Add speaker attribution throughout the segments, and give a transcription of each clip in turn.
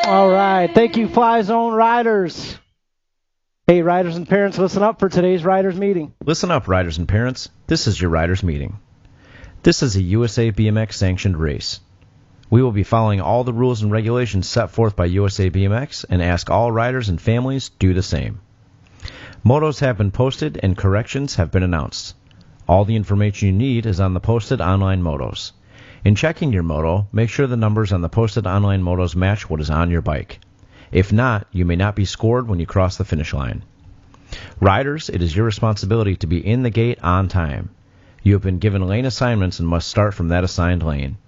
Speaker 1: All right. Thank you, Fly Zone riders. Hey, riders and parents, listen up for today's riders meeting.
Speaker 2: Listen up, riders and parents. This is your riders meeting. This is a USA BMX sanctioned race. We will be following all the rules and regulations set forth by USA BMX and ask all riders and families do the same. Motos have been posted and corrections have been announced. All the information you need is on the posted online motos. In checking your moto, make sure the numbers on the posted online motos match what is on your bike. If not, you may not be scored when you cross the finish line. Riders, it is your responsibility to be in the gate on time. You have been given lane assignments and must start from that assigned lane.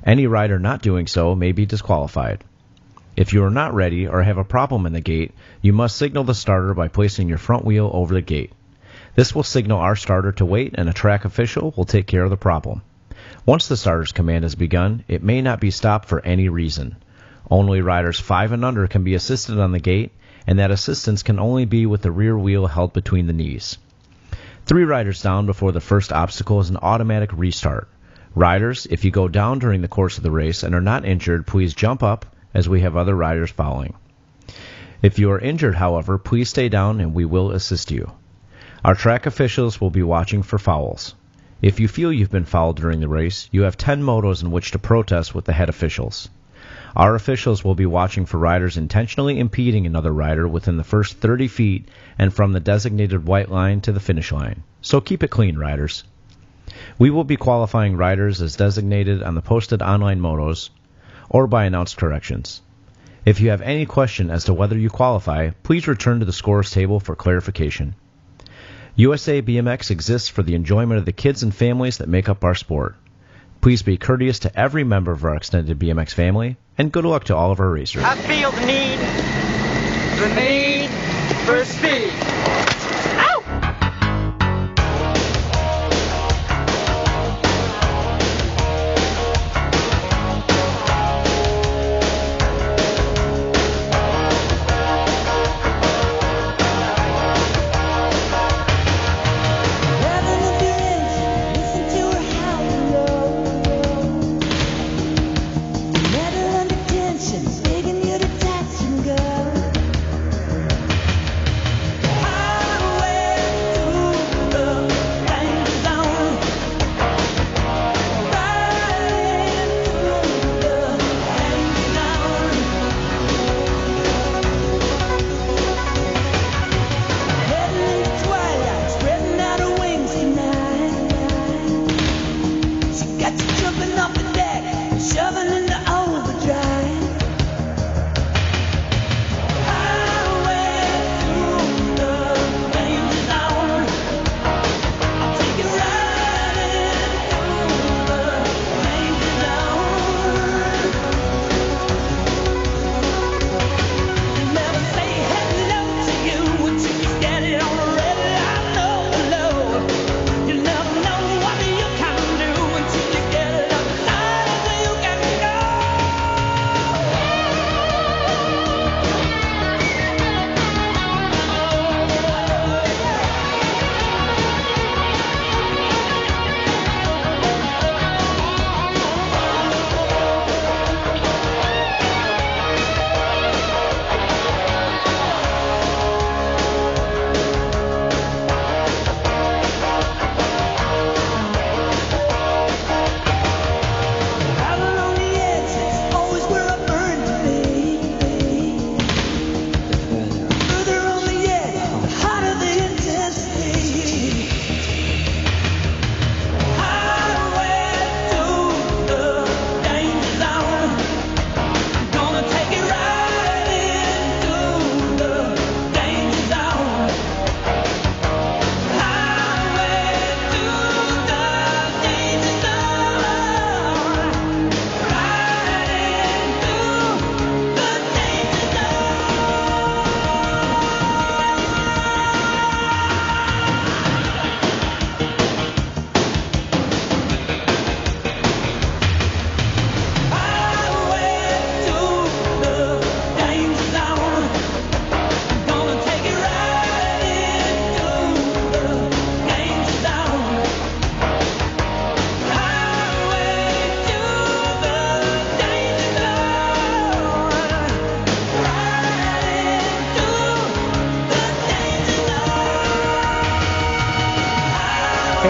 Speaker 2: Any rider not doing so may be disqualified. If you are not ready or have a problem in the gate, you must signal the starter by placing your front wheel over the gate. This will signal our starter to wait and a track official will take care of the problem. Once the starter's command has begun, it may not be stopped for any reason. Only riders 5 and under can be assisted on the gate, and that assistance can only be with the rear wheel held between the knees. 3 riders down before the first obstacle is an automatic restart. Riders, if you go down during the course of the race and are not injured, please jump up, as we have other riders following. If you are injured, however, please stay down and we will assist you. Our track officials will be watching for fouls. If you feel you've been fouled during the race, you have 10 motos in which to protest with the head officials. Our officials will be watching for riders intentionally impeding another rider within the first 30 feet and from the designated white line to the finish line. So keep it clean, riders. We will be qualifying riders as designated on the posted online motos or by announced corrections. If you have any question as to whether you qualify, please return to the scores table for clarification. USA BMX exists for the enjoyment of the kids and families that make up our sport. Please be courteous to every member of our extended BMX family, and good luck to all of our racers.
Speaker 3: I feel the need for speed. Ow!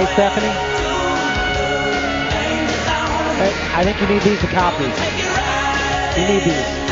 Speaker 1: Hey, Stephanie? Hey, I think you need these to copy. You need these.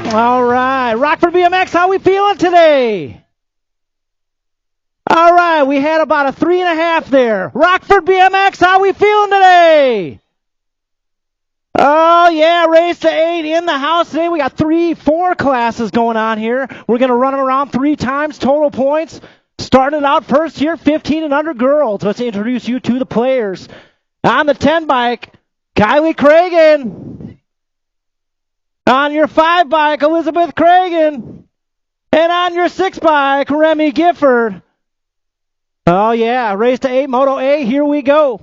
Speaker 1: All right, Rockford BMX, how we feeling today? All right, we had about a 3.5 there. Rockford BMX, how we feeling today? Oh, yeah, race to 8 in the house today. We got 4 classes going on here. We're going to run them around 3 times, total points. Starting out first here, 15 and under girls. Let's introduce you to the players. On the 10 bike, Kylie Cragen. On your 5 bike, Elizabeth Cragen. And on your 6 bike, Remy Gifford. Oh, yeah, race to 8, Moto A, here we go.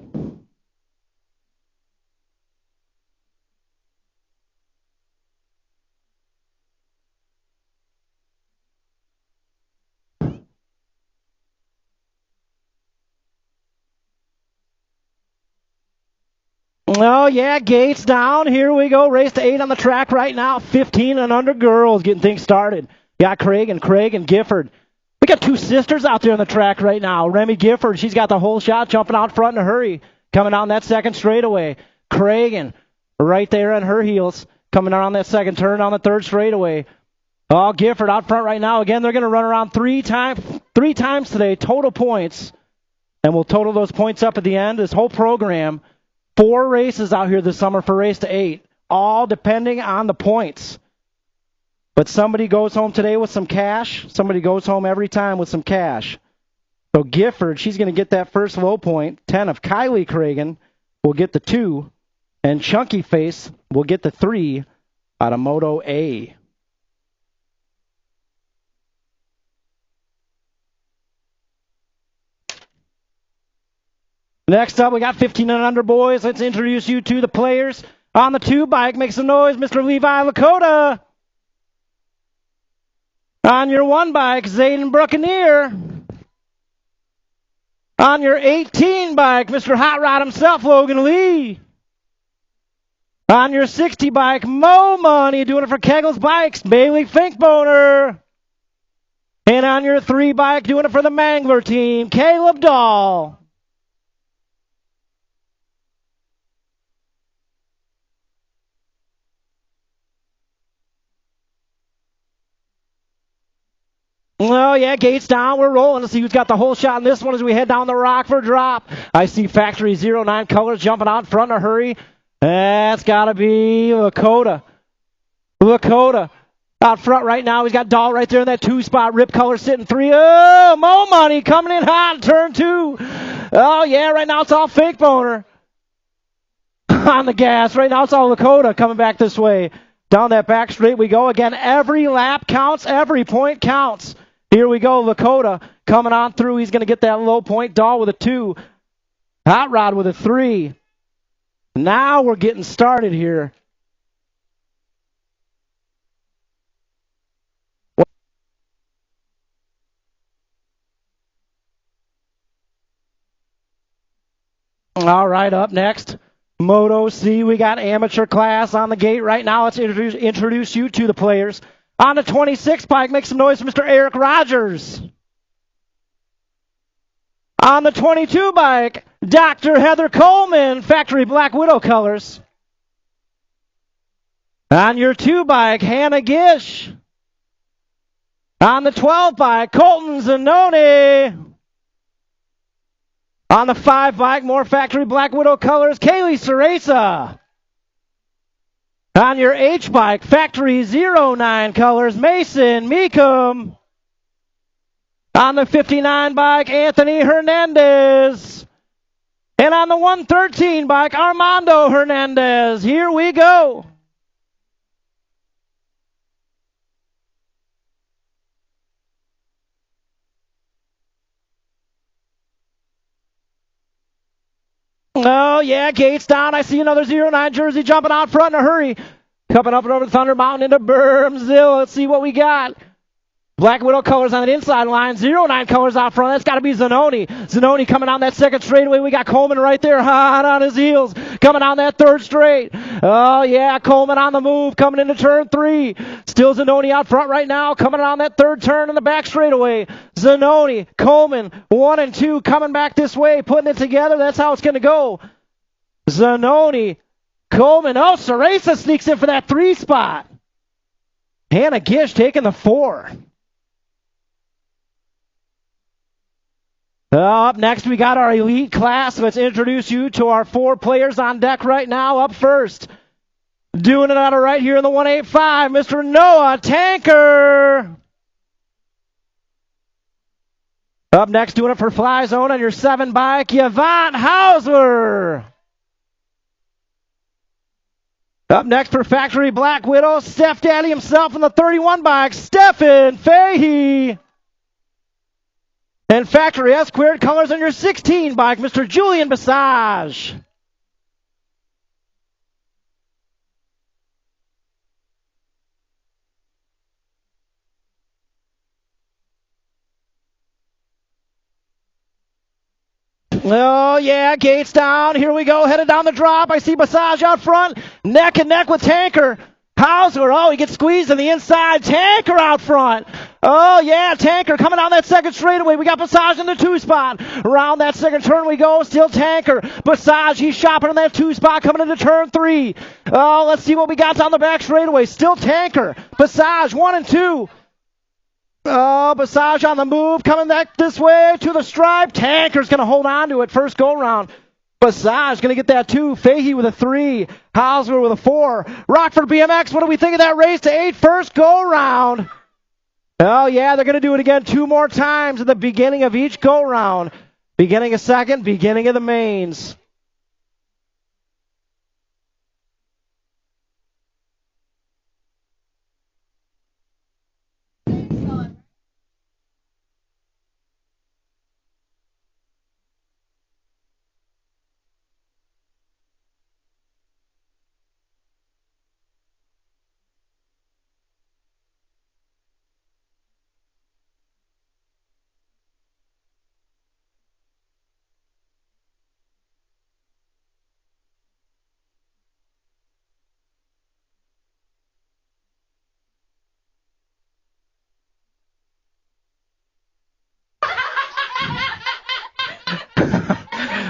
Speaker 1: Oh, yeah, gates down. Here we go. Race to 8 on the track right now. 15 and under girls getting things started. Got Craig and Gifford. We got two sisters out there on the track right now. Remy Gifford, she's got the whole shot, jumping out front in a hurry. Coming down that second straightaway. Craig right there on her heels. Coming around that second turn on the third straightaway. Oh, Gifford out front right now. Again, they're going to run around three times today, total points. And we'll total those points up at the end. This whole program, 4 races out here this summer for race to 8, all depending on the points. But somebody goes home today with some cash. Somebody goes home every time with some cash. So Gifford, she's going to get that first low point. 10 of Kylie Cragen will get the 2. And Chunky Face will get the 3 out of Moto A. Next up, we got 15 and under boys. Let's introduce you to the players. On the 2 bike, make some noise, Mr. Levi Lakota. On your 1 bike, Zayden Buccaneer. On your 18 bike, Mr. Hot Rod himself, Logan Lee. On your 60 bike, Mo Money, doing it for Keggles Bikes, Bailey Finkboner. And on your 3 bike, doing it for the Mangler team, Caleb Dahl. Oh, yeah, gates down. We're rolling to see who's got the whole shot in this one as we head down the Rockford drop. I see Factory 09 colors jumping out in front in a hurry. That's got to be Lakota. Lakota out front right now. He's got Dahl right there in that 2 spot. Rip color sitting 3. Oh, Mo Money coming in hot in turn 2. Oh, yeah, right now it's all Fake Boner on the gas. Right now it's all Lakota coming back this way. Down that back straight we go. Again, every lap counts. Every point counts. Here we go. Lakota coming on through. He's going to get that low point. Dahl with a 2. Hot Rod with a 3. Now we're getting started here. All right, up next, Moto C. We got amateur class on the gate right now. Let's introduce you to the players. On the 26 bike, make some noise for Mr. Eric Rogers. On the 22 bike, Dr. Heather Coleman, Factory Black Widow colors. On your 2 bike, Hannah Gish. On the 12 bike, Colton Zanoni. On the 5 bike, more Factory Black Widow colors, Kaylee Ceresa. On your H bike, Factory 09 colors, Mason Meekum. On the 59 bike, Anthony Hernandez. And on the 113 bike, Armando Hernandez. Here we go. Oh, yeah, gates down. I see another 09 jersey jumping out front in a hurry. Coming up and over the Thunder Mountain into Bermsville. Let's see what we got. Black Widow colors on the inside line. 09 colors out front. That's got to be Zanoni. Zanoni coming down that second straightaway. We got Coleman right there, hot on his heels. Coming down that third straight. Oh, yeah, Coleman on the move. Coming into turn 3. Still Zanoni out front right now. Coming on that third turn in the back straightaway. Zanoni, Coleman, 1 and 2 coming back this way. Putting it together. That's how it's going to go. Zanoni, Coleman. Oh, Ceresa sneaks in for that 3 spot. Hannah Gish taking the 4. Up next, we got our elite class. Let's introduce you to our 4 players on deck right now. Up first, doing it out of right here in the 185, Mr. Noah Tanker. Up next, doing it for Fly Zone on your 7 bike, Yvonne Hauser. Up next for Factory Black Widow, Steph Daddy himself on the 31 bike, Stephen Fahey. And Factory S-Squared colors on your 16 bike, Mr. Julian Basage. Oh, yeah, gates down. Here we go, headed down the drop. I see Massage out front, neck and neck with Tanker. Hauser, oh, he gets squeezed on the inside. Tanker out front. Oh, yeah, Tanker coming down that second straightaway. We got Massage in the 2 spot. Around that second turn we go. Still Tanker. Massage, he's shopping in that 2 spot coming into turn 3. Oh, let's see what we got down the back straightaway. Still Tanker. Massage, 1 and 2. Oh, Massage on the move, coming back this way to the stripe. Tanker's going to hold on to it first go-round. Massage going to get that 2. Fahey with a 3. Hauser with a 4. Rockford BMX, what do we think of that race to 8 first go-round? Oh, yeah, they're going to do it again 2 more times at the beginning of each go-round. Beginning of second, beginning of the mains.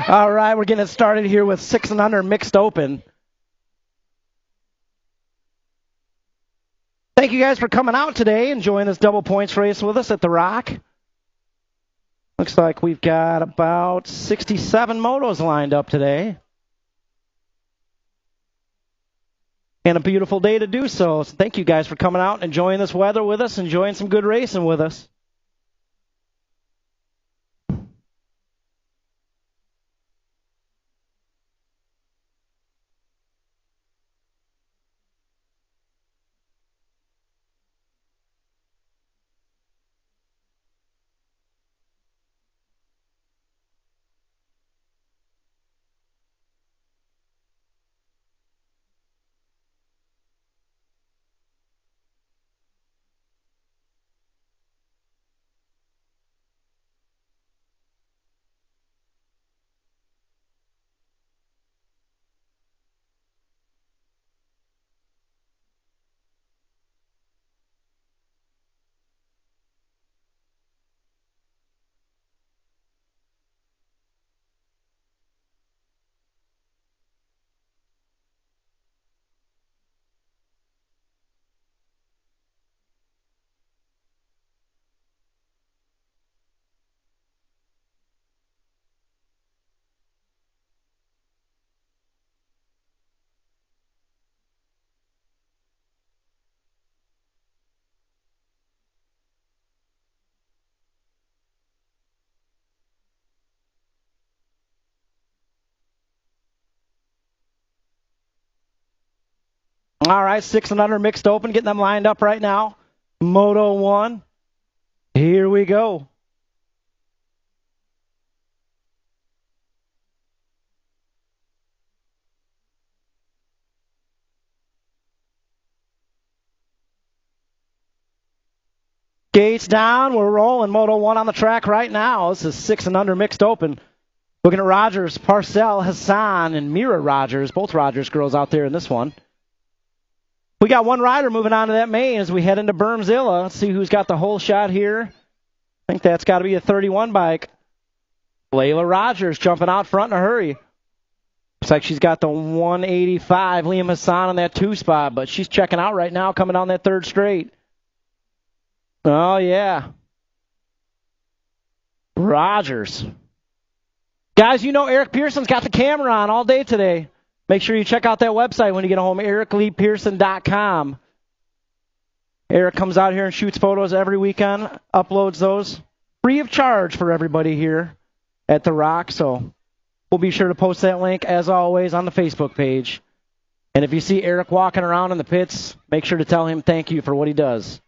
Speaker 1: All right, we're getting it started here with 6 and under mixed open. Thank you guys for coming out today, enjoying this double points race with us at the Rock. Looks like we've got about 67 motos lined up today. And a beautiful day to do so. So thank you guys for coming out and enjoying this weather with us, enjoying some good racing with us. All right, 6 and under mixed open, getting them lined up right now. Moto 1. Here we go. Gates down. We're rolling Moto 1 on the track right now. This is 6 and under mixed open. Looking at Rogers, Parcell, Hassan, and Mira Rogers. Both Rogers girls out there in this one. We got one rider moving on to that main as we head into Bermzilla. Let's see who's got the whole shot here. I think that's got to be a 31 bike. Layla Rogers jumping out front in a hurry. Looks like she's got the 185. Liam Hassan on that 2 spot, but she's checking out right now coming down that 3rd straight. Oh, yeah. Rogers. Guys, you know Eric Pearson's got the camera on all day today. Make sure you check out that website when you get home, ericleepearson.com. Eric comes out here and shoots photos every weekend, uploads those free of charge for everybody here at The Rock. So we'll be sure to post that link, as always, on the Facebook page. And if you see Eric walking around in the pits, make sure to tell him thank you for what he does.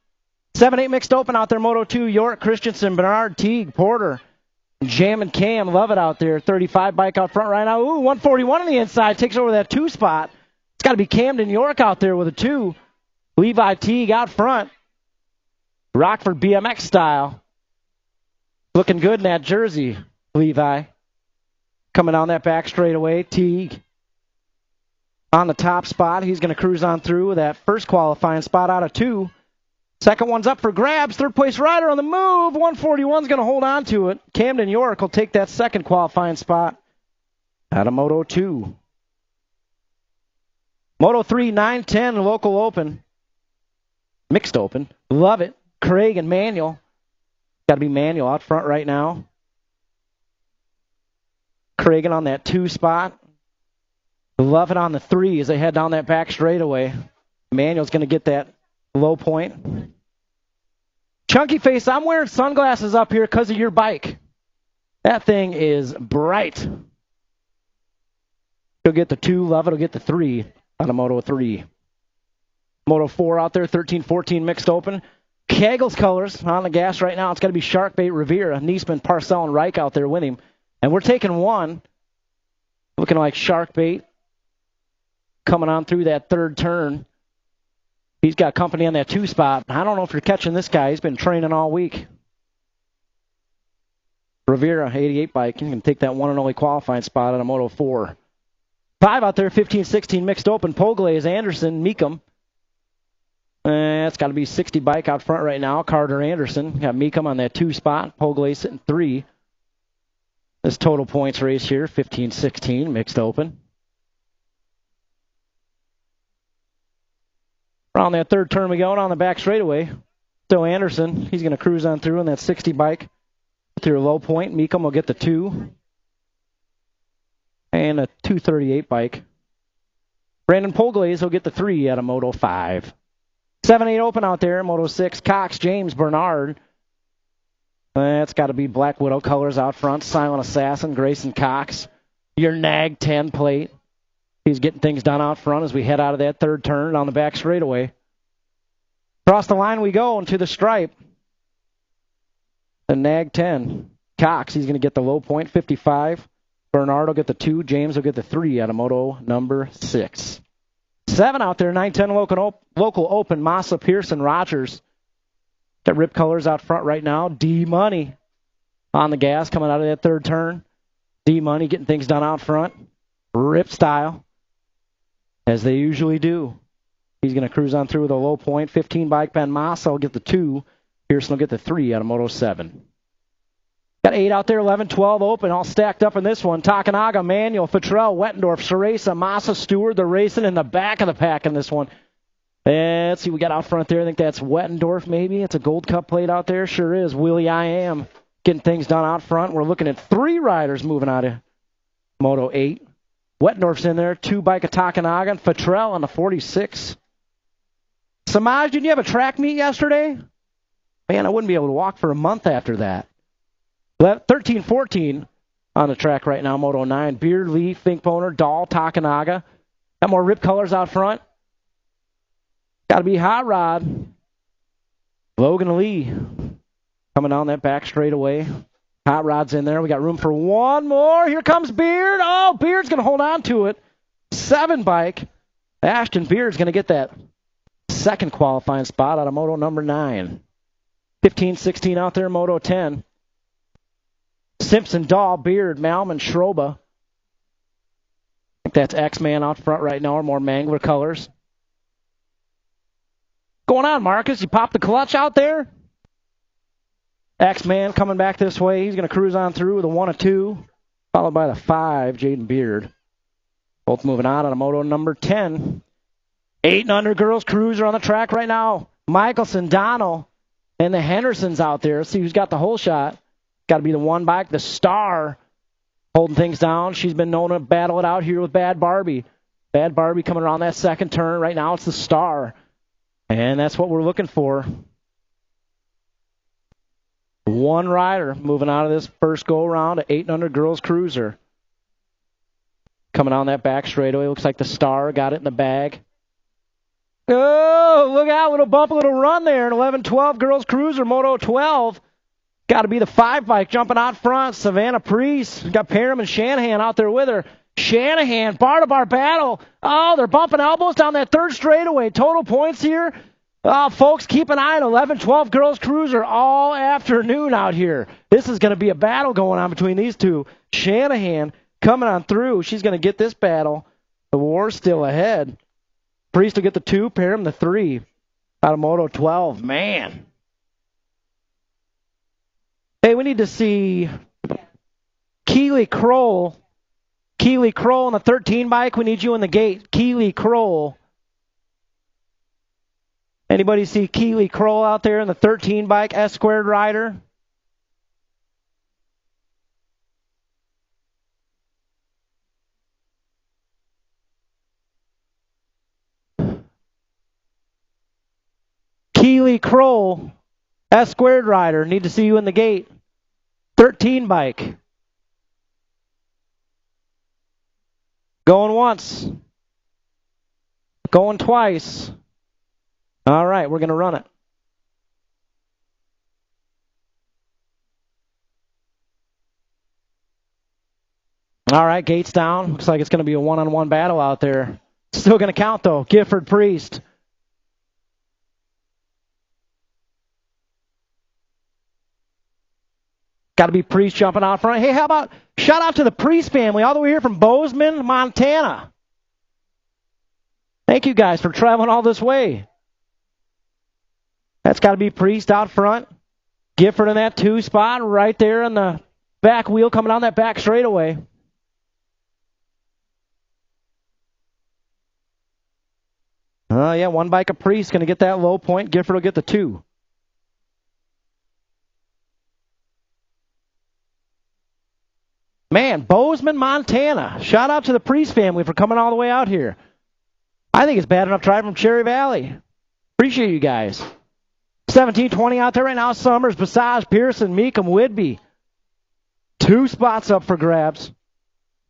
Speaker 1: 7-8 mixed open out there, Moto 2, York, Christensen, Bernard, Teague, Porter. Jam and Cam, love it out there. 35 bike out front right now. Ooh, 141 on the inside. Takes over that 2 spot. It's got to be Camden York out there with a 2. Levi Teague out front. Rockford BMX style. Looking good in that jersey, Levi. Coming down that back straightaway, Teague on the top spot. He's going to cruise on through with that first qualifying spot out of 2. Second one's up for grabs. Third place rider on the move. 141's going to hold on to it. Camden York will take that second qualifying spot out of Moto 2. Moto 3, 9-10, local open. Mixed open. Love it. Craig and Manuel. Got to be Manuel out front right now. Craig on that 2 spot. Love it on the 3 as they head down that back straightaway. Manuel's going to get that low point. Chunky Face, I'm wearing sunglasses up here because of your bike. That thing is bright. He'll get the 2. Love it. He'll get the 3 out of Moto 3. Moto 4 out there, 13-14 mixed open. Kegel's colors on the gas right now. It's got to be Sharkbait, Rivera, Niesman, Parcell, and Reich out there with him. And we're taking 1. Looking like Sharkbait. Coming on through that third turn. He's got company on that 2 spot. I don't know if you're catching this guy. He's been training all week. Rivera, 88 bike. He can take that one and only qualifying spot out of Moto 4. 5 out there, 15-16 mixed open. Poglaze, Anderson, Meekum. It's got to be 60 bike out front right now. Carter Anderson. Got Meekum on that 2 spot. Poglaze sitting 3. This total points race here, 15-16 mixed open. Around that third turn we go, and on the back straightaway. So Anderson, he's going to cruise on through in that 60 bike. Through a low point, Meekum will get the 2. And a 238 bike. Brandon Poglaze will get the 3 out of Moto 5. 7-8 open out there, Moto 6. Cox, James, Bernard. That's got to be Black Widow colors out front. Silent Assassin, Grayson Cox. Your Nag 10 plate. He's getting things done out front as we head out of that third turn on the back straightaway. Across the line we go into the stripe. The Nag 10. Cox, he's going to get the low point, 55. Bernard will get the 2. James will get the 3 out of Moto number 6. 7 out there, 9-10 local open. Massa, Pearson, Rogers. Got rip colors out front right now. D-Money on the gas coming out of that third turn. D-Money getting things done out front. Rip style. As they usually do. He's going to cruise on through with a low point. 15 bike pen. Massa will get the 2. Pearson will get the 3 out of Moto 7. Got 8 out there, 11, 12 open, all stacked up in this one. Takanaga, Manuel, Futrell, Wettendorf, Ceresa, Massa, Stewart. They're racing in the back of the pack in this one. And let's see, we got out front there. I think that's Wettendorf maybe. It's a Gold Cup plate out there. Sure is. Willie I Am getting things done out front. We're looking at 3 riders moving out of Moto 8. Wettendorf's in there, 2 bike of Takanaga, and Futrell on the 46. Samaj, didn't you have a track meet yesterday? Man, I wouldn't be able to walk for a month after that. 13-14 on the track right now, Moto 9. Beard, Lee, Finkboner, Dahl, Takanaga. Got more rip colors out front. Got to be Hot Rod. Logan Lee coming down that back straightaway. Hot Rod's in there. We got room for one more. Here comes Beard. Oh, Beard's going to hold on to it. 7 bike. Ashton Beard's going to get that second qualifying spot out of Moto number 9. 15-16 out there, Moto 10. Simpson, Dahl, Beard, Malman, Schroba. I think that's X-Man out front right now, or more Mangler colors. Going on, Marcus? You popped the clutch out there? X-Man coming back this way. He's going to cruise on through with a 1 of 2, followed by the 5, Jaden Beard. Both moving on a Moto number 10. 8 and under girls cruiser on the track right now. Michelson, Donnell, and the Hendersons out there. Let's see who's got the whole shot. Got to be the 1 bike, the Star, holding things down. She's been known to battle it out here with Bad Barbie. Bad Barbie coming around that second turn. Right now it's the Star. And that's what we're looking for. 1 rider moving out of this first go-around, 8 and under girls cruiser. Coming on that back straightaway. Looks like the Star got it in the bag. Oh, look out. Little bump, a little run there. An 11-12 girls cruiser, Moto 12. Got to be the 5 bike jumping out front. Savannah Priest. Got Parham and Shanahan out there with her. Shanahan, bar to bar battle. Oh, they're bumping elbows down that third straightaway. Total points here. Oh, folks, keep an eye on 11-12 girls cruiser all afternoon out here. This is going to be a battle going on between these two. Shanahan coming on through. She's going to get this battle. The war's still ahead. Priest will get the 2, Parham the 3. Out of Moto 12. Man. Hey, we need to see Keeley Kroll. Keeley Kroll on the 13 bike. We need you in the gate. Keeley Kroll. Anybody see Keeley Kroll out there in the 13 bike, S-squared rider? Keeley Kroll, S-squared rider. Need to see you in the gate. 13 bike. Going once. Going twice. All right, we're going to run it. All right, gates down. Looks like it's going to be a one-on-one battle out there. Still going to count, though. Gifford Priest. Got to be Priest jumping out front. Hey, how about shout out to the Priest family all the way here from Bozeman, Montana. Thank you guys for traveling all this way. That's got to be Priest out front. Gifford in that 2 spot right there in the back wheel coming down that back straightaway. Yeah, 1 bike of Priest going to get that low point. Gifford will get the 2. Man, Bozeman, Montana. Shout out to the Priest family for coming all the way out here. I think it's bad enough driving from Cherry Valley. Appreciate you guys. 17-20 out there right now. Summers, Passage, Pearson, Meekum, Whidbey. 2 spots up for grabs.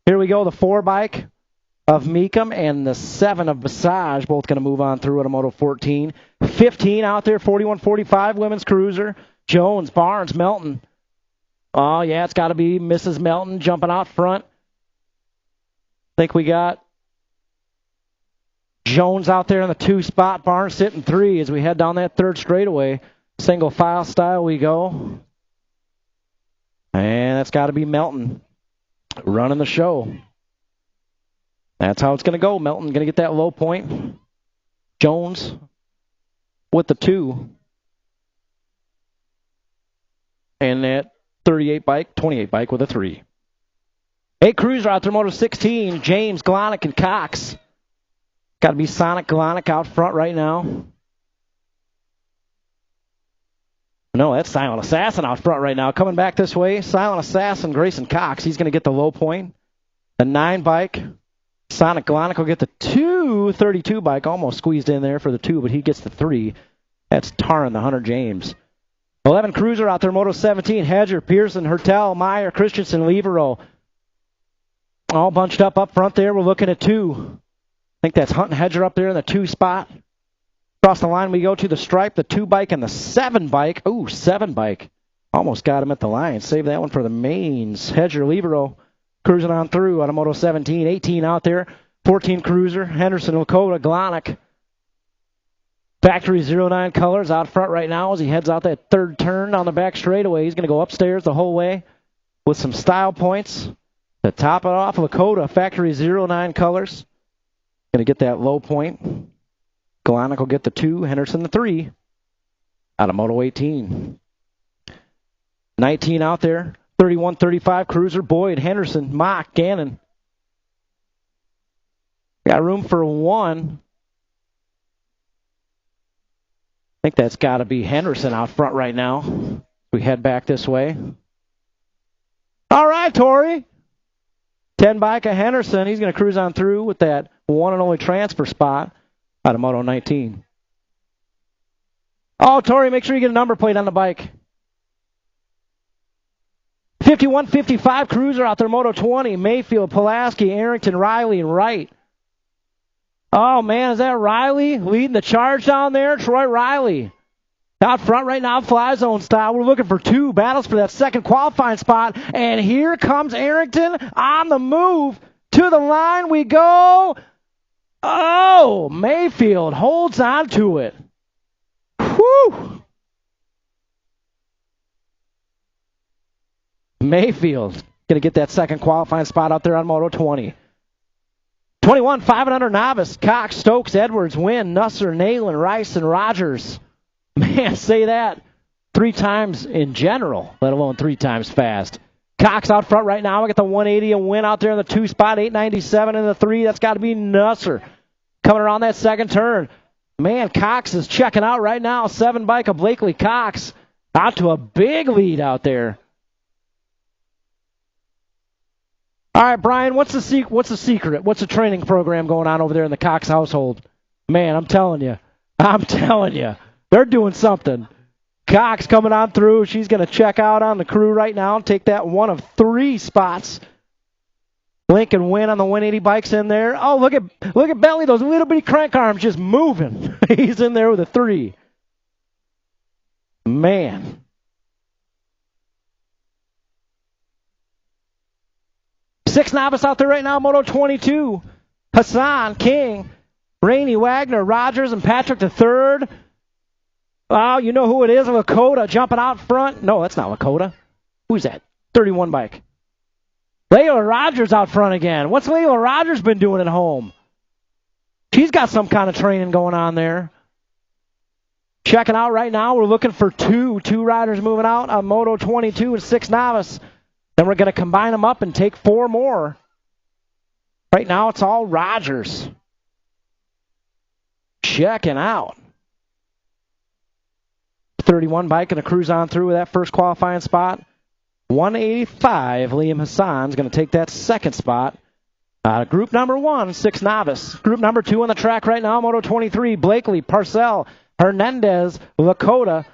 Speaker 1: Here we go, the 4 bike of Meekum and the 7 of Passage. Both going to move on through at a Moto 14. 15 out there, 41-45 women's cruiser. Jones, Barnes, Melton. Oh, yeah, it's got to be Mrs. Melton jumping out front. I think we got Jones out there in the 2 spot. Barnes sitting 3 as we head down that 3rd straightaway. Single file style we go. And that's got to be Melton running the show. That's how it's going to go. Melton going to get that low point. Jones with the 2. And that 38 bike, 28 bike with a 3. 8 cruiser out there, Moto 16. James, Glonick, and Cox. Got to be Sonic Glonick out front right now. No, that's Silent Assassin out front right now. Coming back this way, Silent Assassin, Grayson Cox. He's going to get the low point. The 9 bike. Sonic Glonick will get the 232 bike. Almost squeezed in there for the 2, but he gets the 3. That's Tarn, the Hunter James. 11 cruiser out there, Moto 17. Hedger, Pearson, Hertel, Meyer, Christensen, Levero. All bunched up front there. We're looking at 2. I think that's Hunt and Hedger up there in the 2 spot. Across the line we go to the stripe, the 2 bike and the 7 bike. Ooh, 7 bike. Almost got him at the line. Save that one for the mains. Hedger, Levero cruising on through on a Moto 17. 18 out there. 14 cruiser. Henderson, Lakota, Glonick. Factory 09 colors out front right now as he heads out that 3rd turn on the back straightaway. He's going to go upstairs the whole way with some style points. To top it off, Lakota, Factory 09 colors. Going to get that low point. Glonick will get the 2, Henderson the 3. Out of Moto 18. 19 out there. 31-35 cruiser, Boyd, Henderson, Mock, Gannon. Got room for 1. I think that's got to be Henderson out front right now. We head back this way. All right, Tori. 10 bike of Henderson. He's going to cruise on through with that 1 and only transfer spot out of Moto 19. Oh, Tori, make sure you get a number plate on the bike. 51-55 cruiser out there, Moto 20. Mayfield, Pulaski, Arrington, Riley, and Wright. Oh, man, is that Riley leading the charge down there? Troy Riley. Out front right now, fly zone style. We're looking for 2 battles for that 2nd qualifying spot. And here comes Arrington on the move. To the line we go. Oh, Mayfield holds on to it. Whew. Mayfield going to get that second qualifying spot out there on Moto 20. 21, 5 and under novice. Cox, Stokes, Edwards, Wynn, Nusser, Nalen, Rice, and Rogers. Man, say that 3 times in general, let alone 3 times fast. Cox out front right now. We got the 180 and Wynn out there in the 2 spot, 897 in the 3. That's got to be Nusser coming around that second turn. Man, Cox is checking out right now. 7 bike of Blakely Cox out to a big lead out there. All right, Brian, what's the secret? What's the training program going on over there in the Cox household? Man, I'm telling you, they're doing something. Cox coming on through. She's going to check out on the crew right now and take that one of 3 spots. Lincoln Wynn on the 180 bikes in there. Oh, look at Bentley, those little bitty crank arms just moving. He's in there with a 3. Man. Six novice out there right now, Moto 22. Hassan, King, Rainey, Wagner, Rogers, and Patrick the third. Oh, you know who it is, Lakota jumping out front. No, that's not Lakota. Who's that? 31 bike. Layla Rogers out front again. What's Layla Rogers been doing at home? She's got some kind of training going on there. Checking out right now. We're looking for two riders moving out on Moto 22 and 6 novice. Then we're going to combine them up and take 4 more. Right now it's all Rogers. Checking out. 31 bike and a cruise on through with that first qualifying spot. 185, Liam Hassan's going to take that second spot. Group number 1, 6 novice. Group number 2 on the track right now, Moto 23, Blakely, Parcell, Hernandez, Lakota.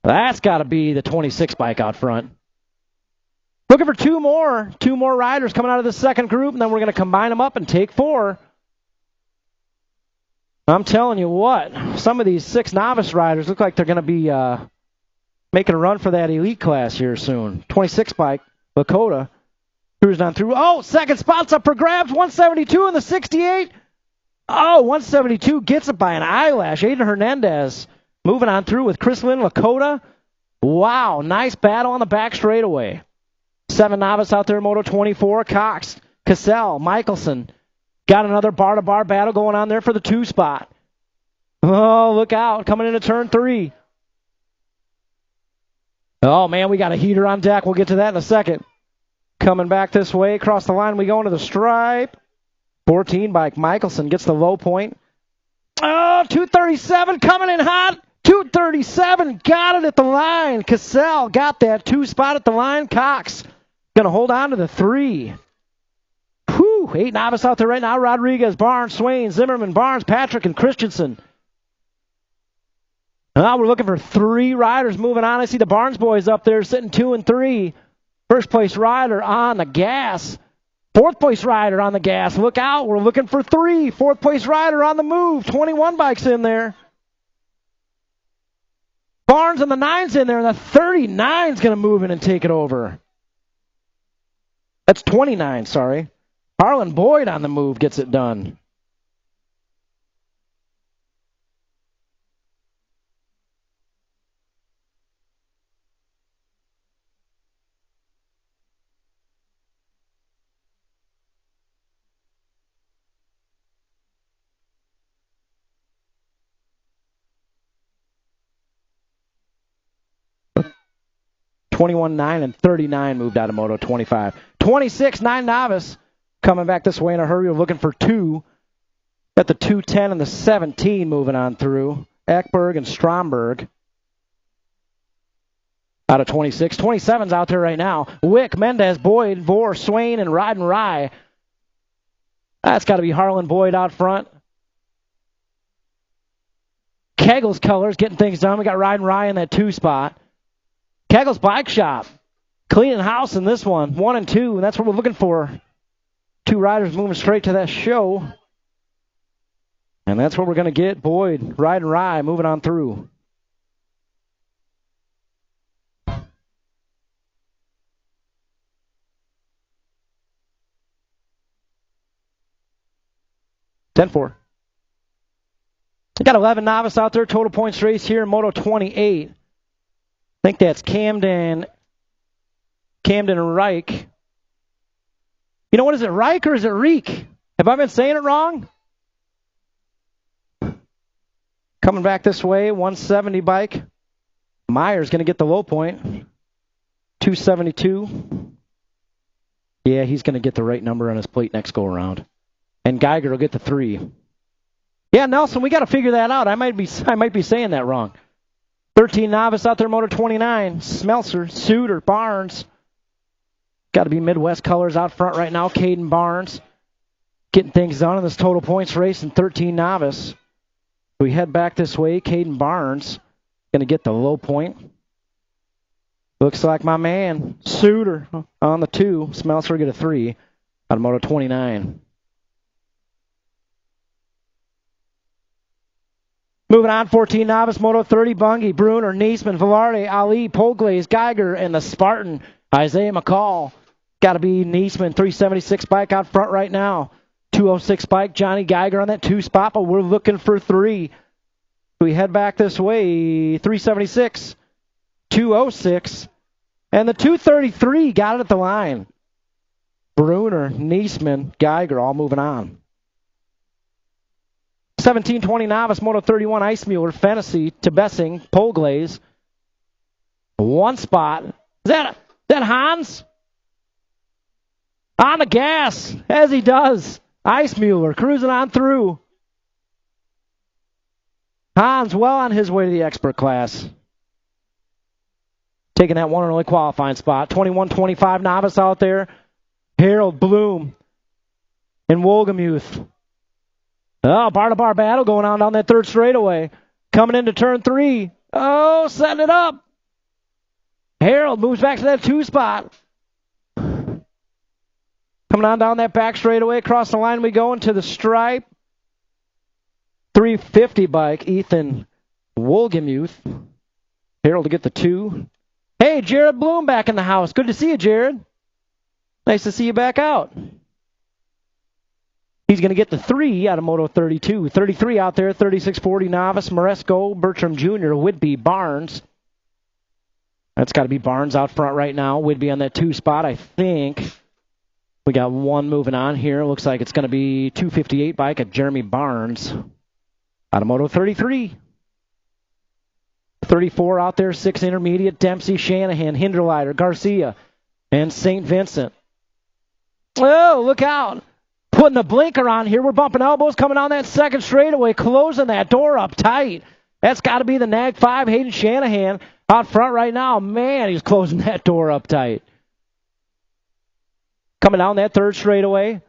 Speaker 1: That's got to be the 26 bike out front. Looking for 2 more riders coming out of the second group, and then we're going to combine them up and take 4. I'm telling you what, some of these 6 novice riders look like they're going to be making a run for that elite class here soon. 26 bike, Lakota, cruising on through. Oh, second spot's up for grabs, 172 in the 68. Oh, 172 gets it by an eyelash. Aiden Hernandez moving on through with Chris Lynn, Lakota. Wow, nice battle on the back straightaway. 7 novice out there, Moto 24, Cox, Cassell, Michelson. Got another bar-to-bar battle going on there for the 2 spot. Oh, look out, coming into turn 3. Oh, man, we got a heater on deck. We'll get to that in a second. Coming back this way, across the line, we go into the stripe. 14 bike, Michelson gets the low point. Oh, 237 coming in hot. 237 got it at the line. Cassell got that 2 spot at the line. Cox going to hold on to the 3. Whew, 8 novice out there right now. Rodriguez, Barnes, Swain, Zimmerman, Barnes, Patrick, and Christensen. Now we're looking for 3 riders moving on. I see the Barnes boys up there sitting 2 and 3. First place rider on the gas. 4th place rider on the gas. Look out. We're looking for 3. 4th place rider on the move. 21 bikes in there. Barnes and the 9's in there, and the 39's going to move in and take it over. That's 29, sorry. Harlan Boyd on the move gets it done. (21-9) and 39 moved out of Moto 25. 26, 9 novice. Coming back this way in a hurry. We're looking for 2. Got the 210 and the 17 moving on through. Eckberg and Stromberg. Out of 26. 27's out there right now. Wick, Mendez, Boyd, Vore, Swain, and Ride and Rye. That's got to be Harlan Boyd out front. Kegel's colors getting things done. We got Ride and Rye in that 2 spot. Kegel's Bike Shop. Cleaning house in this one. 1 and 2. And that's what we're looking for. 2 riders moving straight to that show. And that's what we're going to get. Boyd, Ride and Rye moving on through. (10-4). We got 11 novice out there. Total points race here in Moto 28. I think that's Camden, Camden Reich. You know, what is it, Reich or is it Reek? Have I been saying it wrong? Coming back this way, 170 bike. Meyer's going to get the low point. 272. Yeah, he's going to get the right number on his plate next go around. And Geiger will get the 3. Yeah, Nelson, we got to figure that out. I might be saying that wrong. 13 novice out there, motor 29. Smeltzer, Suter, Barnes. Got to be Midwest colors out front right now. Caden Barnes getting things done in this total points race in 13 novice. We head back this way. Caden Barnes going to get the low point. Looks like my man, Suter, on the 2. Smeltzer will get a 3 out of moto 29. Moving on, 14 novice, moto 30, Bungie, Bruner, Niesman, Velarde, Ali, Polglaze, Geiger, and the Spartan, Isaiah McCall. Got to be Niesman, 376 bike out front right now. 206 bike, Johnny Geiger on that 2 spot, but we're looking for 3. We head back this way, 376, 206, and the 233 got it at the line. Bruner, Niesman, Geiger all moving on. 1720 novice, moto 31, Icemuller, Fennessy, Tebessing, Polglaze. 1 spot. Is that Hans? On the gas, as he does. Icemuller cruising on through. Hans well on his way to the expert class. Taking that one and only qualifying spot. 21-25 novice out there. Harold Bloom and Wolgamuth. Oh, bar-to-bar battle going on down that 3rd straightaway. Coming into turn 3. Oh, setting it up. Harold moves back to that 2 spot. Coming on down that back straightaway. Across the line we go into the stripe. 350 bike, Ethan Wolgamuth. Harold to get the 2. Hey, Jared Bloom back in the house. Good to see you, Jared. Nice to see you back out. He's going to get the 3 out of moto 32. 33 out there, 3640 novice, Moresco, Bertram Jr., Whitby, Barnes. That's got to be Barnes out front right now. Whitby on that 2 spot, I think. We got 1 moving on here. Looks like it's going to be 258 bike at Jeremy Barnes out of moto 33. 34 out there, 6 intermediate, Dempsey, Shanahan, Hinderleiter, Garcia, and St. Vincent. Oh, look out. Putting the blinker on here. We're bumping elbows coming on that 2nd straightaway, closing that door up tight. That's got to be the Nag 5, Hayden Shanahan, out front right now. Man, he's closing that door up tight. Coming down that 3rd straightaway.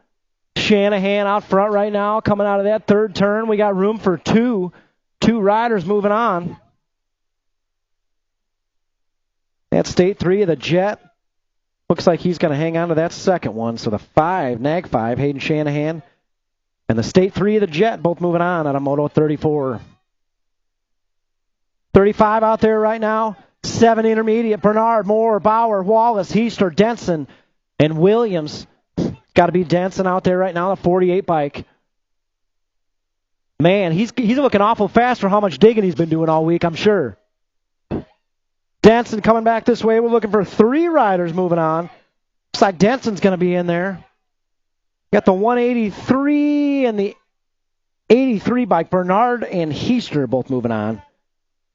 Speaker 1: Shanahan out front right now. Coming out of that 3rd turn. We got room for 2 riders moving on. That's State 3 of the Jet. Looks like he's going to hang on to that 2nd one. So the 5, Nag 5, Hayden Shanahan, and the State 3 of the Jet both moving on out of moto 34. 35 out there right now. 7 intermediate, Bernard, Moore, Bauer, Wallace, Heister, Denson, and Williams. Got to be Denson out there right now, the 48 bike. Man, he's looking awful fast for how much digging he's been doing all week, I'm sure. Denson coming back this way. We're looking for 3 riders moving on. Looks like Denson's going to be in there. Got the 183 and the 83 bike. Bernard and Heister both moving on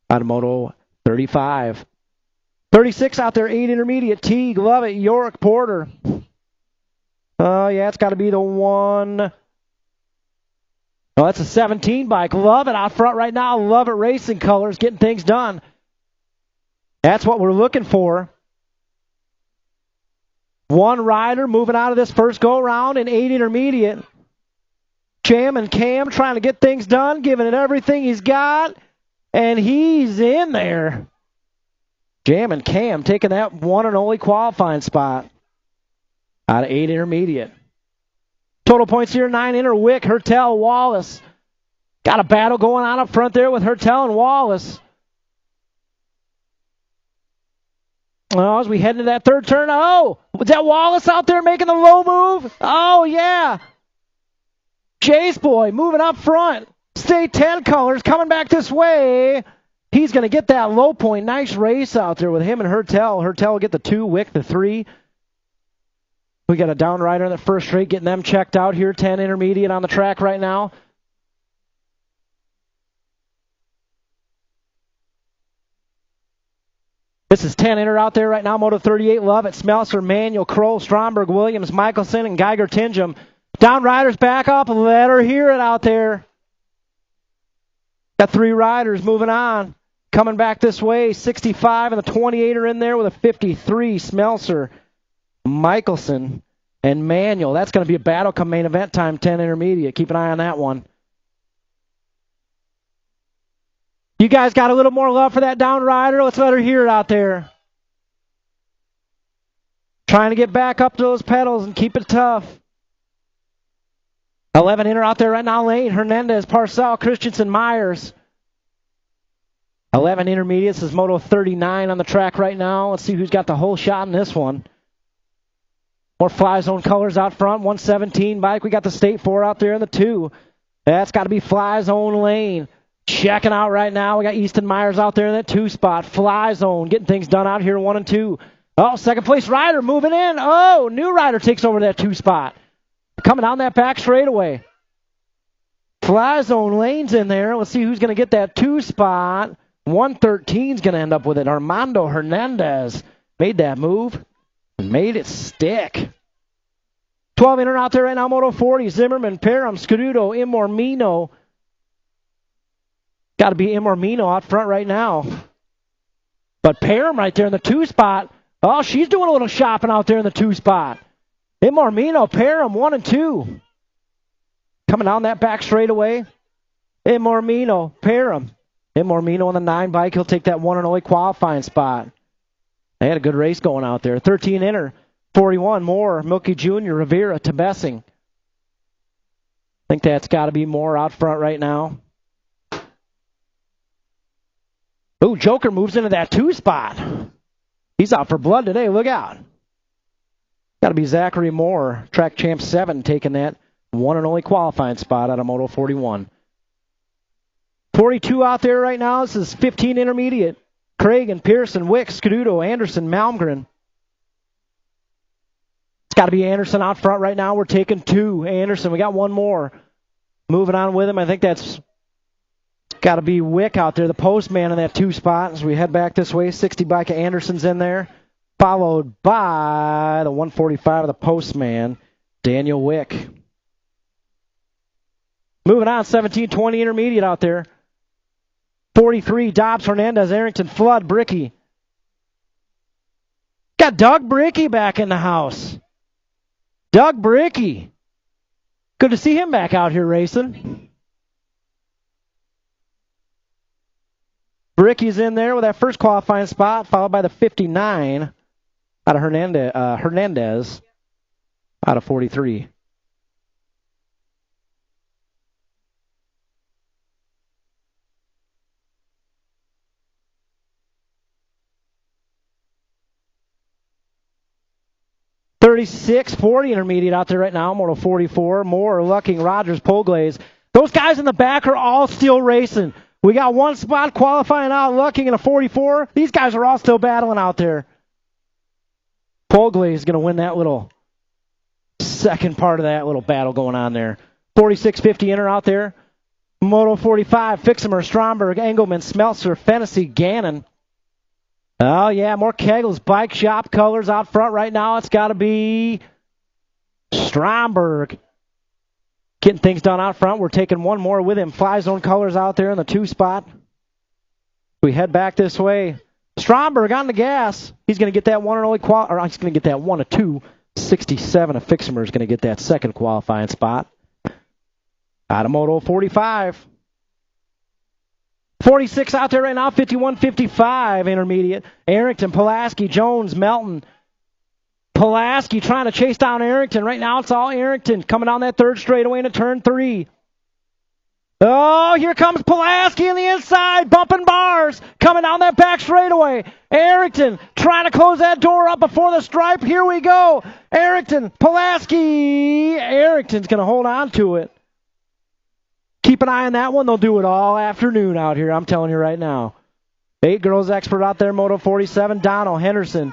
Speaker 1: out of moto 35. 36 out there, 8 intermediate. Teague, Lovett, York, Porter. Oh, yeah, it's got to be the 1. Oh, that's a 17 bike. Lovett out front right now. Lovett Racing colors, getting things done. That's what we're looking for. 1 rider moving out of this first go-round in 8 intermediate. Jam and Cam trying to get things done, giving it everything he's got, and he's in there. Jam and Cam taking that one and only qualifying spot out of 8 intermediate. Total points here, 9 inner, Wick, Hertel, Wallace. Got a battle going on up front there with Hertel and Wallace. Oh, as we head into that 3rd turn, oh, was that Wallace out there making the low move? Oh, yeah. Chase Boy moving up front. State 10 colors coming back this way. He's going to get that low point. Nice race out there with him and Hertel. Hertel will get the 2, Wick the 3. We got a down rider in the first straight, getting them checked out here. 10 intermediate on the track right now. This is 10 inner out there right now. Moto 38, Lovett, Smelser, Manuel, Kroll, Stromberg, Williams, Michelson, and Geiger Tingham. Down riders back up. Let her hear it out there. Got 3 riders moving on. Coming back this way, 65 and the 28 are in there with a 53. Smelser, Michelson, and Manuel. That's going to be a battle come main event time, 10 intermediate. Keep an eye on that one. You guys got a little more love for that down rider? Let's let her hear it out there. Trying to get back up to those pedals and keep it tough. 11 inner out there right now. Lane, Hernandez, Parcell, Christensen, Myers. 11 intermediates is Moto 39 on the track right now. Let's see who's got the whole shot in this one. More Fly Zone colors out front. 117 bike. We got the State 4 out there in the 2. That's got to be Fly Zone Lane. Checking out right now. We got Easton Myers out there in that 2 spot. Fly Zone getting things done out here 1 and 2. Oh, second place rider moving in. Oh, new rider takes over that 2 spot. Coming down that back straightaway. Fly Zone Lane's in there. Let's see who's going to get that 2 spot. 113's going to end up with it. Armando Hernandez made that move and made it stick. 12 inner out there right now. Moto 40. Zimmerman, Parham, Scuduto, Imormino. Got to be Imormino out front right now. But Parham right there in the 2 spot. Oh, she's doing a little shopping out there in the 2 spot. Imormino, Parham, 1 and 2. Coming down that back straightaway. Imormino, Parham. Imormino on the 9 bike. He'll take that 1 and only qualifying spot. They had a good race going out there. 13 inner. 41 Moore, Milky Jr., Rivera, Tebessing. I think that's got to be Moore out front right now. Ooh, Joker moves into that 2 spot. He's out for blood today. Look out. Got to be Zachary Moore, track champ 7, taking that 1 and only qualifying spot out of Moto 41. 42 out there right now. This is 15 intermediate. Craig and Pearson, Wicks, Scuduto, Anderson, Malmgren. It's got to be Anderson out front right now. We're taking 2. Anderson, we got 1 more. Moving on with him. I think that's got to be Wick out there, the postman in that 2 spot. As we head back this way, 60 bike of Anderson's in there. Followed by the 145 of the postman, Daniel Wick. Moving on, 17-20 intermediate out there. 43, Dobbs, Hernandez, Arrington, Flood, Bricky. Got Doug Bricky back in the house. Doug Bricky. Good to see him back out here racing. Bricky's in there with that first qualifying spot, followed by the 59 out of Hernandez out of 43. .36-40 intermediate out there right now. Moto 44. Moore, Lucking, Rogers, Poglaze. Those guys in the back are all still racing. We got 1 spot qualifying out, Lucking in a 44. These guys are all still battling out there. Poglaze is going to win that little second part of that little battle going on there. 46-50 inner out there. Moto 45, Fixamer, Stromberg, Engelman, Smeltzer, Fennessy, Gannon. Oh, yeah, more Kegels, bike shop colors out front right now. It's got to be Stromberg. Getting things done out front. We're taking 1 more with him. Fly Zone colors out there in the 2 spot. We head back this way. Stromberg on the gas. He's going to get that 1 and only he's going to get that 1 of 2. 67 of Fixamer is going to get that second qualifying spot. Out of Moto 45. 46 out there right now, 51-55 intermediate. Arrington, Pulaski, Jones, Melton. Pulaski trying to chase down Arrington. Right now it's all Arrington coming down that 3rd straightaway into turn 3. Oh, here comes Pulaski in the inside, bumping bars, coming down that back straightaway. Arrington trying to close that door up before the stripe. Here we go. Arrington, Pulaski. Arrington's going to hold on to it. Keep an eye on that one. They'll do it all afternoon out here, I'm telling you right now. 8 girls expert out there, Moto 47, Dono, Henderson.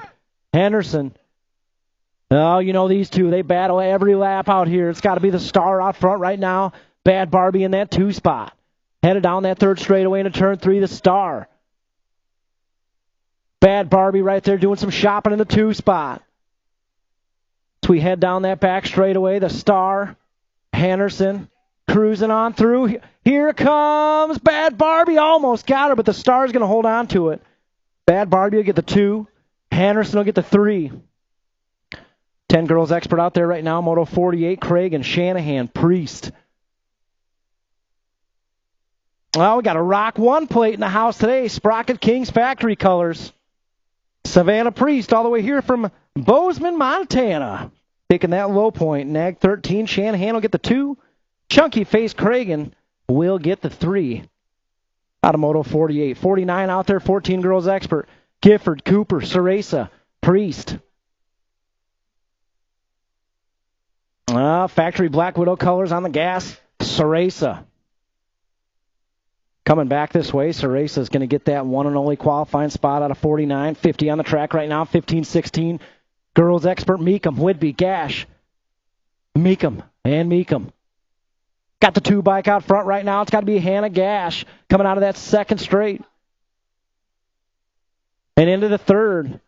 Speaker 1: Oh, you know these two. They battle every lap out here. It's got to be the star out front right now. Bad Barbie in that 2 spot. Headed down that 3rd straightaway into turn 3, the star. Bad Barbie right there doing some shopping in the 2 spot. So we head down that back straightaway, the star, Henderson, cruising on through. Here comes Bad Barbie. Almost got her, but the star's going to hold on to it. Bad Barbie will get the 2. Henderson will get the 3. 10 girls expert out there right now, Moto 48, Craig and Shanahan, Priest. Well, we got a Rock 1 plate in the house today. Sprocket Kings factory colors. Savannah Priest all the way here from Bozeman, Montana. Taking that low point. Nag 13, Shanahan will get the 2. Chunky Face Cragen will get the 3. Out of Moto 48. 49 out there, 14 girls expert. Gifford, Cooper, Ceresa, Priest. Factory Black Widow colors on the gas. Ceresa. Coming back this way, Ceresa is going to get that one and only qualifying spot out of 49. 50 on the track right now, 15-16. Girls expert Meekum, Whidbey, Gash. Meekum. Got the 2 bike out front right now. It's got to be Hannah Gash coming out of that 2nd straight. And into the 3rd.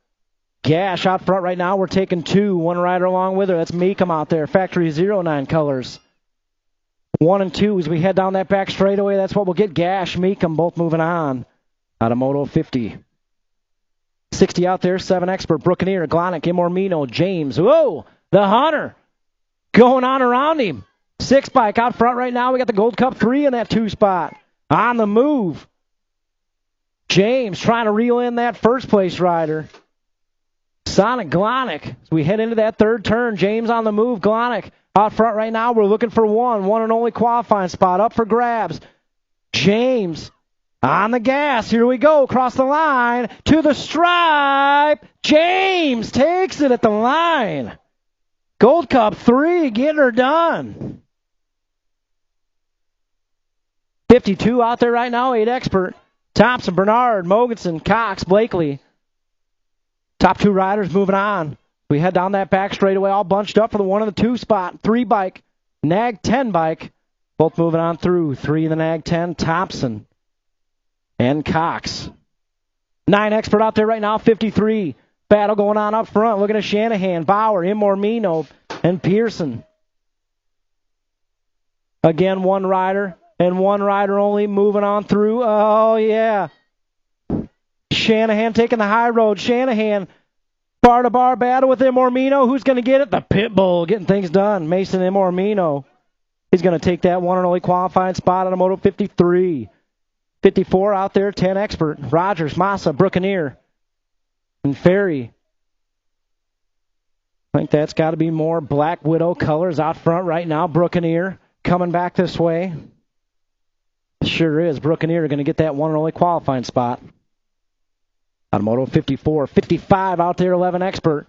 Speaker 1: Gash out front right now. We're taking 2. 1 rider along with her. That's Meekum out there. Factory 09 colors. 1 and 2 as we head down that back straightaway. That's what we'll get. Gash, Meekum, both moving on. Out of Moto 50. 60 out there. 7 expert. Brookeneer, Glonick, Imormino, James. Whoa! The Hunter. Going on around him. 6 bike out front right now. We got the Gold Cup 3 in that 2 spot. On the move. James trying to reel in that 1st place rider. Sonic Glonick. As we head into that 3rd turn, James on the move. Glonick out front right now. We're looking for one and only qualifying spot up for grabs. James on the gas. Here we go. Across the line to the stripe. James takes it at the line. Gold Cup 3, getting her done. 52 out there right now, 8 expert. Thompson, Bernard, Mogensen, Cox, Blakely. Top 2 riders moving on. We head down that back straightaway, all bunched up for the 1 and the 2 spot. 3 bike, Nag 10 bike. Both moving on through. 3 in the Nag 10, Thompson and Cox. 9 expert out there right now, 53. Battle going on up front. Looking at Shanahan, Bauer, Imormino, and Pearson. Again, 1 rider, and 1 rider only moving on through. Oh, yeah. Shanahan taking the high road. Shanahan, bar-to-bar battle with Imormino. Who's going to get it? The Pitbull getting things done. Mason Imormino. He's going to take that 1 and only qualifying spot on a Moto 53. 54 out there, 10 expert. Rogers, Massa, Brookeneer, and Ferry. I think that's got to be more Black Widow colors out front right now. Brookeneer coming back this way. Sure is. Brookeneer going to get that 1 and only qualifying spot. Out of Moto 54. 55 out there, 11 expert.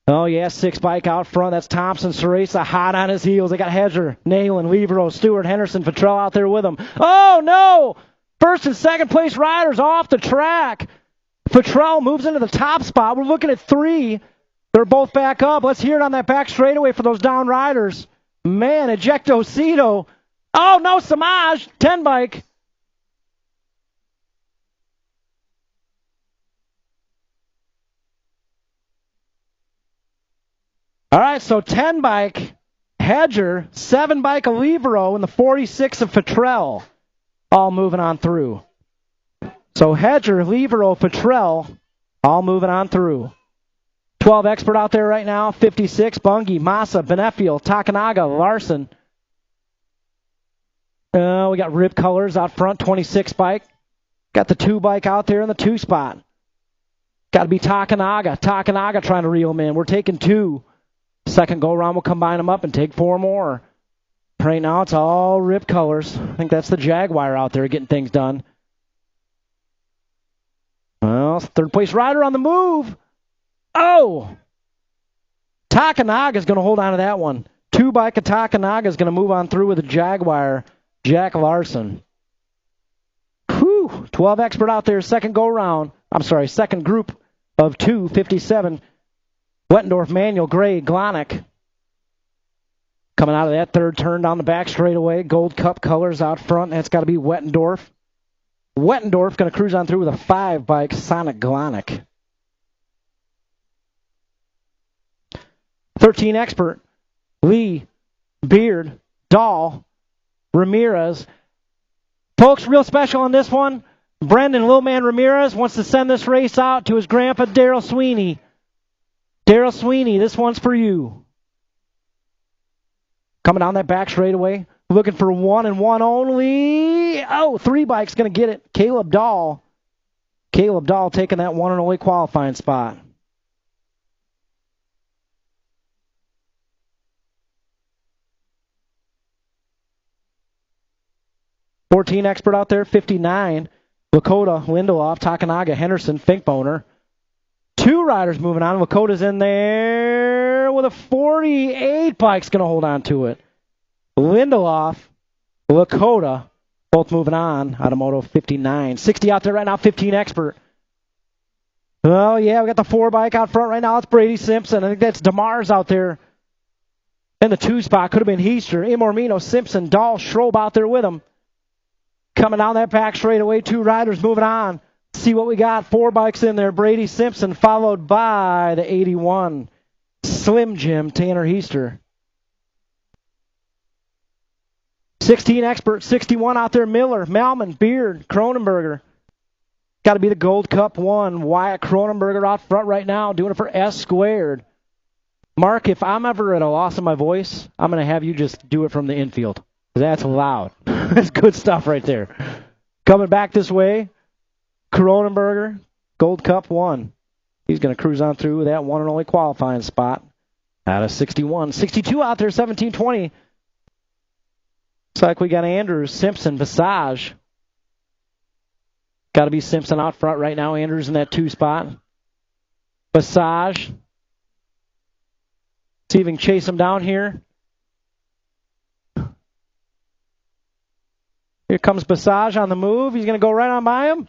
Speaker 1: Oh, yeah, 6 bike out front. That's Thompson, Ceresa, hot on his heels. They got Hedger, Nayland, Levero, Stewart, Henderson, Fattrell out there with him. Oh, no! 1st and 2nd place riders off the track. Fattrell moves into the top spot. We're looking at 3. They're both back up. Let's hear it on that back straightaway for those down riders. Man, Ejecto Cito. Oh, no, Samaj, 10 bike. All right, so 10 bike, Hedger, 7 bike Olivero, and the 46 of Fattrell, all moving on through. So Hedger, Olivero, Fattrell, all moving on through. 12 expert out there right now, 56, Bungie, Massa, Benefiel, Takanaga, Larson. We got Rip Colors out front, 26 bike. Got the 2 bike out there in the 2 spot. Got to be Takanaga. Takanaga trying to reel him in. We're taking 2. Second go-around, we'll combine them up and take 4 more. Right now, it's all Rip Colors. I think that's the Jaguar out there getting things done. Well, 3rd place rider on the move. Oh! Takanaga's going to hold on to that one. 2 bike of Takanaga is going to move on through with the Jaguar, Jack Larson. Whew! 12 expert out there, second go-round. I'm sorry, second group of 2, 57. Wettendorf, Manuel, Gray, Glonick. Coming out of that third turn down the back straightaway. Gold Cup colors out front. That's got to be Wettendorf. Wettendorf going to cruise on through with a 5 bike, Sonic Glonick. 13 expert, Lee, Beard, Dahl, Ramirez. Folks, real special on this one. Brendan Lilman Ramirez wants to send this race out to his grandpa, Daryl Sweeney. Daryl Sweeney, this one's for you. Coming down that back straightaway. Looking for 1 and 1 only. Oh, 3 bikes going to get it. Caleb Dahl. Caleb Dahl taking that 1 and only qualifying spot. $14 expert out there, 59. Lakota, Lindelof, Takanaga, Henderson, Finkboner. 2 riders moving on. Lakota's in there with a 48. Bike's going to hold on to it. Lindelof, Lakota, both moving on out of Moto 59. 60 out there right now, 15 expert. Oh, yeah, we got the 4 bike out front right now. It's Brady Simpson. I think that's DeMars out there in the 2 spot. Could have been Heister, Imormino, Simpson, Dahl, Schrob out there with him. Coming down that back straightaway, 2 riders moving on. See what we got. 4 bikes in there. Brady Simpson followed by the 81. Slim Jim, Tanner Heister. 16 expert, 61 out there. Miller, Malman, Beard, Cronenberger. Got to be the Gold Cup 1. Wyatt Cronenberger out front right now, doing it for S squared. Mark, if I'm ever at a loss of my voice, I'm going to have you just do it from the infield. That's loud. That's good stuff right there. Coming back this way, Cronenberger, Gold Cup 1. He's going to cruise on through that 1 and only qualifying spot out of 61. 62 out there, 17-20. Looks like we got Andrews, Simpson, Visage. Got to be Simpson out front right now. Andrews in that 2 spot. Visage. See if we can chase him down here. Here comes Visage on the move. He's going to go right on by him.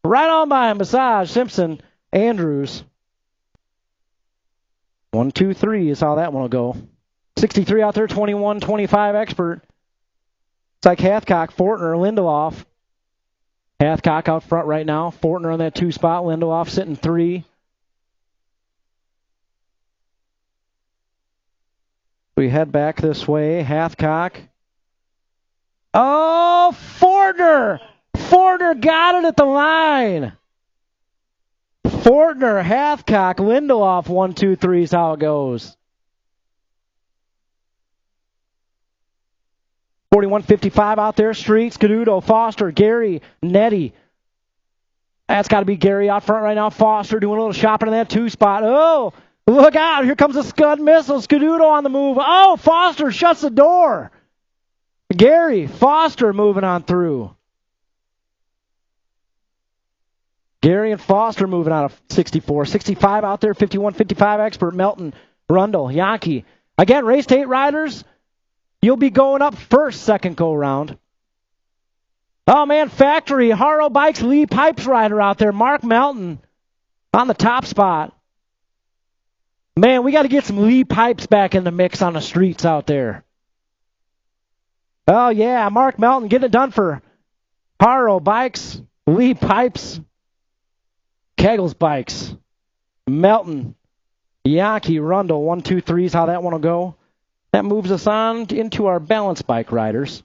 Speaker 1: Right on by him. Visage, Simpson, Andrews. 1, 2, 3 is how that one will go. 63 out there, 21, 25 expert. It's like Hathcock, Fortner, Lindelof. Hathcock out front right now. Fortner on that 2 spot. Lindelof sitting 3. We head back this way. Hathcock. Oh, Fortner! Fortner got it at the line. Fortner, Hathcock, Lindelof, 1, 2, 3 is how it goes. 41.55 out there. Streets, Caduto, Foster, Gary, Nettie. That's got to be Gary out front right now. Foster doing a little shopping in that 2 spot. Oh, look out. Here comes a Scud missile. Scaduto on the move. Oh, Foster shuts the door. Gary, Foster moving on through. Gary and Foster moving out of 64. 65 out there, 51.55 expert. Melton, Rundle, Yankee. Again, race to 8 riders. You'll be going up first, second go-round. Oh, man, Factory, Haro Bikes, Lee Pipes rider out there. Mark Melton on the top spot. Man, we got to get some Lee Pipes back in the mix on the streets out there. Oh, yeah, Mark Melton getting it done for Haro Bikes, Lee Pipes, Keggles Bikes. Melton, Yankee, Rundle, 1, 2, 3 is how that one will go. That moves us on into our balance bike riders.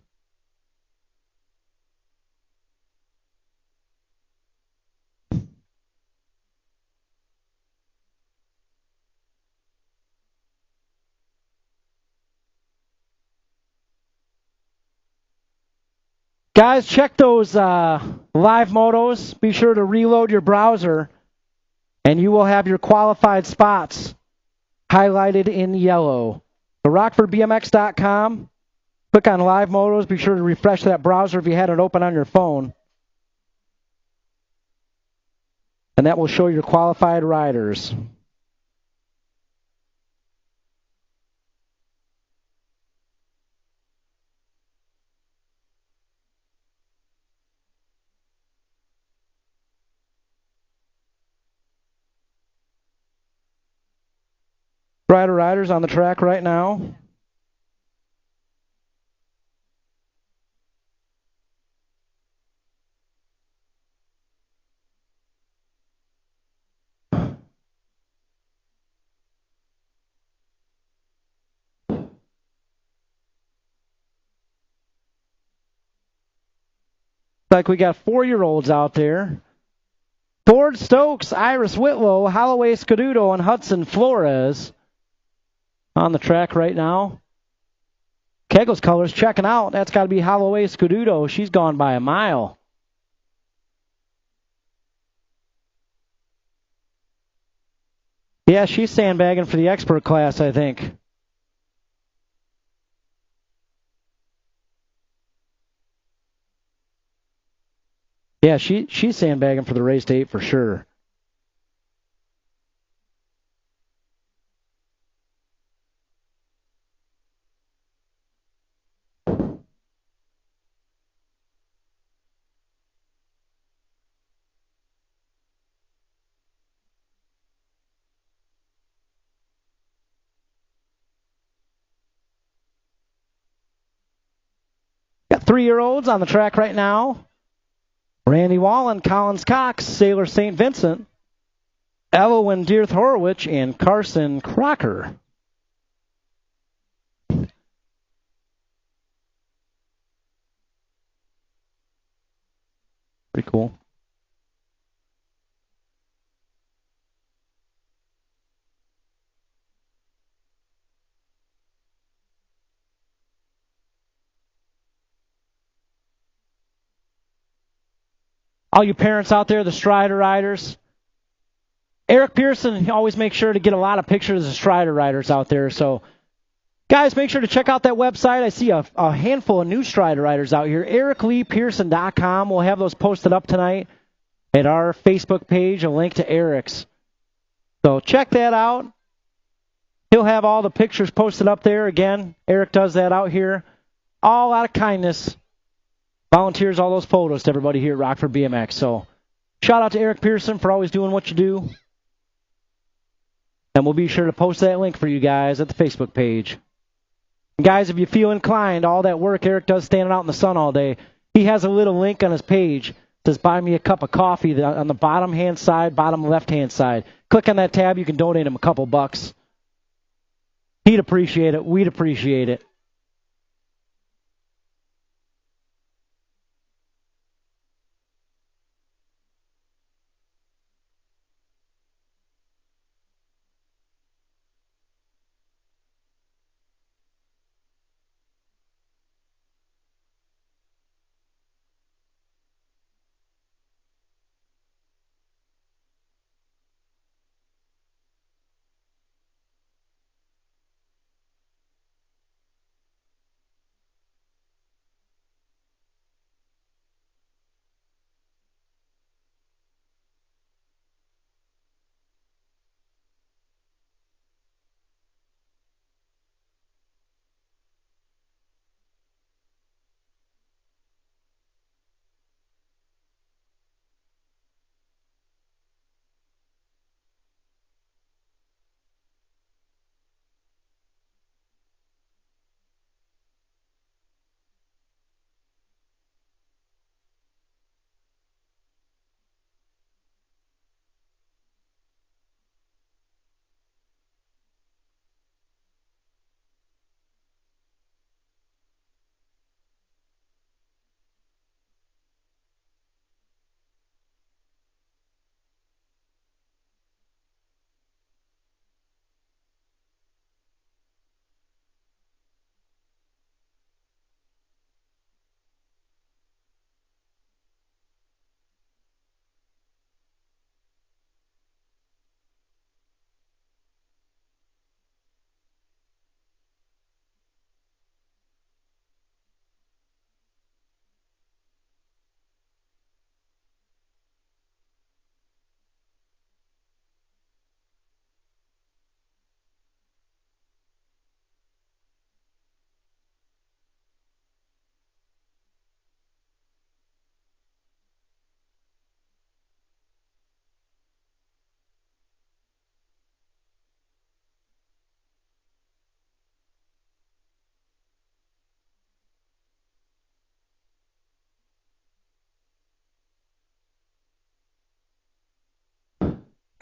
Speaker 1: Guys, check those live motos. Be sure to reload your browser, and you will have your qualified spots highlighted in yellow. So RockfordBMX.com. Click on live motos. Be sure to refresh that browser if you had it open on your phone. And that will show your qualified riders. Riders on the track right now. Like we got 4-year-olds out there. Ford Stokes, Iris Whitlow, Holloway Scuduto, and Hudson Flores on the track right now. Kegel's colors checking out. That's got to be Holloway Scuduto. She's gone by a mile. Yeah, she's sandbagging for the expert class, I think. Yeah, she's sandbagging for the race date for sure. Got 3-year-olds on the track right now. Randy Wallen, Collins Cox, Sailor St. Vincent, Evelyn Dearth Horowitz, and Carson Crocker. Pretty cool. All you parents out there, the Strider riders. Eric Pearson always makes sure to get a lot of pictures of Strider riders out there. So, guys, make sure to check out that website. I see a handful of new Strider riders out here. EricLeePearson.com. We'll have those posted up tonight at our Facebook page, a link to Eric's. So check that out. He'll have all the pictures posted up there. Again, Eric does that out here. All out of kindness. Volunteers all those photos to everybody here at Rockford BMX. So shout out to Eric Pearson for always doing what you do. And we'll be sure to post that link for you guys at the Facebook page. And guys, if you feel inclined, all that work Eric does standing out in the sun all day, he has a little link on his page that says buy me a cup of coffee on the bottom hand side, bottom left hand side. Click on that tab, you can donate him a couple bucks. He'd appreciate it. We'd appreciate it.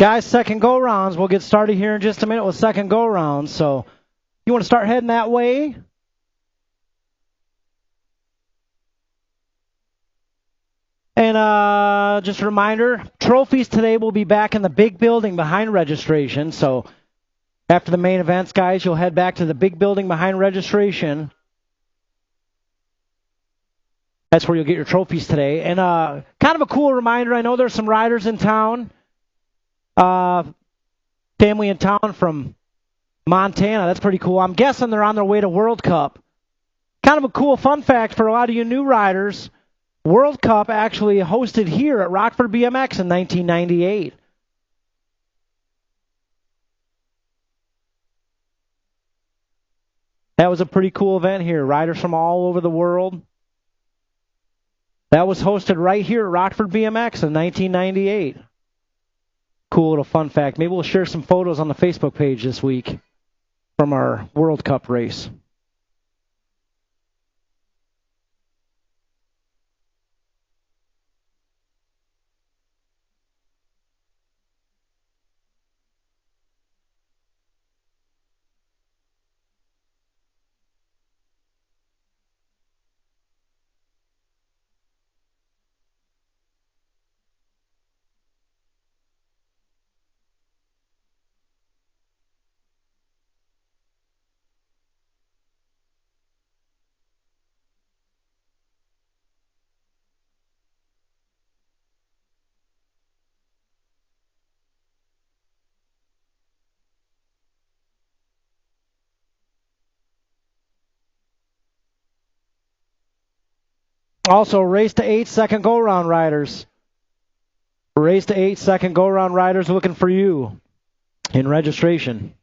Speaker 1: Guys, second go-rounds. We'll get started here in just a minute with second go-rounds. So you want to start heading that way? And just a reminder, trophies today will be back in the big building behind registration. So after the main events, guys, you'll head back to the big building behind registration. That's where you'll get your trophies today. And kind of a cool reminder, I know there's some riders in town, family in town from Montana. That's pretty cool. I'm guessing they're on their way to World Cup. Kind of a cool fun fact for a lot of you new riders. World Cup actually hosted here at Rockford BMX in 1998. That was a pretty cool event here. Riders from all over the world. That was hosted right here at Rockford BMX in 1998. Cool little fun fact. Maybe we'll share some photos on the Facebook page this week from our World Cup race. Also, race to 8 second go-round riders. Race to 8 second go-round riders looking for you in registration.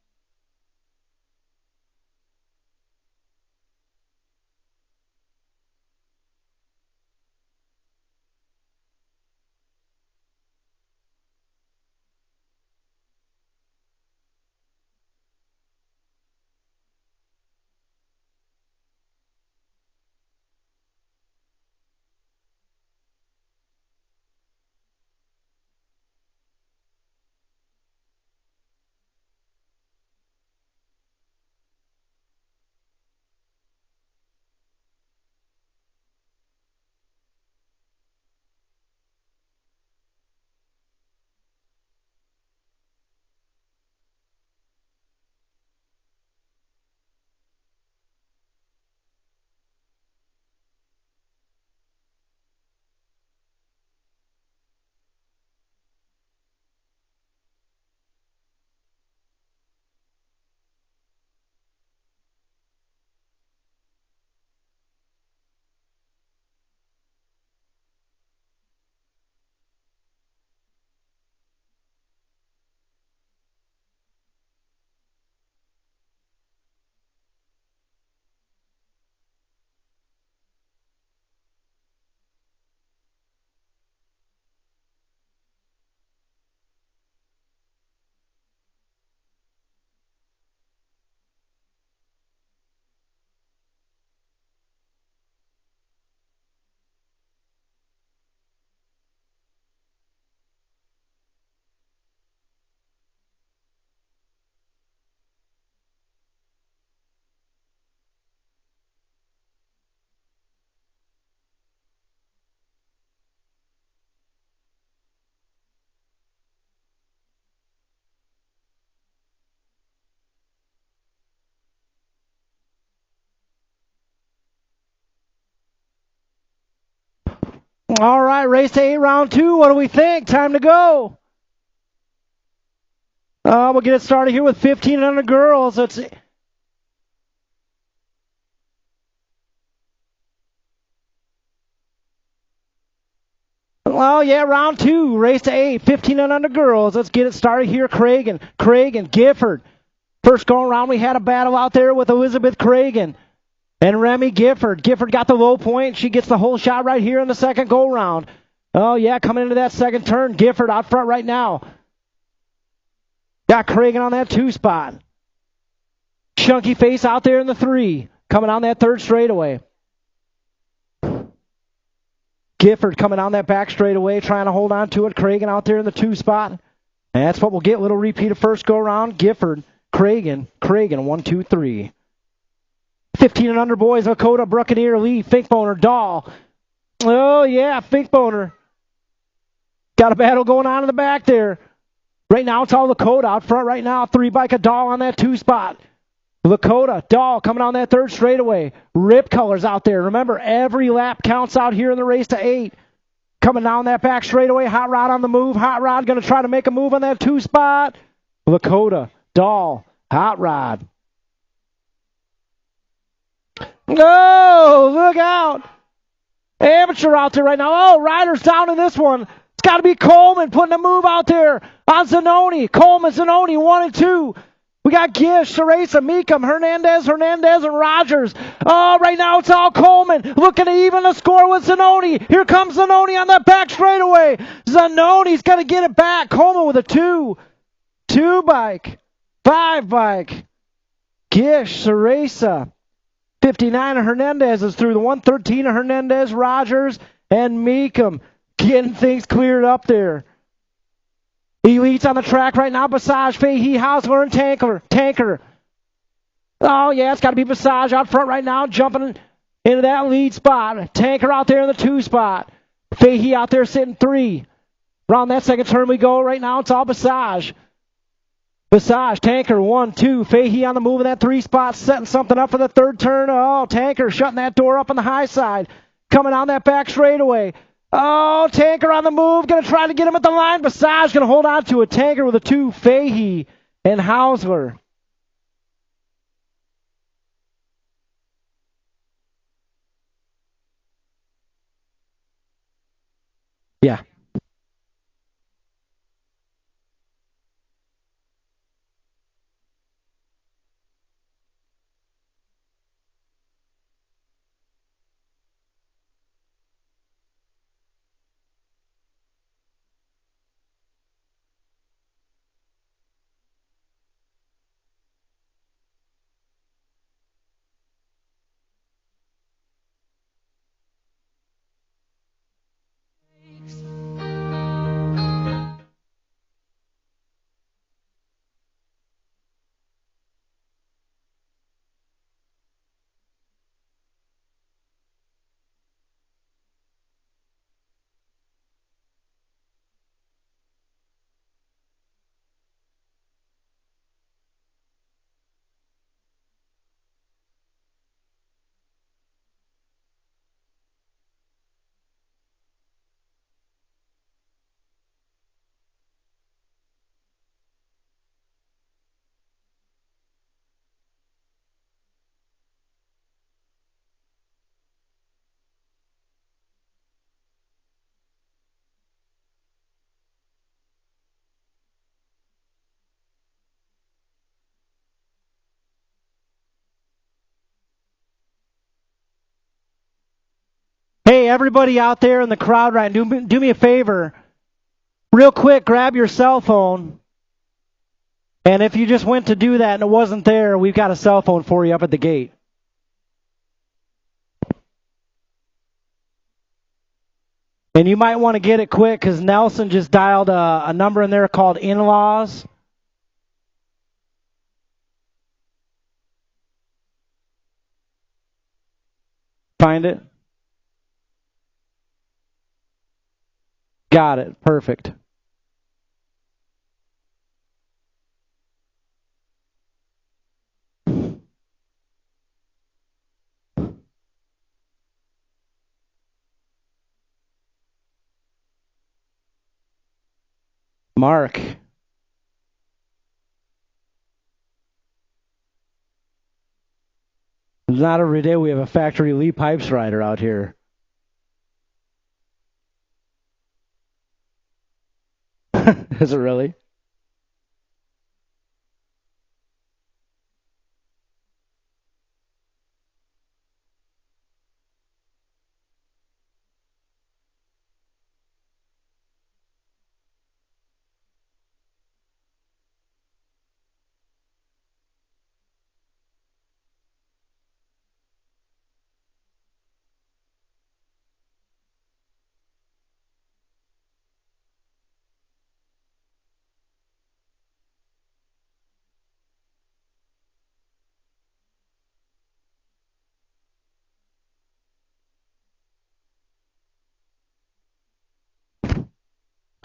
Speaker 1: All right, race to 8, round 2. What do we think? Time to go. We'll get it started here with 15 and under girls. Well, yeah, round 2, race to 8, 15 and under girls. Let's get it started here. Craig and Gifford. First going around, we had a battle out there with Elizabeth Craig and Remy Gifford. Gifford got the low point. She gets the whole shot right here in the second go-round. Oh, yeah, coming into that second turn. Gifford out front right now. Got Craig on that 2 spot. Chunky Face out there in the 3. Coming on that third straightaway. Gifford coming on that back straightaway, trying to hold on to it. Craig out there in the 2 spot. And that's what we'll get. Little repeat of first go around. Gifford, Cragen, 1, 2, 3. 15 and under boys, Lakota, Buccaneer, Lee, Finkboner, Dahl. Oh, yeah, Finkboner. Got a battle going on in the back there. Right now, it's all Lakota out front right now. 3 bike of Dahl on that 2 spot. Lakota, Dahl coming on that 3rd straightaway. Rip colors out there. Remember, every lap counts out here in the race to 8. Coming down that back straightaway. Hot Rod on the move. Hot Rod going to try to make a move on that 2 spot. Lakota, Dahl, Hot Rod. No, look out. Amateur out there right now. Oh, Ryder's down in this one. It's got to be Coleman putting a move out there on Zanoni. Coleman, Zanoni, 1 and 2. We got Gish, Cereza, Meekum, Hernandez, and Rogers. Oh, right now it's all Coleman. Looking to even the score with Zanoni. Here comes Zanoni on that back straightaway. Zanoni's going to get it back. Coleman with a 2. 2 bike. 5 bike. Gish, Cereza. 59 of Hernandez is through. The 113 of Hernandez, Rogers, and Meekum. Getting things cleared up there. Elites on the track right now. Passage, Fahey, Hausler, and Tanker. Oh, yeah, it's got to be Passage out front right now, jumping into that lead spot. Tanker out there in the 2 spot. Fahey out there sitting 3. Around that second turn we go right now. It's all Passage. Passage, Tanker, 1, 2. Fahey on the move in that 3 spot, setting something up for the 3rd turn. Oh, Tanker shutting that door up on the high side. Coming on that back straightaway. Oh, Tanker on the move, going to try to get him at the line. Passage going to hold on to it. Tanker with a 2, Fahey and Hausler. Yeah. Hey, everybody out there in the crowd right now, do me a favor. Real quick, grab your cell phone. And if you just went to do that and it wasn't there, we've got a cell phone for you up at the gate. And you might want to get it quick because Nelson just dialed a number in there called in-laws. Find it? Got it. Perfect. Mark. It's not every day we have a factory Lee Pipes rider out here. Is it really?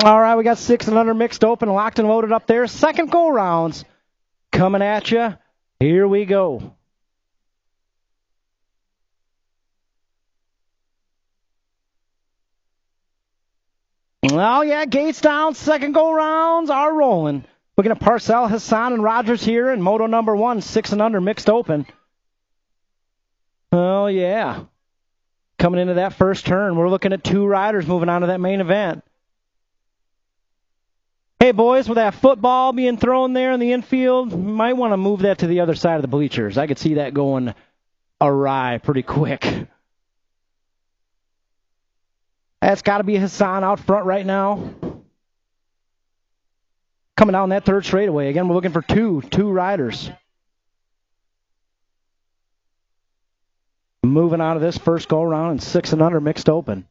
Speaker 1: All right, we got 6 and under mixed open, locked and loaded up there. Second go-rounds coming at you. Here we go. Oh, yeah, gates down. Second go-rounds are rolling. Looking at Parcell, Hassan, and Rogers here in moto number 1, 6 and under mixed open. Oh, yeah. Coming into that first turn, we're looking at 2 riders moving on to that main event. Hey, boys, with that football being thrown there in the infield, you might want to move that to the other side of the bleachers. I could see that going awry pretty quick. That's got to be Hassan out front right now. Coming down that third straightaway. Again, we're looking for two riders. Moving out of this first go-around and 6 and under mixed open.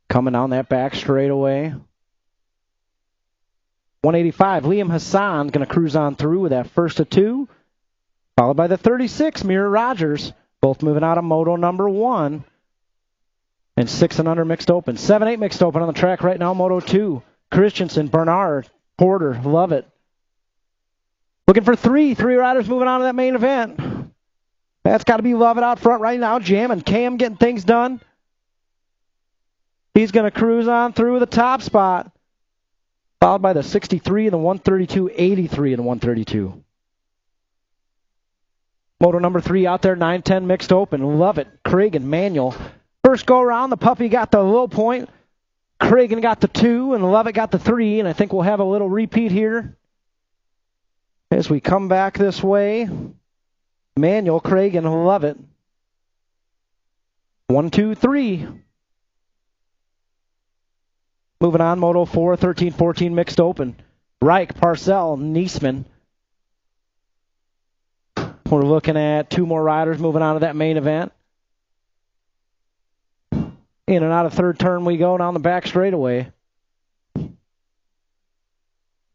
Speaker 1: Coming down that back straightaway. 185, Liam Hassan going to cruise on through with that first of 2. Followed by the 36, Mira Rogers. Both moving out of moto number 1. And 6 and under mixed open. 7-8 mixed open on the track right now, moto 2. Christensen, Bernard, Porter, love it. Looking for 3 riders moving on to that main event. That's got to be Lovett out front right now. Jam and Cam getting things done. He's going to cruise on through the top spot. Followed by the 63 and the 132, 83 and the 132. Moto number 3 out there, 9-10 mixed open. Love it. Craig and Manuel. First go around, the puppy got the low point. Cragen got the 2, and Lovett got the 3, and I think we'll have a little repeat here. As we come back this way, Manuel, Cragen, Lovett. 1, 2, 3. Moving on, Moto 4, 13-14 mixed open. Reich, Parcell, Niesman. We're looking at 2 more riders moving on to that main event. In and out of third turn we go down the back straightaway.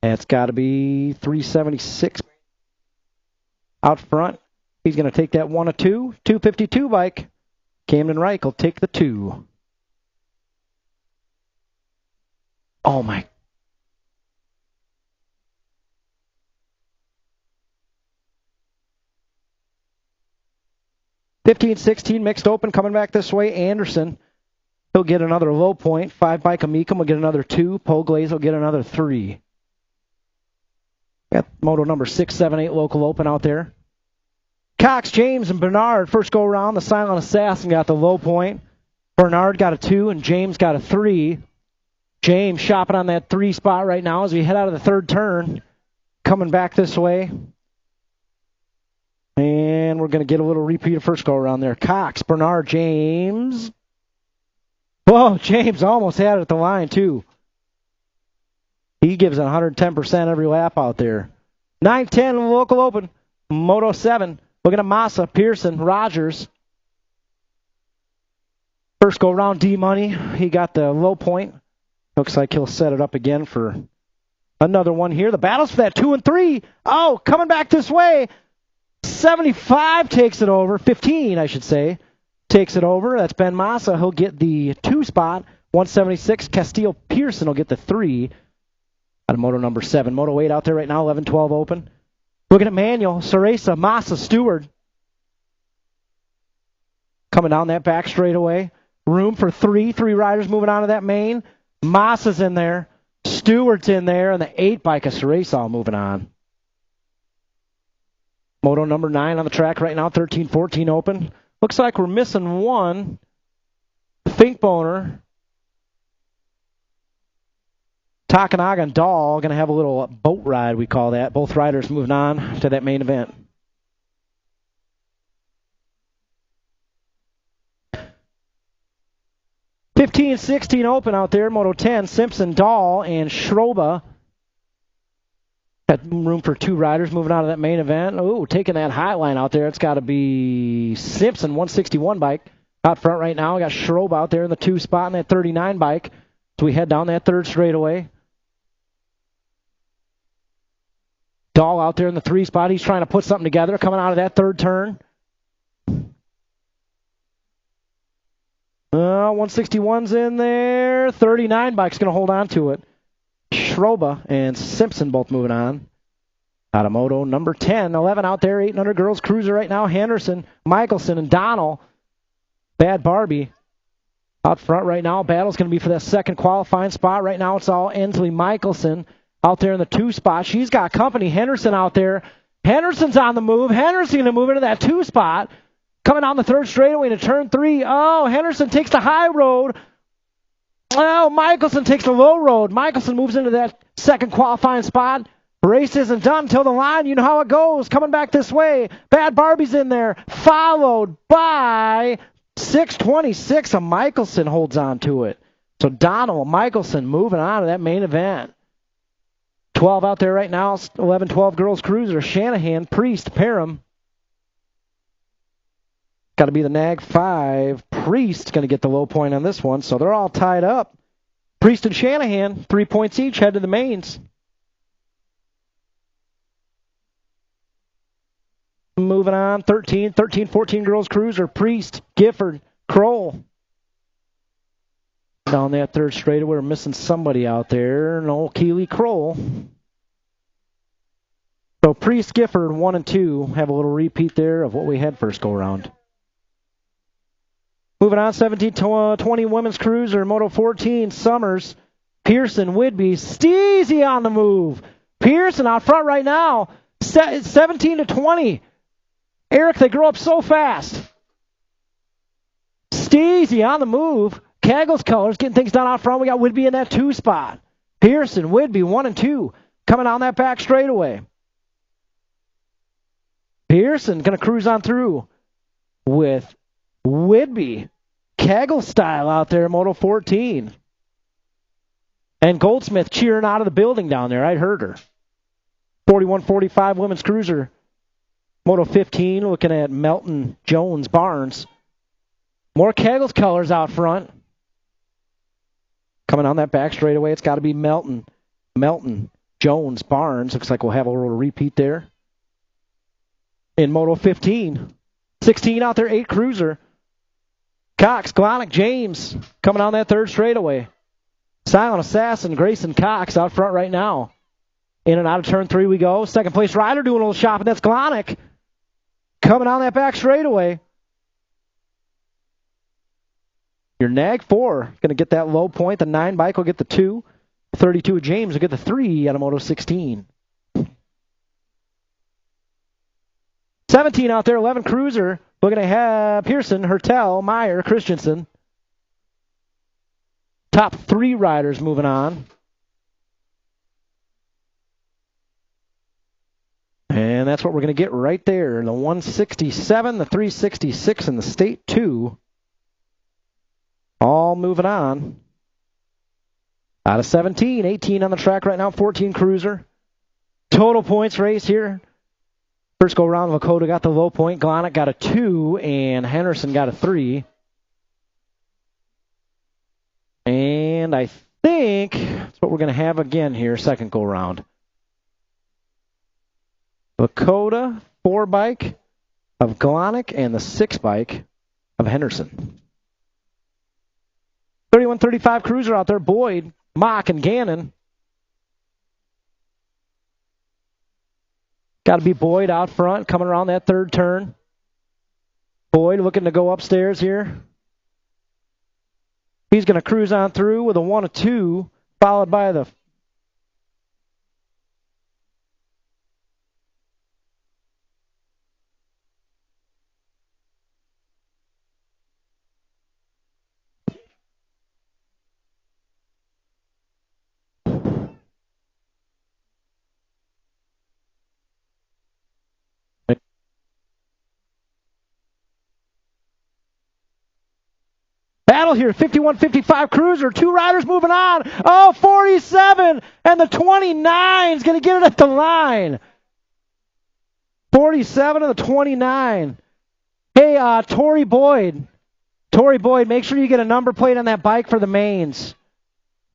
Speaker 1: That's got to be 376 out front. He's going to take that 1 of 2. 252 bike. Camden Reich will take the 2. Oh, my. (15-16) mixed open coming back this way. Anderson. He'll get another low point. 5 by Kamikam will get another 2. Poglaze will get another 3. Got moto number 6, 7, 8 local open out there. Cox, James, and Bernard first go around. The Silent Assassin got the low point. Bernard got a 2, and James got a 3. James shopping on that 3 spot right now as we head out of the third turn. Coming back this way. And we're going to get a little repeat of first go around there. Cox, Bernard, James. Whoa, James almost had it at the line, too. He gives it 110% every lap out there. 9-10 local open. Moto 7. Looking at Massa, Pearson, Rogers. First go around, D-Money. He got the low point. Looks like he'll set it up again for another one here. The battle's for that 2 and 3. Oh, coming back this way. 75 takes it over. 15, I should say. Takes it over. That's Ben Massa. He'll get the 2 spot. 176. Castillo Pearson will get the 3 out of moto number 7. Moto 8 out there right now. 11-12 open. Looking at Manuel, Ceresa, Massa, Stewart. Coming down that back straightaway. Room for 3 riders moving on to that main. Massa's in there. Stewart's in there. And the 8 bike of Ceresa moving on. Moto number 9 on the track right now. 13-14 open. Looks like we're missing one. Finkboner. Takanaga and Dahl going to have a little boat ride, we call that. Both riders moving on to that main event. (15-16) open out there. Moto 10, Simpson, Dahl, and Schroba. Got room for 2 riders moving on to that main event. Oh, taking that high line out there. It's got to be Simpson, 161 bike. Out front right now. We got Schroba out there in the 2 spot in that 39 bike. So we head down that third straightaway. Dahl out there in the 3 spot. He's trying to put something together coming out of that third turn. 161's in there. 39 bike's going to hold on to it. Schroba and Simpson both moving on. Out of moto number 10. 11 out there. 800 girls cruiser right now. Henderson, Michelson, and Donnell. Bad Barbie out front right now. Battle's going to be for that second qualifying spot. Right now it's all Ensley Michelson out there in the 2 spot. She's got company. Henderson out there. Henderson's on the move. Henderson going to move into that 2 spot. Coming down the 3rd straightaway into turn 3. Oh, Henderson takes the high road. Oh, Michelson takes the low road. Michelson moves into that second qualifying spot. Race isn't done until the line. You know how it goes. Coming back this way. Bad Barbie's in there. Followed by 626. A Michelson holds on to it. So Donald Michelson moving on to that main event. 12 out there right now. 11-12 girls cruiser. Shanahan, Priest, Parham. Got to be the Nag 5. Priest going to get the low point on this one. So they're all tied up. Priest and Shanahan, 3 points each, head to the mains. Moving on, 13-14 girls cruiser. Priest, Gifford, Kroll. Down that 3rd straightaway, we're missing somebody out there. No, Keeley, Kroll. So Priest, Gifford, 1 and 2. Have a little repeat there of what we had first go around. Moving on, 17-20 women's cruiser. Moto 14, Summers, Pearson, Whidbey, Steezy on the move. Pearson out front right now, 17-20. Eric, they grow up so fast. Steezy on the move. Caggles colors getting things done out front. We got Whidbey in that 2 spot. Pearson, Whidbey, 1 and 2. Coming on that back straightaway. Pearson going to cruise on through with Whidbey. Kegel style out there, Moto 14. And Goldsmith cheering out of the building down there. I heard her. 41-45 women's cruiser. Moto 15, looking at Melton, Jones, Barnes. More Kegel's colors out front. Coming on that back straightaway, it's got to be Melton, Jones, Barnes. Looks like we'll have a little repeat there. In Moto 15. 16 out there, 8 cruiser. Cox, Glonick, James coming on that 3rd straightaway. Silent Assassin, Grayson Cox out front right now. In and out of turn 3 we go. Second place rider doing a little shopping. That's Glonick. Coming on that back straightaway. Your Nag 4 going to get that low point. The 9 bike will get the 2. 32 of James will get the 3 out of Moto 16. 17 out there, 11 cruiser. Looking to have Pearson, Hertel, Meyer, Christensen. Top 3 riders moving on. And that's what we're going to get right there. The 167, the 366, and the State 2. All moving on. Out of 17, 18 on the track right now, 14 cruiser. Total points race here. First go around, Lakota got the low point. Glonick got a 2, and Henderson got a 3. And I think that's what we're going to have again here, second go around. Lakota 4 bike of Glonick and the 6 bike of Henderson. 31-35 cruiser out there. Boyd, Mock, and Gannon. Got to be Boyd out front, coming around that 3rd turn. Boyd looking to go upstairs here. He's going to cruise on through with a 1 of 2, followed by the battle here. 51-55 cruiser. 2 riders moving on. Oh, 47. And the 29 is going to get it at the line. 47 and the 29. Hey, Tory Boyd. Tory Boyd, make sure you get a number plate on that bike for the mains,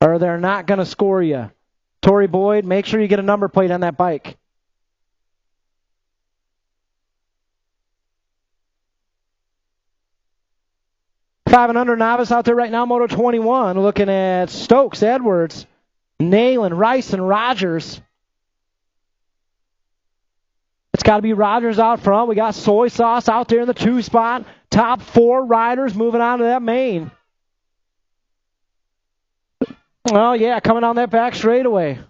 Speaker 1: or they're not going to score you. Tory Boyd, make sure you get a number plate on that bike. 5 and under novice out there right now, Moto 21. Looking at Stokes, Edwards, Nayland, Rice, and Rogers. It's got to be Rogers out front. We got Soy Sauce out there in the 2 spot. Top 4 riders moving on to that main. Oh, yeah, coming on that back straightaway.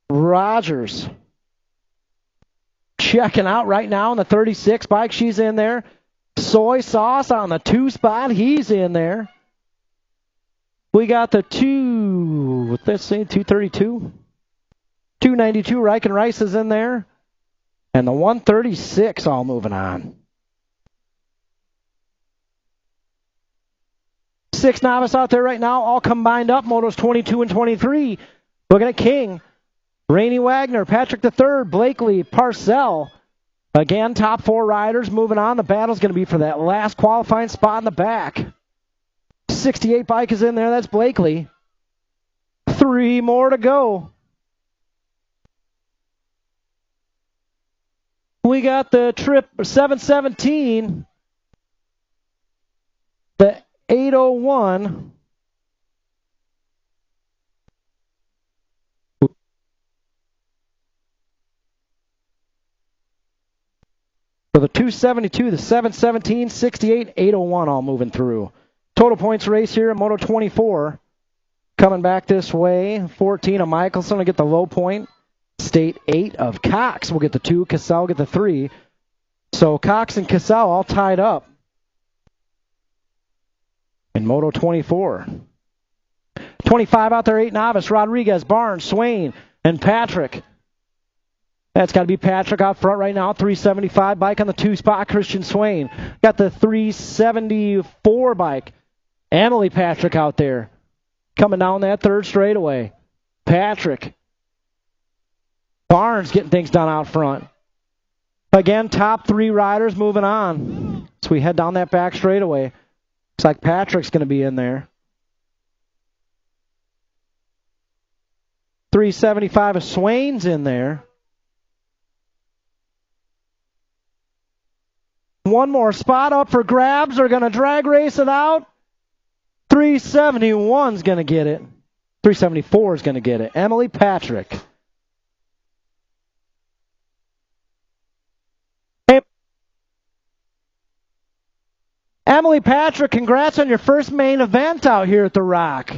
Speaker 1: Rogers checking out right now on the 36 bike. She's in there. Soy Sauce on the 2 spot. He's in there. We got the 232? 292, Reich and Rice is in there. And the 136 all moving on. 6 novice out there right now, all combined up. Motos 22 and 23. Looking at King, Rainey Wagner, Patrick III, Blakely, Parcell. Again, top 4 riders moving on. The battle's going to be for that last qualifying spot in the back. 68 bike is in there. That's Blakely. 3 more to go. We got the Trip 717, the 801. So the 272, the 717, 68, 801 all moving through. Total points race here in Moto 24. Coming back this way, 14 of Michelson will get the low point. State 8 of Cox will get the 2. Cassell will get the 3. So Cox and Cassell all tied up in Moto 24. 25 out there, 8 novice. Rodriguez, Barnes, Swain, and Patrick. That's got to be Patrick out front right now. 375 bike on the 2 spot. Christian Swain. Got the 374 bike. Emily Patrick out there. Coming down that 3rd straightaway. Patrick. Barnes getting things done out front. Again, top 3 riders moving on. So we head down that back straightaway. Looks like Patrick's going to be in there. 375 of Swain's in there. One more spot up for grabs. They're going to drag race it out. 371's going to get it. 374 is going to get it. Emily Patrick. Hey, Emily Patrick, congrats on your first main event out here at the Rock.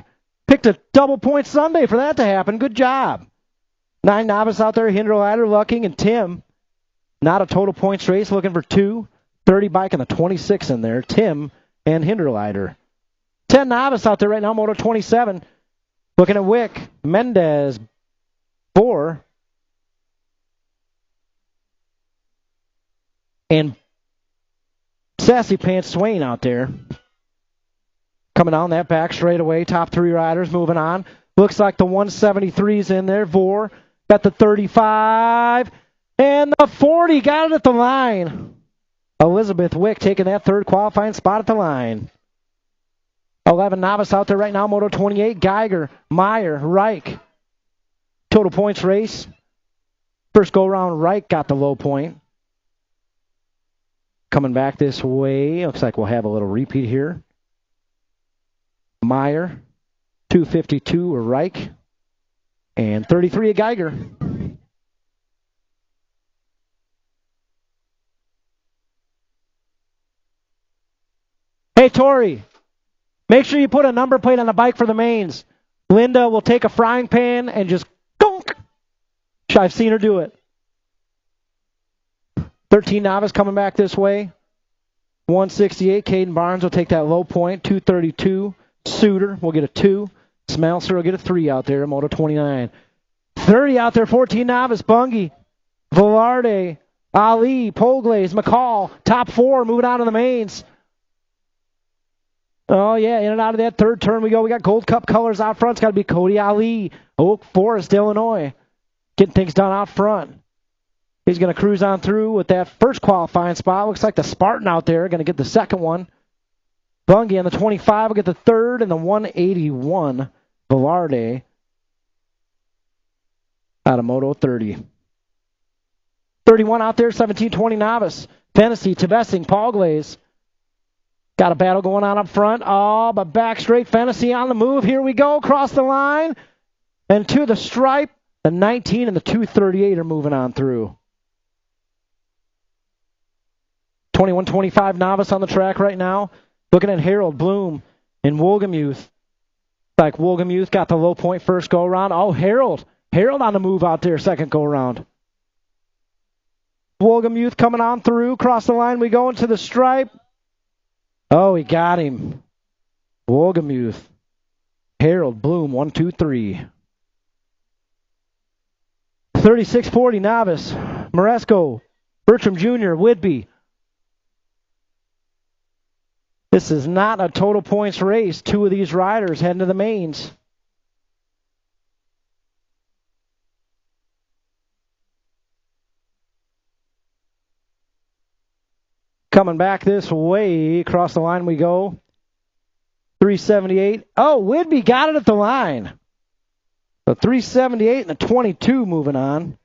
Speaker 1: Picked a double point Sunday for that to happen. Good job. 9 novice out there, Hinderleiter, Lucking, and Tim. Not a total points race, looking for 2. 30 bike and the 26 in there, Tim and Hinderleiter. 10 novice out there right now, Moto 27. Looking at Wick, Mendez, Bohr, and Sassy Pants Swain out there. Coming on that back straightaway, top 3 riders moving on. Looks like the 173's in there, Vor. Got the 35, and the 40, got it at the line. Elizabeth Wick taking that 3rd qualifying spot at the line. 11 novice out there right now, Moto 28. Geiger, Meyer, Reich. Total points race. First go around, Reich got the low point. Coming back this way, looks like we'll have a little repeat here. Meyer, 252 of Reich, and 33 of Geiger. Hey, Tori, make sure you put a number plate on the bike for the mains. Linda will take a frying pan and just gunk. I've seen her do it. 13 novice coming back this way. 168, Caden Barnes will take that low point. 232, Suter will get a 2. Smelser will get a 3 out there in Moto 29. 30 out there, 14 novice, Bungie, Velarde, Ali, Poglaze, McCall, top 4 moving on to the mains. Oh, yeah, in and out of that 3rd turn we go. We got Gold Cup colors out front. It's got to be Cody Ali, Oak Forest, Illinois. Getting things done out front. He's going to cruise on through with that first qualifying spot. Looks like the Spartan out there going to get the 2nd one. Bungie on the 25 will get the 3rd, and the 181, Velarde, out of Moto 30. 31 out there, 1720 novice. Tennessee, Tebessing, Paul Glaze. Got a battle going on up front. Oh, but back straight Fantasy on the move. Here we go. Across the line. And to the stripe. The 19 and the 238 are moving on through. 21-25 novice on the track right now. Looking at Harold Bloom and Wolgamuth. Like Wolgamuth got the low point first go around. Oh, Harold on the move out there second go around. Wolgamuth coming on through. Across the line we go into the stripe. Oh, he got him. Wolgamuth. Harold Bloom, 1, 2, 3. 36-40 novice. Moresco. Bertram Jr. Whitby. This is not a total points race. Two of these riders heading to the mains. Coming back this way, across the line we go. 378. Oh, Whitby got it at the line. The 378 and the 22 moving on.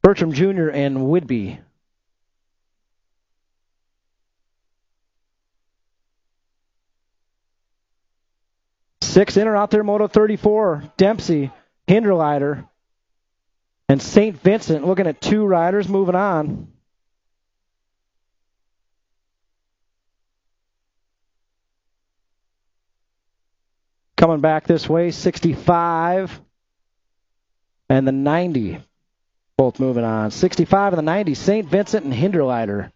Speaker 1: Bertram Jr. and Whitby. Six inner out there, Moto 34. Dempsey, Hinderleiter, and St. Vincent looking at two riders moving on. Coming back this way, 65 and the 90. Both moving on. 65 and the 90, St. Vincent and Hinderleiter.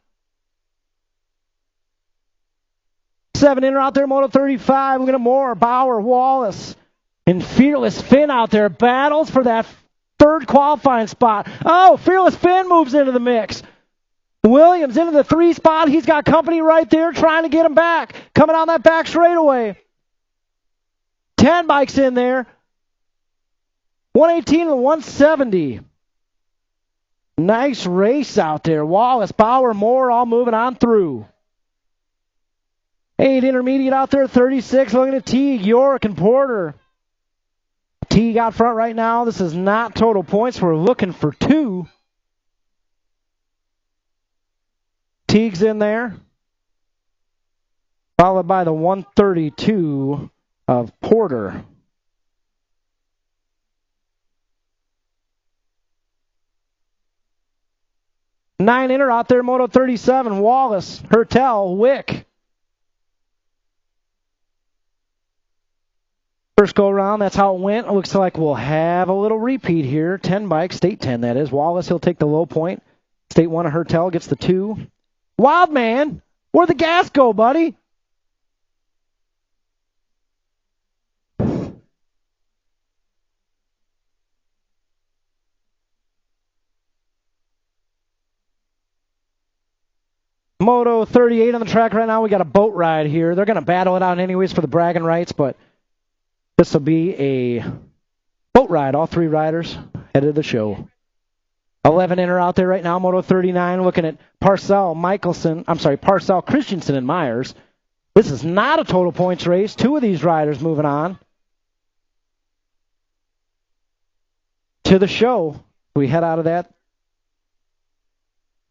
Speaker 1: 7 inner out there, Moto 35. Looking at Moore, Bauer, Wallace, and Fearless Finn out there. Battles for that third qualifying spot. Oh, Fearless Finn moves into the mix. Williams into the 3 spot. He's got company right there trying to get him back. Coming on that back straightaway. 10 bikes in there. 118 and 170. Nice race out there. Wallace, Bauer, Moore all moving on through. 8 intermediate out there, 36. Looking at Teague, York, and Porter. Teague out front right now. This is not total points. We're looking for 2. Teague's in there. Followed by the 132 of Porter. Nine inner out there, Moto 37. Wallace, Hertel, Wick. First go around, that's how it went. It looks like we'll have a little repeat here. 10 bikes, State 10 that is. Wallace, he'll take the low point. State 1 of Hertel gets the 2. Wildman, where'd the gas go, buddy? Moto 38 on the track right now. We got a boat ride here. They're going to battle it out anyways for the bragging rights, but this will be a boat ride. All 3 riders headed to the show. 11 inner out there right now. Moto 39 looking at Parcell Christensen and Myers. This is not a total points race. 2 of these riders moving on to the show. We head out of that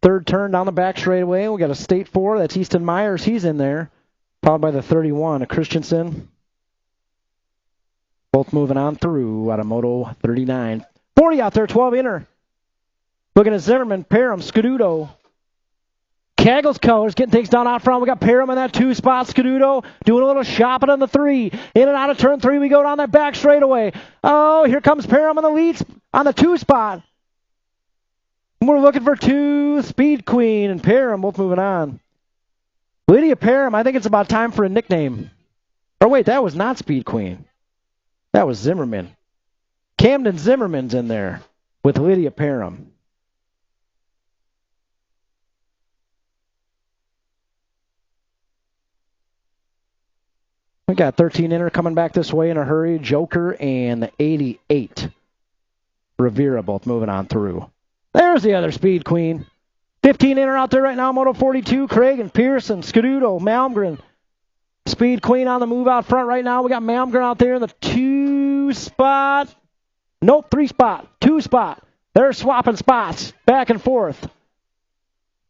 Speaker 1: third turn down the back straightaway. We got a State 4. That's Easton Myers. He's in there. Followed by the 31 of Christensen. Both moving on through out of Moto 39. 40 out there, 12 inner. Looking at Zimmerman, Parham, Scuduto. Caggles Colors getting things done out front. We got Parham in that 2 spot. Scuduto doing a little shopping on the 3. In and out of turn 3. We go down that back straightaway. Oh, here comes Parham on the lead on the 2 spot. We're looking for 2, Speed Queen and Parham, both moving on. Lydia Parham, I think it's about time for a nickname. Or wait, that was not Speed Queen. That was Zimmerman. Camden Zimmerman's in there with Lydia Parham. We got 13 inner coming back this way in a hurry. Joker and the 88. Rivera both moving on through. There's the other Speed Queen. 15 inner out there right now, Moto 42. Craig and Pearson, Scuduto, Malmgren. Speed Queen on the move out front right now. We got Malmgren out there in the 2 spot. Nope, 3 spot. 2 spot. They're swapping spots back and forth.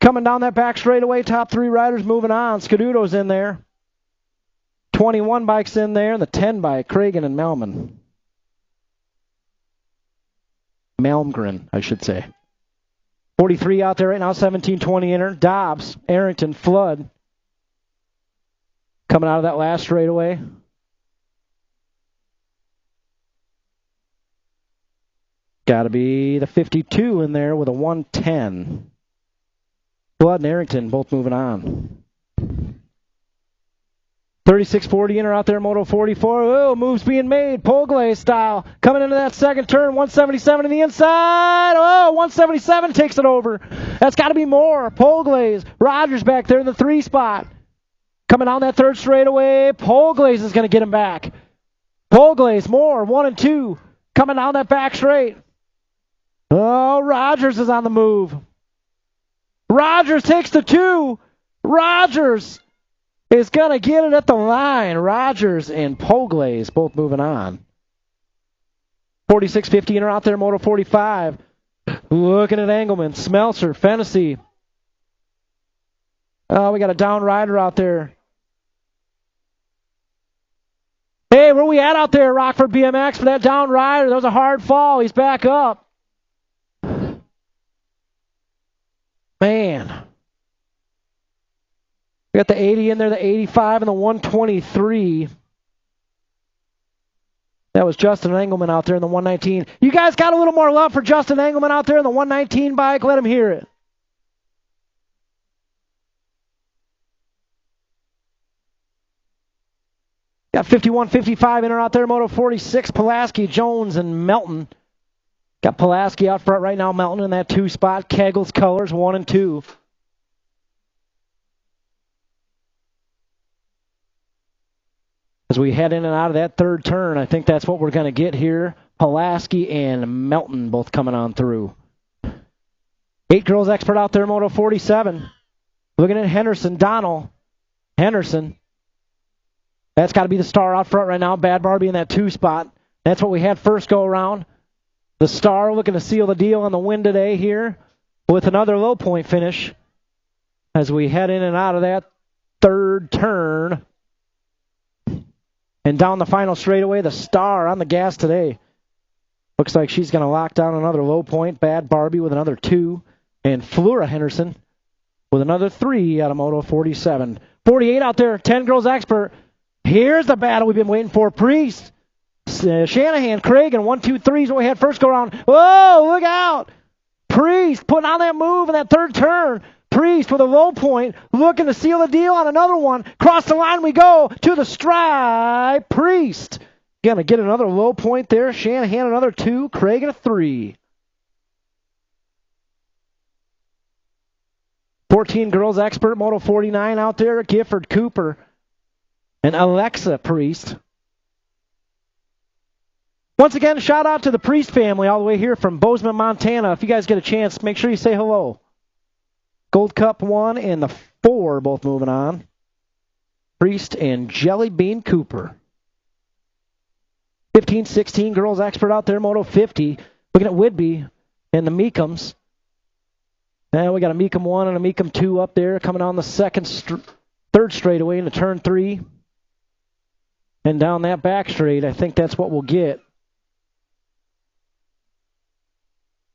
Speaker 1: Coming down that back straightaway, top 3 riders moving on. Scaduto's in there. 21 bikes in there, and the 10 bike, Cragen and Malmgren, I should say. 43 out there right now, 17-20 inner. Dobbs, Arrington, Flood. Coming out of that last straightaway. Got to be the 52 in there with a 110. Flood and Arrington both moving on. 36-40 inner out there, Moto 44. Oh, moves being made, pole glaze style. Coming into that second turn, 177 to the inside. Oh, 177 takes it over. That's got to be more. Pole glaze. Rogers back there in the 3 spot. Coming down that third straightaway, pole glaze is going to get him back. Pole glaze, more, 1 and 2. Coming down that back straight. Oh, Rogers is on the move. Rogers takes the 2. Rogers is going to get it at the line. Rogers and Poglaze both moving on. 46-50 inner out there, Moto 45. Looking at Engelman, Smeltzer, Fennessy. Oh, we got a down rider out there. Hey, where we at out there, Rockford BMX, for that down rider? That was a hard fall. He's back up. Man. We got the 80 in there, the 85, and the 123. That was Justin Engelman out there in the 119. You guys got a little more love for Justin Engelman out there in the 119 bike? Let him hear it. Got 51-55 in or out there, Moto 46, Pulaski, Jones, and Melton. Got Pulaski out front right now, Melton in that 2 spot. Kegel's colors, 1 and 2. As we head in and out of that third turn, I think that's what we're going to get here. Pulaski and Melton both coming on through. 8 girls expert out there, Moto 47. Looking at Henderson, Donnell. Henderson. That's got to be the star out front right now. Bad Barbie in that 2 spot. That's what we had first go around. The star looking to seal the deal on the win today here with another low point finish as we head in and out of that third turn. And down the final straightaway, the star on the gas today. Looks like she's going to lock down another low point. Bad Barbie with another 2. And Flora Henderson with another 3 out of Moto 47. 48 out there, 10 girls expert. Here's the battle we've been waiting for. Priest, Shanahan, Cragen, 1, 2, 3 is what we had first go around. Whoa, look out. Priest putting on that move in that third turn. Priest with a low point, looking to seal the deal on another one. Cross the line we go to the stripe. Priest going to get another low point there. Shanahan another 2, Cragen a 3. 14 girls expert, Moto 49 out there. Gifford, Cooper, and Alexa Priest. Once again, shout out to the Priest family all the way here from Bozeman, Montana. If you guys get a chance, make sure you say hello. Gold Cup 1 and the 4 both moving on. Priest and Jelly Bean Cooper. 15-16 girls expert out there, Moto 50. Looking at Whidbey and the Meekums. Now we got a Meekum 1 and a Meekum 2 up there coming on the third straightaway into turn 3. And down that back straight, I think that's what we'll get.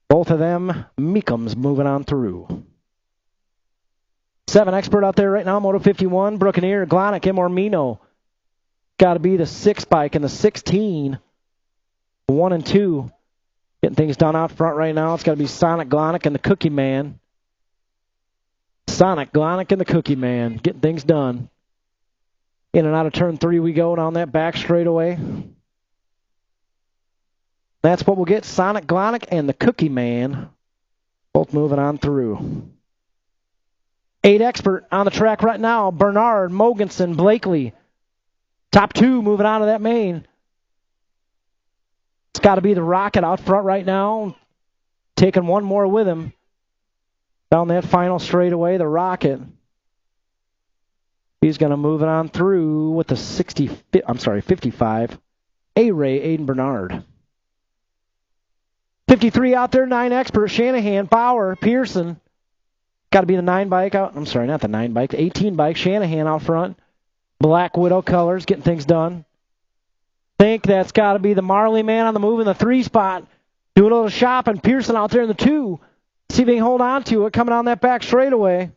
Speaker 1: Both of them Meekums moving on through. 7 expert out there right now, Moto 51, Brookeneer, Glonick, Mormino. Got to be the 6 bike and the 16. 1 and 2. Getting things done out front right now. It's got to be Sonic, Glonick, and the Cookie Man. Sonic, Glonick, and the Cookie Man. Getting things done. In and out of turn 3 we go down that back straightaway. That's what we'll get. Sonic, Glonick, and the Cookie Man. Both moving on through. 8 expert on the track right now. Bernard, Mogensen, Blakely. Top 2 moving on to that main. It's got to be the Rocket out front right now. Taking one more with him. Down that final straightaway, the Rocket. He's going to move it on through with the 55. A-Ray, Aiden Bernard. 53 out there, 9 expert. Shanahan, Bauer, Pearson. Got to be the 9 bike out. I'm sorry, not the 9 bike. The 18 bike. Shanahan out front. Black Widow colors, getting things done. Think that's got to be the Marley man on the move in the 3 spot. Doing a little shopping. Pearson out there in the 2. See if he can hold on to it. Coming on that back straightaway.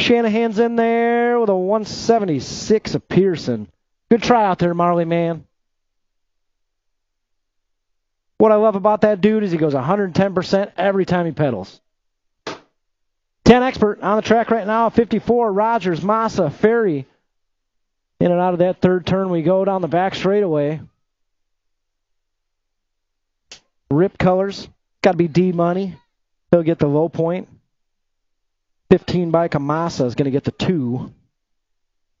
Speaker 1: Shanahan's in there with a 176 of Pearson. Good try out there, Marley man. What I love about that dude is he goes 110% every time he pedals. 10 Expert on the track right now. 54, Rogers, Massa, Ferry. In and out of that 3rd turn we go down the back straightaway. Rip colors. Got to be D-Money. He'll get the low point. 15 by Kamasa is going to get the 2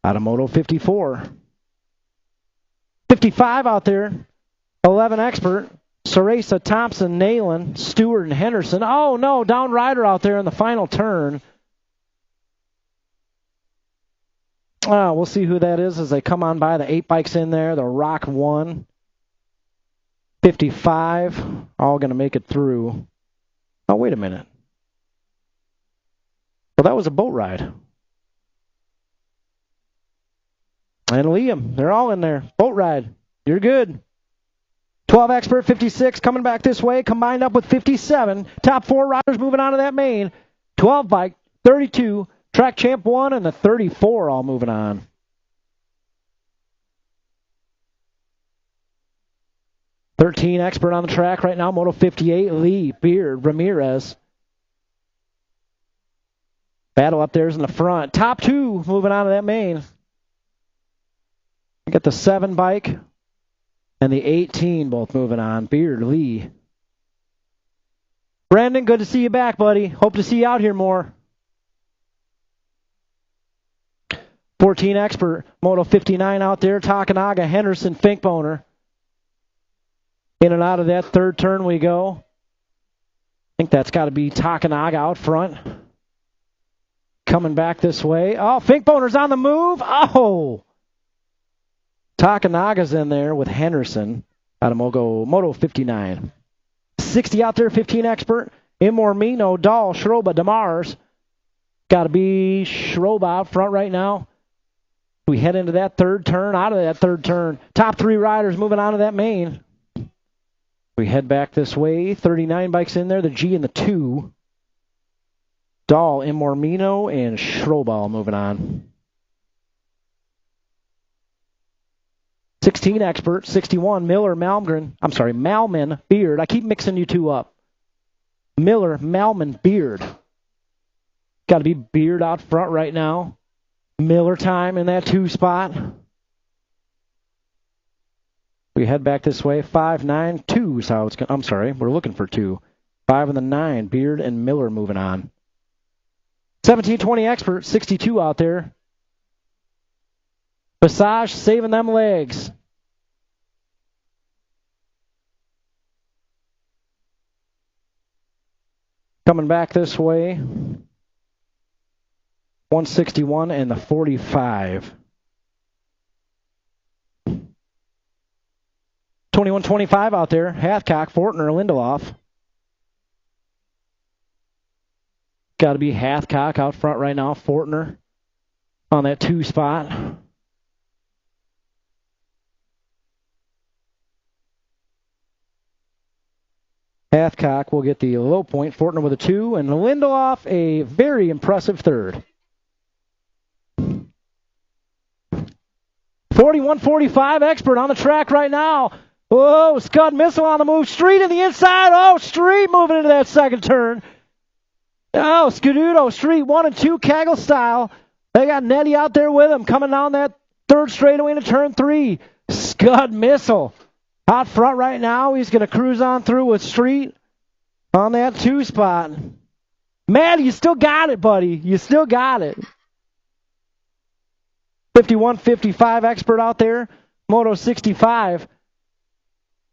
Speaker 1: out of Moto 54. 55 out there. 11 Expert. Ceresa, Thompson, Nayland, Stewart, and Henderson. Oh, no, down rider out there in the final turn. We'll see who that is as they come on by. The 8 bikes in there. The Rock 1. 55. All going to make it through. Oh, wait a minute. Well, that was a boat ride. And Liam, they're all in there. Boat ride. You're good. 12 Expert, 56, coming back this way, combined up with 57. Top 4 riders moving on to that main. 12 bike, 32, track champ 1, and the 34 all moving on. .13 Expert on the track right now, Moto 58, Lee, Beard, Ramirez. Battle up there's in the front. Top 2 moving on to that main. We got the 7 bike. And the 18 both moving on. Beard, Lee. Brandon, good to see you back, buddy. Hope to see you out here more. 14 Expert. Moto 59 out there. Takanaga, Henderson, Finkboner. In and out of that 3rd turn we go. I think that's got to be Takanaga out front. Coming back this way. Oh, Finkboner's on the move. Oh! Takanaga's in there with Henderson out of Moto 59. 60 out there, 15 Expert. Imormino, Dahl, Schroba, DeMars. Got to be Schroba out front right now. We head into that 3rd turn, out of that 3rd turn. Top 3 riders moving on to that main. We head back this way. 39 bikes in there, the G and the 2. Dahl, Imormino, and Schroba all moving on. 16 Expert, 61, Miller, Malman, Beard. I keep mixing you two up. Miller, Malman, Beard. Got to be Beard out front right now. Miller time in that 2 spot. We head back this way. 5, 9, 2 is how it's going. I'm sorry, we're looking for 2. 5 and the 9, Beard and Miller moving on. 17, 20 Expert, 62 out there. Passage saving them legs. Coming back this way. 161 and the 45. 21-25 out there. Hathcock, Fortner, Lindelof. Got to be Hathcock out front right now. Fortner on that 2 spot. Hathcock will get the low point. Fortner with a 2, and Lindelof a very impressive 3rd. 41-45 Expert on the track right now. Whoa, Scud Missile on the move. Street in the inside. Oh, Street moving into that 2nd turn. Oh, Scududo, Street 1 and 2, Kegel style. They got Nettie out there with him, coming down that 3rd straightaway into turn 3. Scud Missile. Out front right now, he's going to cruise on through with Street on that 2 spot. Matt, you still got it, buddy. You still got it. 51-55 Expert out there. Moto 65.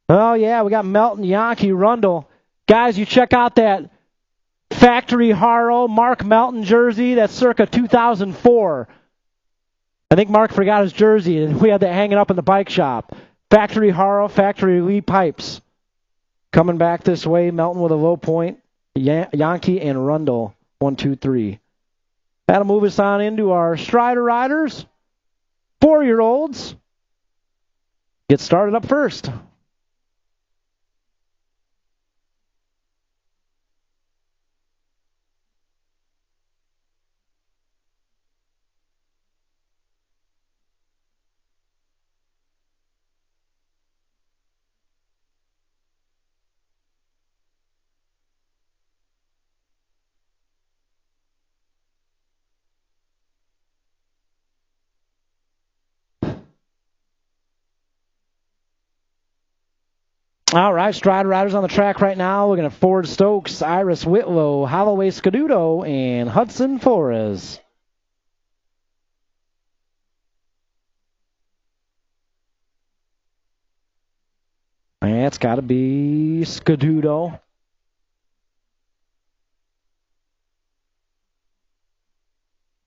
Speaker 1: Oh, yeah, we got Melton, Yankee, Rundle. Guys, you check out that Factory Haro Mark Melton jersey. That's circa 2004. I think Mark forgot his jersey, and we had that hanging up in the bike shop. Factory Haro, Factory Lee Pipes. Coming back this way, Melton with a low point. Yankee and Rundle 1, 2, 3. That'll move us on into our Strider riders. 4-year-olds. Get started up first. All right, Strider riders on the track right now. We're going to Ford Stokes, Iris Whitlow, Holloway Scaduto, and Hudson Flores. And it's got to be Scaduto.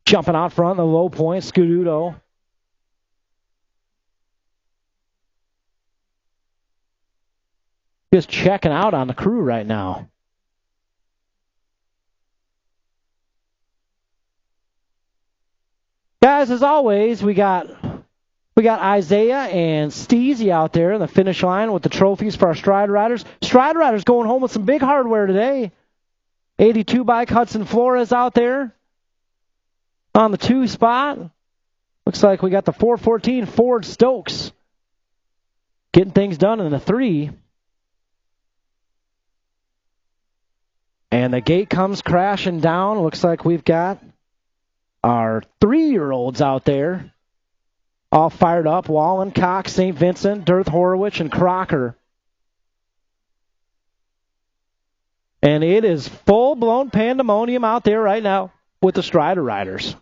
Speaker 1: Jumping out front in the low point, Scaduto. Just checking out on the crew right now. Guys, as always, we got Isaiah and Steezy out there in the finish line with the trophies for our Stride Riders. Stride Riders going home with some big hardware today. 82 bike Hudson Flores out there on the 2 spot. Looks like we got the 414 Ford Stokes getting things done in the 3. And the gate comes crashing down. Looks like we've got our 3-year-olds out there all fired up. Wallen, Cox, St. Vincent, Dirth Horowitz, and Crocker. And it is full-blown pandemonium out there right now with the Strider Riders.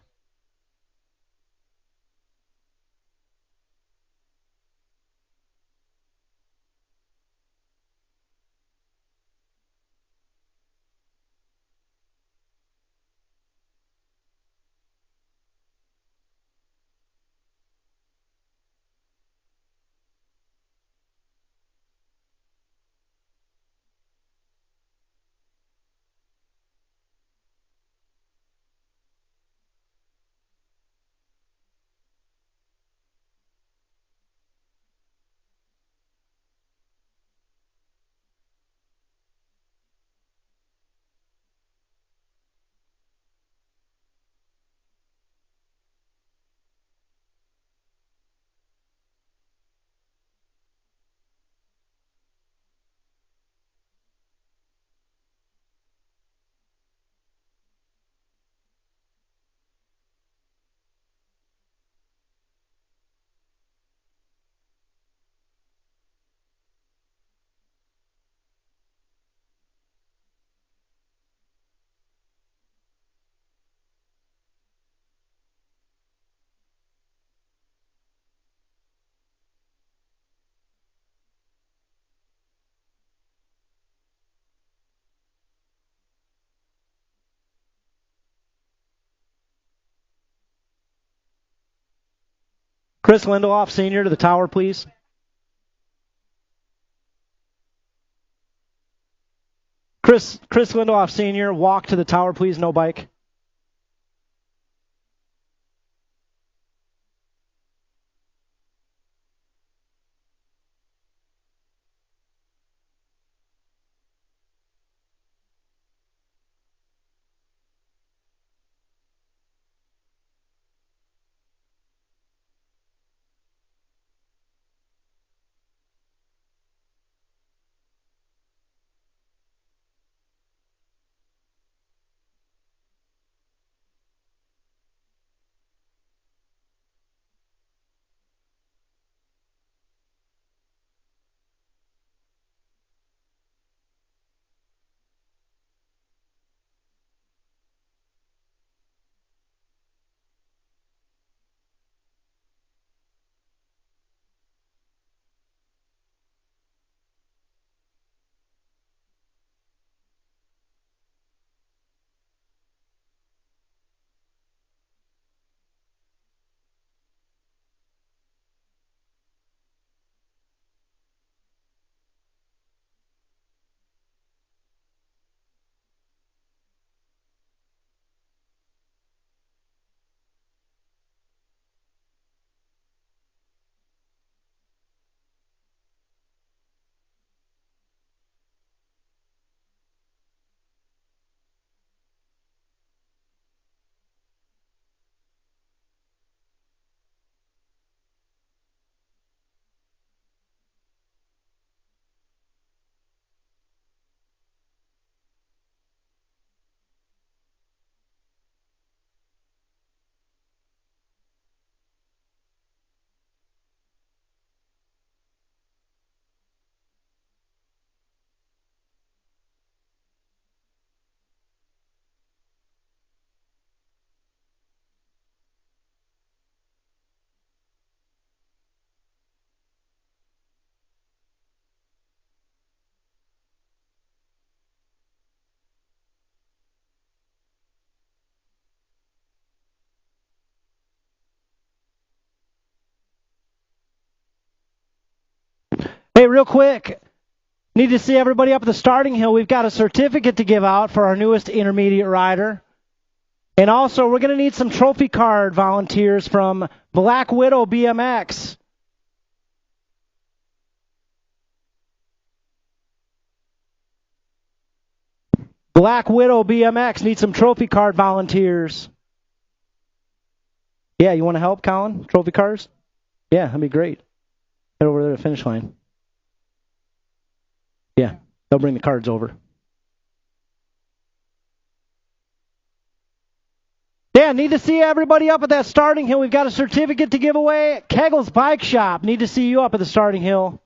Speaker 1: Chris Lindelof, Sr. to the tower, please. Chris Lindelof, Sr., walk to the tower, please. No bike. Hey, real quick, need to see everybody up at the starting hill. We've got a certificate to give out for our newest intermediate rider. And also, we're going to need some trophy card volunteers from Black Widow BMX. Black Widow BMX needs some trophy card volunteers. Yeah, you want to help, Colin? Trophy cards? Yeah, that'd be great. Head over there to the finish line. Yeah, they'll bring the cards over. Yeah, need to see everybody up at that starting hill. We've got a certificate to give away. Kegel's Bike Shop. Need to see you up at the starting hill.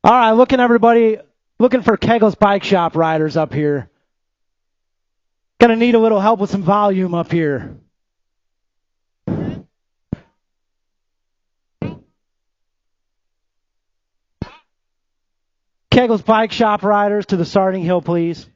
Speaker 1: All right, looking for Kegel's Bike Shop riders up here. Gonna need a little help with some volume up here. Kegel's Bike Shop riders to the starting hill, please.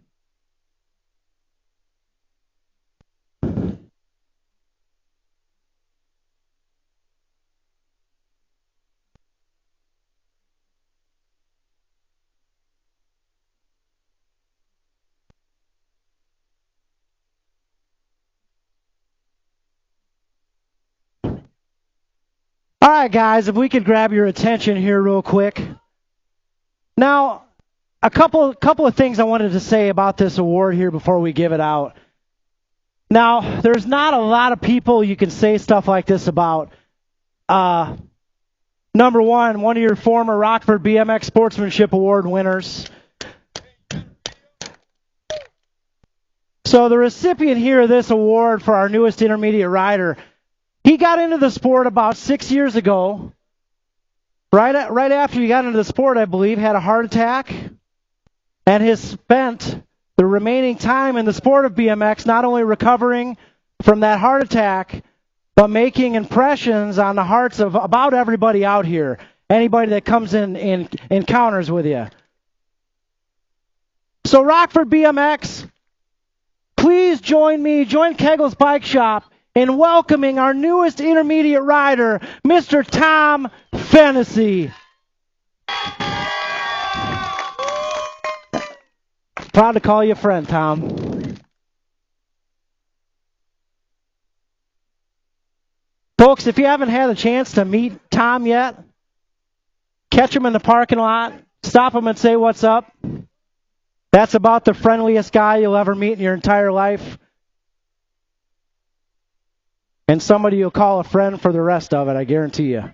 Speaker 1: All right, guys, if we could grab your attention here real quick. Now, a couple of things I wanted to say about this award here before we give it out. Now, there's not a lot of people you can say stuff like this about. Number one of your former Rockford BMX Sportsmanship Award winners. So the recipient here of this award for our newest intermediate rider, he got into the sport about 6 years ago. Right after he got into the sport, I believe, had a heart attack, and has spent the remaining time in the sport of BMX not only recovering from that heart attack, but making impressions on the hearts of about everybody out here, anybody that comes in encounters with you. So Rockford BMX, please join Kegel's Bike Shop in welcoming our newest intermediate rider, Mr. Tom Fennessy. Proud to call you a friend, Tom. Folks, if you haven't had a chance to meet Tom yet, catch him in the parking lot, stop him and say what's up. That's about the friendliest guy you'll ever meet in your entire life. And somebody you'll call a friend for the rest of it, I guarantee you.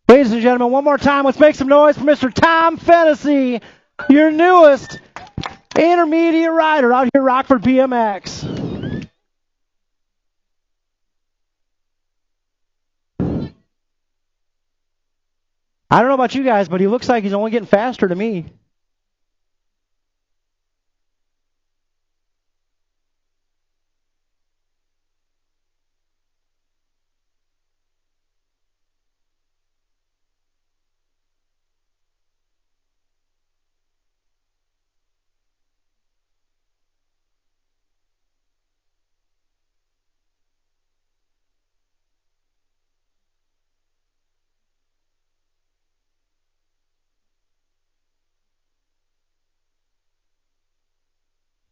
Speaker 1: Ladies and gentlemen, one more time, let's make some noise for Mr. Tom Fennessy, your newest intermediate rider out here at Rockford BMX. I don't know about you guys, but he looks like he's only getting faster to me.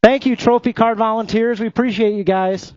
Speaker 1: Thank you, trophy card volunteers. We appreciate you guys.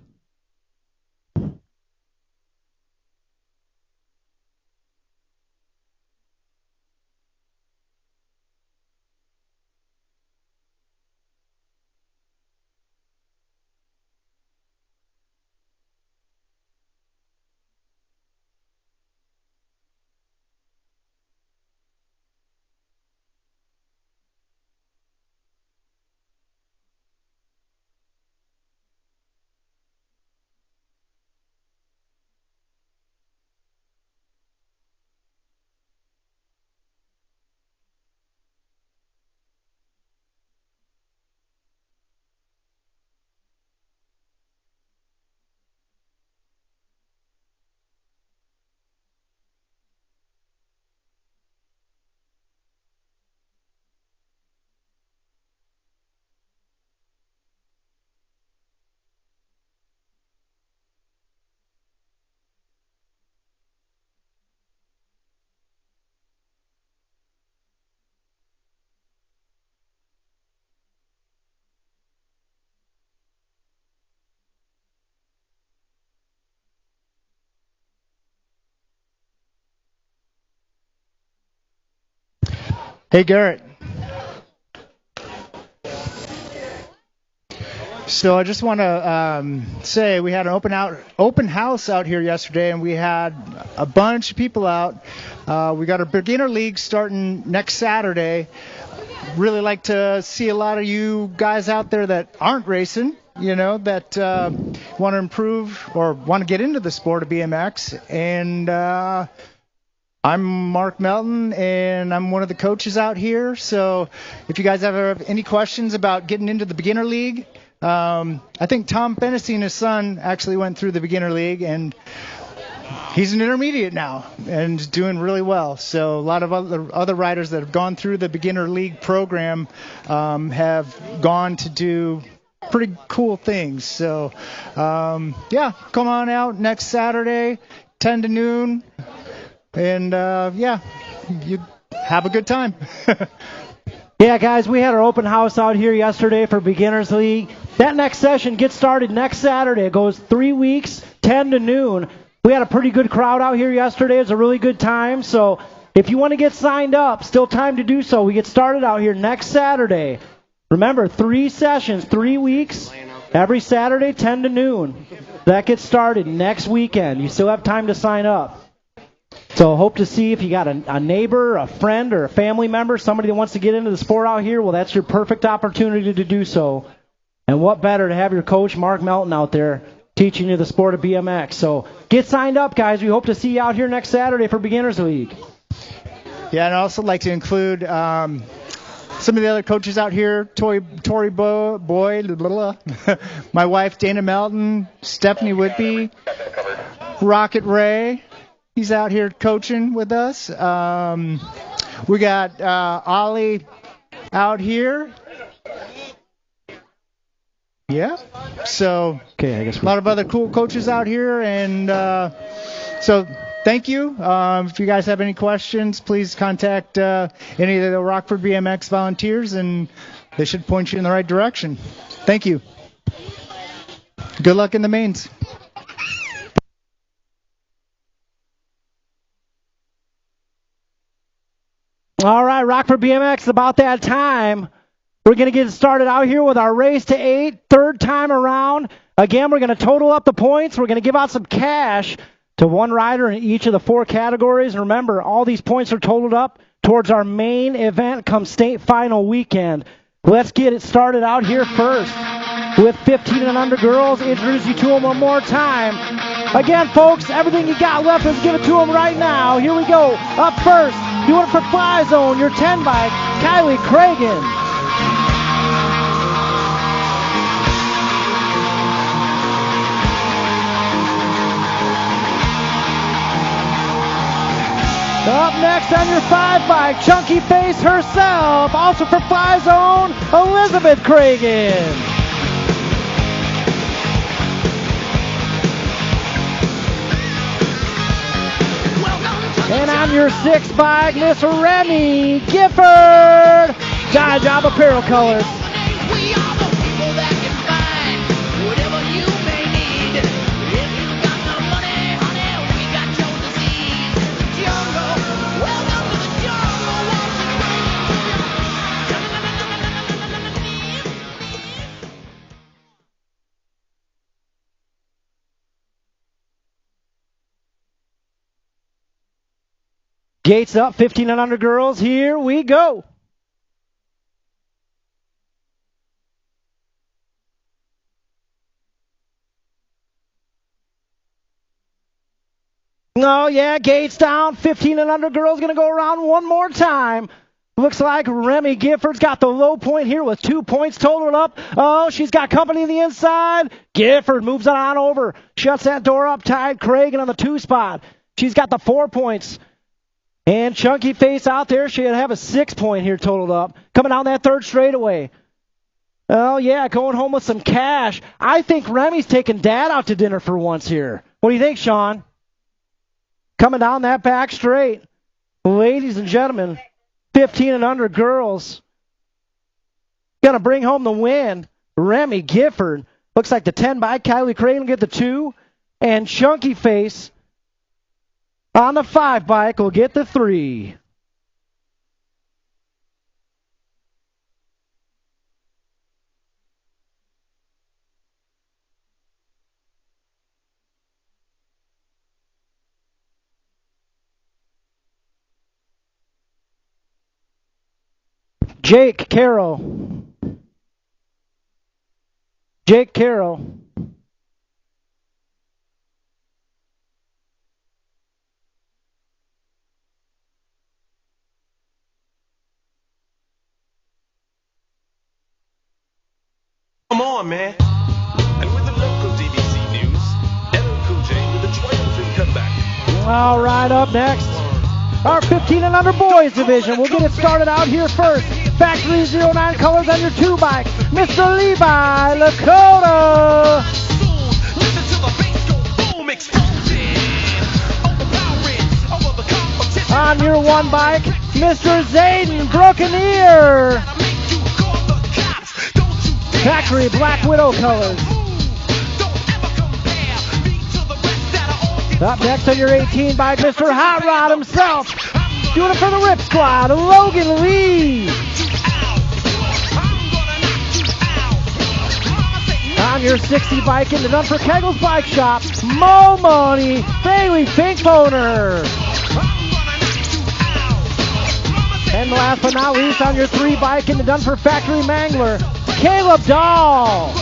Speaker 4: Hey, Garrett. So I just want to say we had an open house out here yesterday, and we had a bunch of people out. We got our beginner league starting next Saturday. Really like to see a lot of you guys out there that aren't racing, that want to improve or want to get into the sport of BMX. And I'm Mark Melton, and I'm one of the coaches out here. So if you guys have any questions about getting into the beginner league, I think Tom Fennessy and his son actually went through the beginner league, and he's an intermediate now and doing really well. So a lot of other riders that have gone through the beginner league program have gone to do pretty cool things. So, come on out next Saturday, 10 to noon. And, you have a good time.
Speaker 1: Yeah, guys, we had our open house out here yesterday for Beginners League. That next session gets started next Saturday. It goes 3 weeks, 10 to noon. We had a pretty good crowd out here yesterday. It was a really good time. So if you want to get signed up, still time to do so. We get started out here next Saturday. Remember, 3 sessions, 3 weeks, every Saturday, 10 to noon. That gets started next weekend. You still have time to sign up. So hope to see if you got a neighbor, a friend, or a family member, somebody that wants to get into the sport out here. Well, that's your perfect opportunity to do so. And what better to have your coach, Mark Melton, out there teaching you the sport of BMX. So get signed up, guys. We hope to see you out here next Saturday for Beginners League.
Speaker 4: Yeah, and I'd also like to include some of the other coaches out here, Tori Boyd, my wife, Dana Melton, Stephanie Whitby, Rocket Ray. He's out here coaching with us. We got Ollie out here. Yeah. So
Speaker 1: okay, I guess
Speaker 4: a lot of other cool coaches out here. And so thank you. If you guys have any questions, please contact any of the Rockford BMX volunteers, and they should point you in the right direction. Thank you. Good luck in the mains.
Speaker 1: All right, Rockford BMX, about that time. We're going to get started out here with our race to 8, third time around. Again, we're going to total up the points. We're going to give out some cash to one rider in each of the 4 categories. And remember, all these points are totaled up towards our main event come state final weekend. Let's get it started out here first with 15 and under girls. Introduce you to them one more time. Again, folks, everything you got left, let's give it to them right now. Here we go. Up first, doing it for Fly Zone, your 10 by Kylie Cragen. Up next on your 5 bike, Chunky Face herself, also for Fly Zone, Elizabeth Cragen. And on your 6 bike, Miss Remy Gifford, Dye Job Apparel Colors. Gates up, 15 and under girls. Here we go. Oh, yeah, Gates down. 15 and under girls going to go around one more time. Looks like Remy Gifford's got the low point here with 2 points totaled up. Oh, she's got company on the inside. Gifford moves it on over. Shuts that door up tight. Cragen on the 2 spot. She's got the 4 points. And Chunky Face out there. She'll have a 6 point here totaled up. Coming down that third straightaway. Oh, yeah, going home with some cash. I think Remy's taking Dad out to dinner for once here. What do you think, Sean? Coming down that back straight. Ladies and gentlemen, 15 and under girls. Going to bring home the win. Remy Gifford. Looks like the 10 by Kylie Cragen will get the 2. And Chunky Face on the 5 bike will get the 3. Jake Carroll. Jake Carroll.
Speaker 5: Come on, man. And with the local DBC news, LL Cool J with a triumphant comeback.
Speaker 1: All right, up next, our 15 and under boys division. We'll get it started out here first. Factory 09 colors on your 2 bike. Mr. Levi Lakota. On your 1 bike, Mr. Zayden Brokeneer. Factory Black Widow colors. Up next on your 18 bike, Mr. Hot Rod himself. Doing it for the Rip Squad, Logan Lee. On your 60 bike in the Done for Keggles Bike Shop, Mo Money, Bailey Pinkboner. And last but not least, on your 3 bike in the Done for Factory Mangler, Caleb Dahl.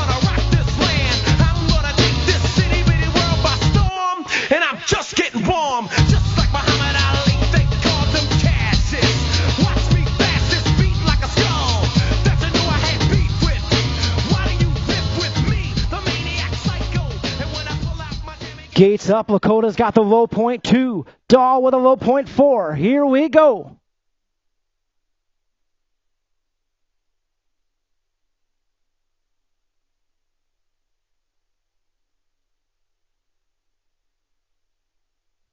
Speaker 5: And I'm just getting warm, just like Muhammad Ali. They call them Cassius. Watch me blast this beat like a skull. That you knew I had beef with. Why do you riff with me, the maniac psycho? And when I pull out my
Speaker 1: Gates up, Lakota's got the low point 2. Dahl with a low point 4. Here we go.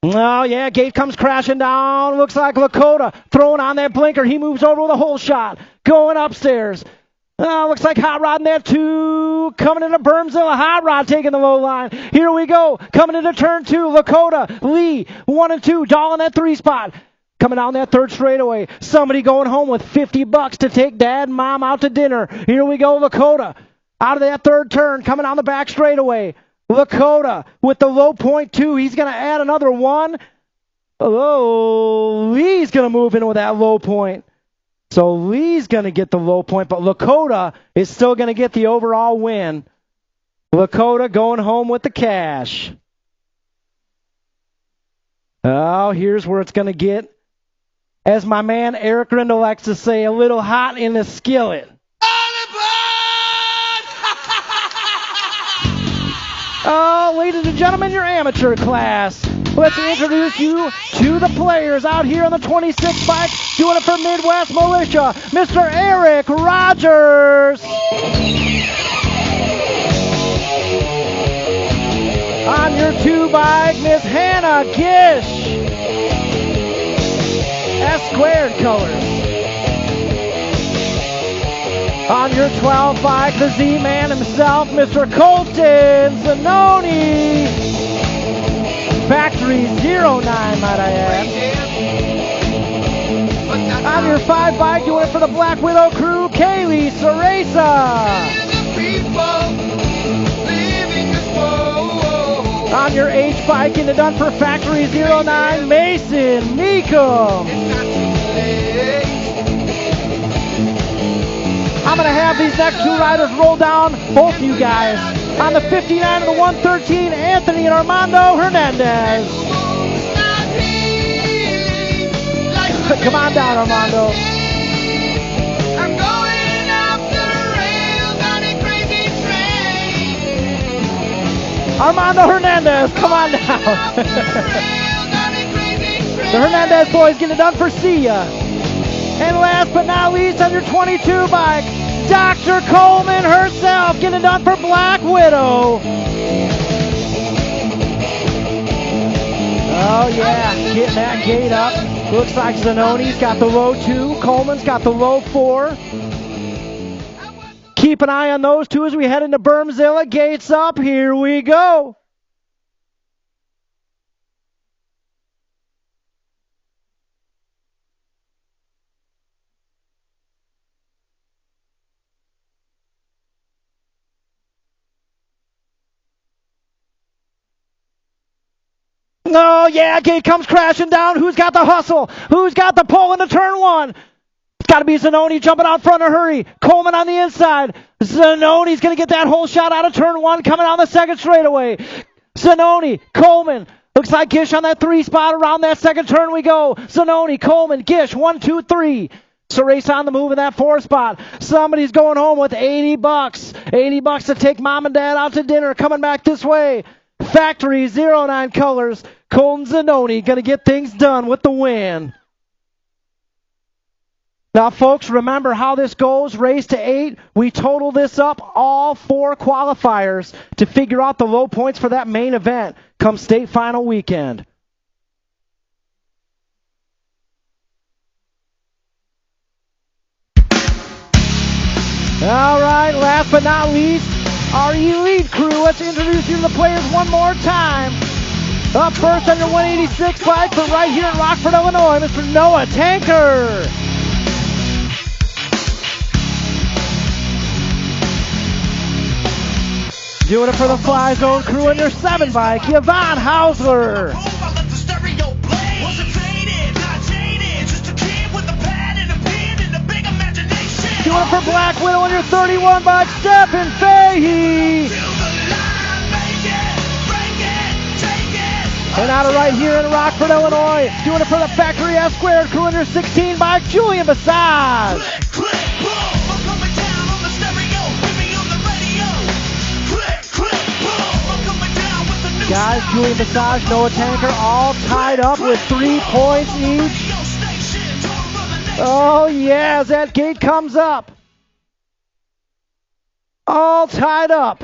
Speaker 1: Oh, yeah, Gate comes crashing down. Looks like Lakota throwing on that blinker. He moves over with a hole shot. Going upstairs. Looks like Hot Rod in there, 2. Coming into Bermzilla. Hot Rod taking the low line. Here we go. Coming into turn 2. Lakota, Lee, 1 and 2. Dahl in that 3 spot. Coming down that third straightaway. Somebody going home with $50 to take Dad and Mom out to dinner. Here we go, Lakota. Out of that third turn. Coming down the back straightaway. Lakota with the low point 2. He's going to add another 1. Oh, Lee's going to move in with that low point. So Lee's going to get the low point, but Lakota is still going to get the overall win. Lakota going home with the cash. Oh, here's where it's going to get, as my man Eric Grindle likes to say, a little hot in the skillet. Oh, ladies and gentlemen, your amateur class. Let's introduce you to the players out here on the 26 bike, doing it for Midwest Militia, Mr. Eric Rogers. On your 2 bike, Miss Hannah Gish. S-squared colors. On your 12 bike, the Z-Man himself, Mr. Colton Zanoni. Factory 09, might I add. On your 5 bike, doing it for the Black Widow crew, Kaylee Cereza. On your H bike, getting it done for Factory 09, Mason Meekum. I'm going to have these next two riders roll down, both of you guys. On the 59 and the 113, Anthony and Armando Hernandez. Come on down, Armando.
Speaker 3: I'm going off the rails on a crazy train.
Speaker 1: Armando Hernandez, come on down. The Hernandez boys getting it done for Sia. And last but not least, on your 22 bike, Dr. Coleman herself getting it done for Black Widow. Oh yeah, getting that gate up. Looks like Zanone's got the low 2, Coleman's got the low 4. Keep an eye on those two as we head into Bermzilla. Gates up, here we go. Oh, yeah, gate comes crashing down. Who's got the hustle? Who's got the pull into turn 1? It's got to be Zanoni jumping out front in a hurry. Coleman on the inside. Zanoni's going to get that whole shot out of turn 1 coming on the second straightaway. Zanoni, Coleman. Looks like Gish on that 3 spot. Around that second turn we go. Zanoni, Coleman, Gish, 1, 2, 3. So race on the move in that 4 spot. Somebody's going home with $80. $80 to take mom and dad out to dinner. Coming back this way. Factory 09 colors. Colton Zanoni going to get things done with the win. Now, folks, remember how this goes. Race to 8. We total this up, all 4 qualifiers, to figure out the low points for that main event come state final weekend. All right, last but not least, our elite crew. Let's introduce you to the players one more time. Up first on your 186 bike from right here in Rockford, Illinois, Mr. Noah Tanker. Doing it for the Fly Zone crew on your 7 bike, Yvonne Hausler. Doing it for Black Widow on your 31 bike, Stephen Fahey. And out of right here in Rockford, Illinois, doing it for the Factory S Squared crew on your 16 bike, Julian Bassage. Guys, Julian Bassage, Noah Tanker, all tied up with 3 points each. Oh, yeah, as that gate comes up. All tied up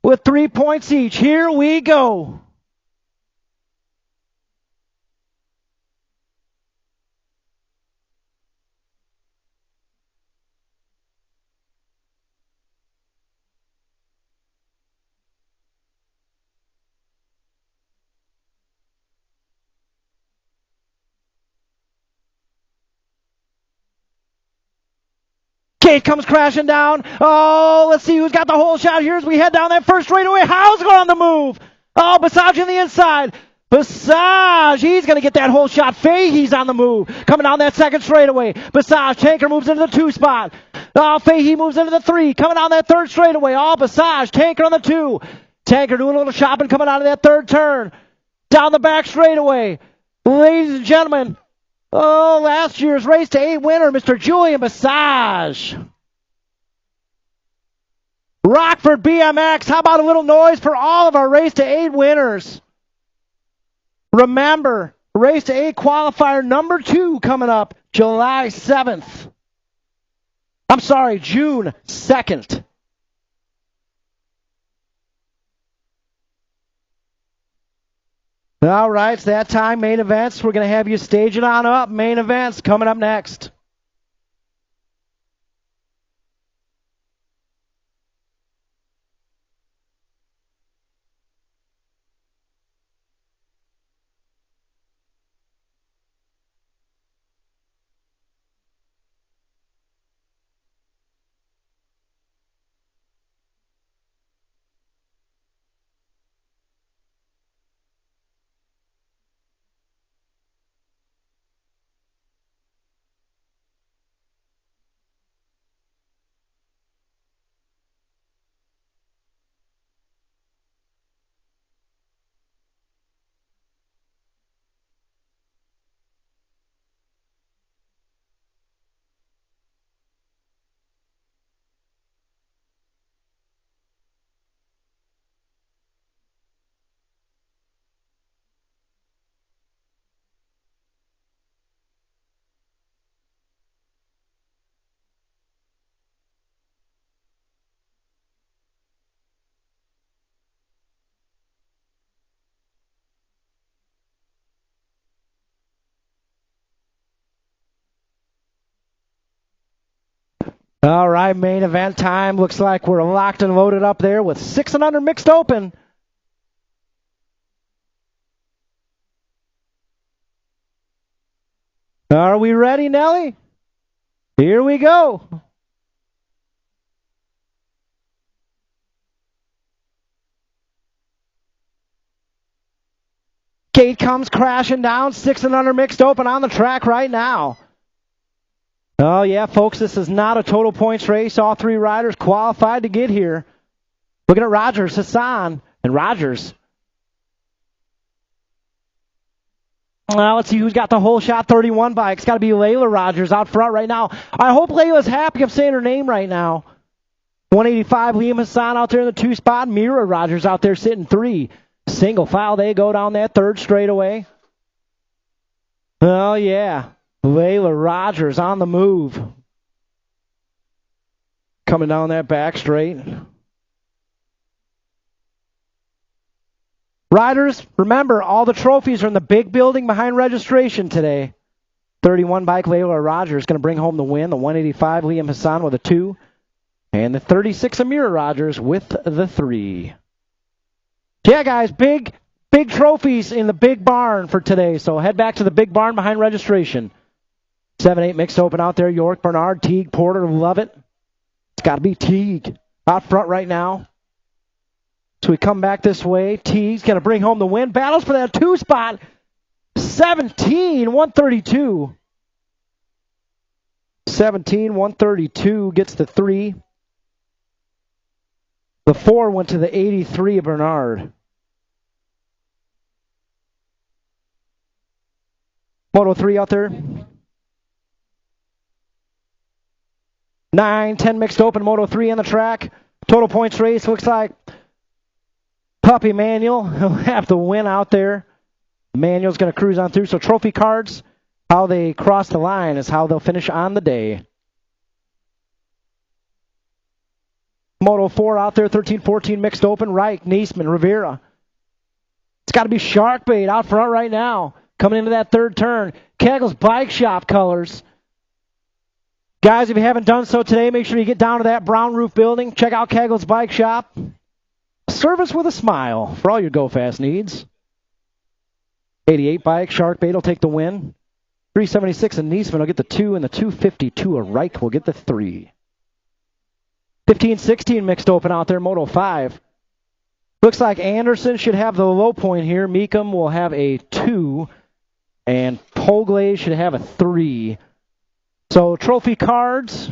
Speaker 1: with 3 points each. Here we go. Gate comes crashing down. Oh, let's see who's got the whole shot here as we head down that first straightaway. Hausler on the move. Oh, Bassage on the inside. Bassage, he's going to get that whole shot. Fahey's on the move. Coming down that second straightaway. Bassage, Tanker moves into the 2 spot. Oh, Fahey moves into the 3. Coming down that third straightaway. Oh, Bassage, Tanker on the 2. Tanker doing a little shopping coming out of that third turn. Down the back straightaway. Ladies and gentlemen, oh, last year's race to 8 winner, Mr. Julian Bassage. Rockford BMX, how about a little noise for all of our race to 8 winners? Remember, race to 8 qualifier number 2 coming up July 7th. I'm sorry, June 2nd. All right, it's that time, main events. We're going to have you stage it on up. Main events coming up next. All right, main event time. Looks like we're locked and loaded up there with 6 and under mixed open. Are we ready, Nelly? Here we go. Gate comes crashing down. 6 and under mixed open on the track right now. Oh, yeah, folks, this is not a total points race. All three riders qualified to get here. Looking at Rogers, Hassan, and Rogers. Well, let's see who's got the whole shot 31 bike. It's got to be Layla Rogers out front right now. I hope Layla's happy I'm saying her name right now. 185, Liam Hassan out there in the 2 spot. Mira Rogers out there sitting 3. Single file, they go down that 3rd straightaway. Oh, yeah. Layla Rogers on the move. Coming down that back straight. Riders, remember, all the trophies are in the big building behind registration today. 31 bike, Layla Rogers going to bring home the win. The 185, Liam Hassan with a 2. And the 36, Amira Rogers with the 3. Yeah, guys, big trophies in the big barn for today. So head back to the big barn behind registration. 7-8 mixed open out there. York, Bernard, Teague, Porter, love it. It's got to be Teague out front right now. So we come back this way. Teague's going to bring home the win. Battles for that 2 spot. 17-132. 17-132 gets the 3. The 4 went to the 83 of Bernard. Moto 3 out there. 9-10 mixed open. Moto 3 on the track. Total points race looks like Puppy Manuel will have the win out there. Manuel's going to cruise on through. So trophy cards, how they cross the line is how they'll finish on the day. Moto 4 out there, 13-14 mixed open. Reich, Niesman, Rivera. It's got to be Sharkbait out front right now. Coming into that 3rd turn. Kegel's Bike Shop colors. Guys, if you haven't done so today, make sure you get down to that brown roof building. Check out Kegel's Bike Shop. Service with a smile for all your go-fast needs. 88 bike, Sharkbait will take the win. 376 and Niesman will get the 2, and the 252 of Reich will get the 3. 15-16 mixed open out there, Moto 5. Looks like Anderson should have the low point here. Meekum will have a 2, and Pogley should have a 3. So trophy cards,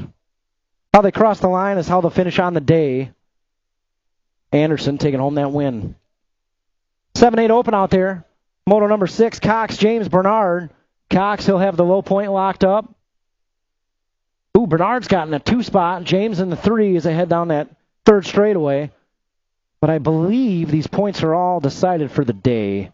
Speaker 1: how they cross the line is how they'll finish on the day. Anderson taking home that win. 7-8 open out there. Moto number 6, Cox, James Bernard. Cox, he'll have the low point locked up. Ooh, Bernard's got in a 2 spot. James in the 3 as they head down that 3rd straightaway. But I believe these points are all decided for the day.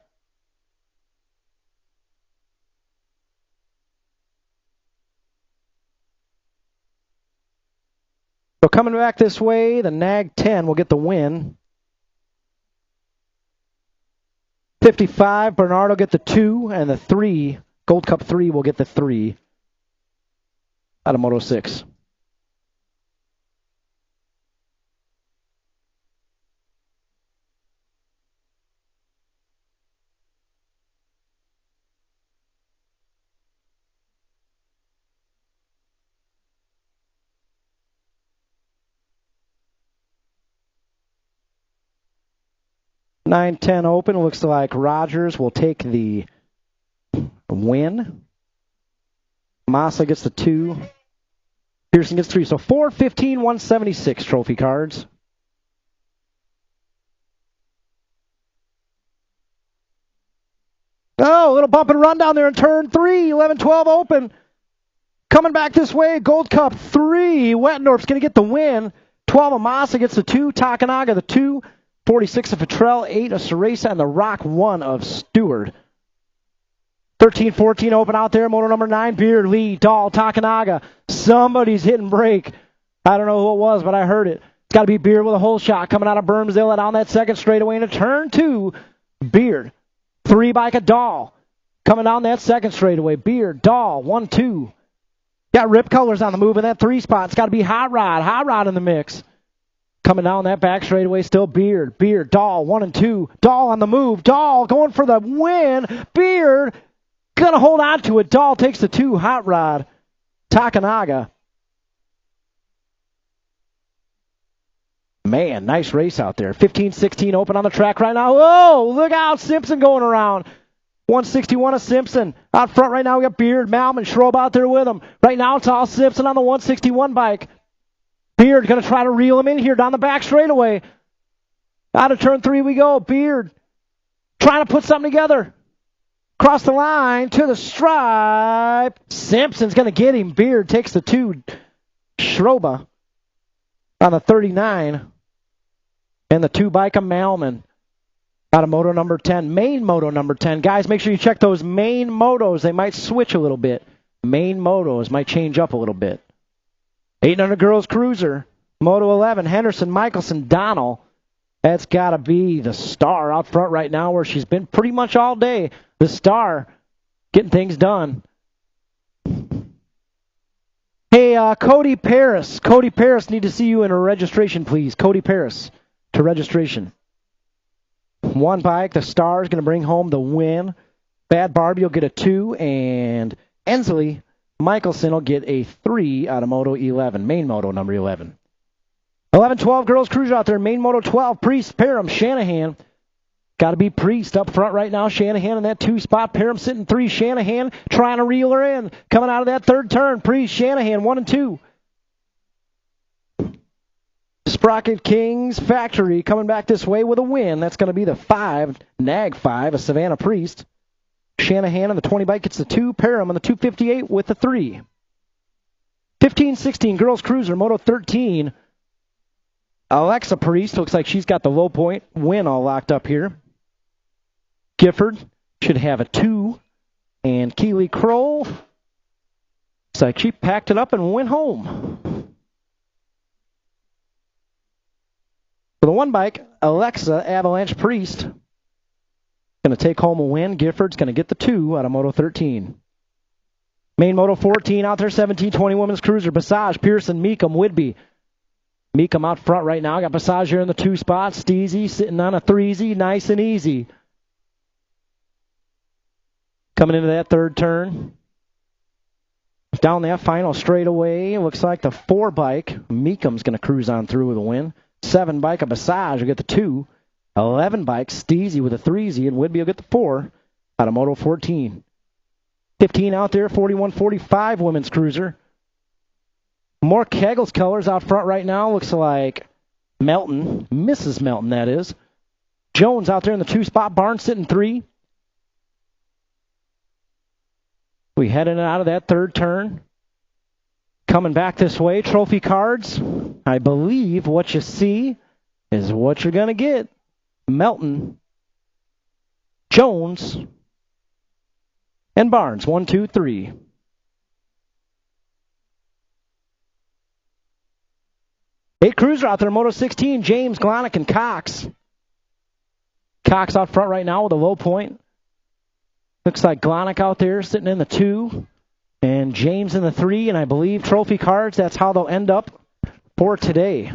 Speaker 1: So coming back this way, the Nag 10 will get the win. 55, Bernard will get the 2, and the 3, Gold Cup 3 will get the 3 out of Moto 6. Nine 10 open. Looks like Rogers will take the win. Massa gets the 2. Pearson gets 3. So 4-15, 176 trophy cards. Oh, a little bump and run down there in turn 3. 11-12 open. Coming back this way, Gold Cup 3. Wettendorf's going to get the win. 12 of Massa gets the 2. Takanaga the 2. 46 of Petrell, 8 of Ceresa, and the Rock 1 of Stewart. 13-14 open out there. Moto number 9, Beard, Lee, Dahl, Takanaga. Somebody's hitting brake. I don't know who it was, but I heard it. It's got to be Beard with a hole shot coming out of Bermsdale and on that 2nd straightaway into turn 2. Beard. 3 bike of Dahl. Coming down that 2nd straightaway. Beard, Dahl, 1-2. Got Rip Colors on the move in that 3 spot. It's got to be Hot Rod. Hot Rod in the mix. Coming down that back straightaway, still Beard. Beard, Dahl, 1 and 2. Dahl on the move. Dahl going for the win. Beard gonna hold on to it. Dahl takes the 2. Hot Rod. Takanaga. Man, nice race out there. 15-16 open on the track right now. Whoa, look out. Simpson going around. 161 of Simpson. Out front right now, we got Beard, Malman, Schrob out there with him. Right now, it's all Simpson on the 161 bike. Beard going to try to reel him in here down the back straightaway. Out of turn 3 we go. Beard trying to put something together. Across the line to the stripe. Simpson's going to get him. Beard takes the 2. Schroba on the 39. And the 2 bike of Malman. Out of moto number 10. Main moto number 10. Guys, make sure you check those main motos. They might switch a little bit. Main motos might change up a little bit. 800 girls cruiser. Moto 11. Henderson, Michelson, Donnell. That's got to be the star out front right now where she's been pretty much all day. The star getting things done. Hey, Cody Paris. Cody Paris, need to see you in a registration, please. Cody Paris to registration. 1 bike. The star is going to bring home the win. Bad Barbie will get a 2. And Ensley Michelson will get a 3 out of Moto 11. Main Moto number 11. 11-12 girls cruiser out there. Main Moto 12. Priest, Parham, Shanahan. Got to be Priest up front right now. Shanahan in that 2 spot. Parham sitting 3. Shanahan trying to reel her in. Coming out of that 3rd turn. Priest, Shanahan 1 and 2. Sprocket Kings Factory coming back this way with a win. That's going to be the 5. Nag 5 of Savannah Priest. Shanahan on the 20 bike gets the 2. Parham on the 258 with the 3. 15-16 girls cruiser. Moto 13. Alexa Priest looks like she's got the low point win all locked up here. Gifford should have a 2. And Keely Kroll looks like she packed it up and went home. For the 1 bike, Alexa Avalanche Priest going to take home a win. Gifford's going to get the 2 out of Moto 13. Main Moto 14 out there, 17-20 women's cruiser. Passage, Pearson, Meekum, Whidbey. Meekum out front right now. Got Passage here in the 2 spot. Steezy sitting on a 3Z, nice and easy. Coming into that 3rd turn. Down that final straightaway, looks like the 4 bike. Meekum's going to cruise on through with a win. 7 bike of Passage will get the 2. 11 bike, Steezy with a 3Z, and Whidbey will get the 4 out of Moto 14. 15 out there, 41-45 women's cruiser. More Keggles colors out front right now. Looks like Melton, Mrs. Melton, that is. Jones out there in the 2 spot. Barnes sitting 3. We heading out of that 3rd turn. Coming back this way, trophy cards. I believe what you see is what you're going to get. Melton, Jones, and Barnes. 1, 2, 3. Eight cruiser out there, Moto 16, James, Glonick, and Cox. Cox out front right now with a low point. Looks like Glonick out there sitting in the 2. And James in the 3, and I believe trophy cards, that's how they'll end up for today.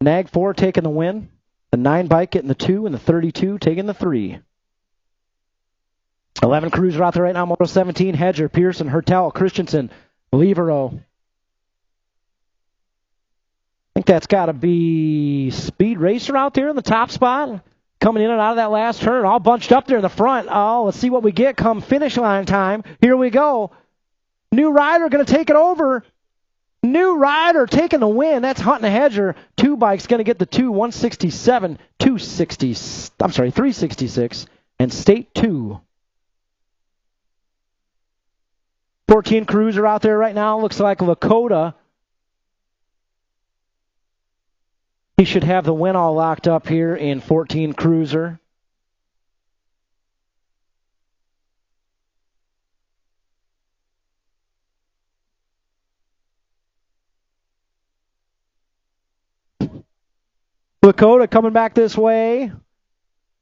Speaker 1: Nag 4 taking the win. The 9 bike getting the 2, and the 32 taking the 3. 11 cruiser out there right now, Moto 17, Hedger, Pearson, Hertel, Christensen, Levero. I think that's got to be Speed Racer out there in the top spot. Coming in and out of that last turn, all bunched up there in the front. Oh, let's see what we get come finish line time. Here we go. New rider going to take it over. New rider taking the win. That's Hunt and Hedger. 2 bikes going to get the 2, 167, 366, and State 2. 14 cruiser out there right now. Looks like Lakota. He should have the win all locked up here in 14 cruiser. Lakota coming back this way.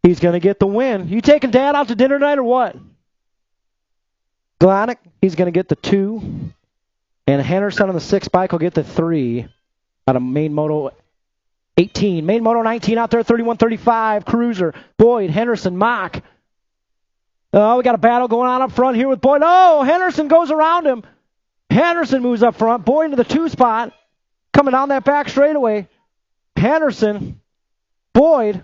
Speaker 1: He's going to get the win. You taking Dad out to dinner tonight or what? Glonick, he's going to get the 2. And Henderson on the 6 bike will get the 3 out of main moto 18. Main moto 19 out there, 31-35. Cruiser, Boyd, Henderson, Mock. Oh, we got a battle going on up front here with Boyd. Oh, Henderson goes around him. Henderson moves up front. Boyd into the 2 spot. Coming down that back straightaway. Henderson, Boyd,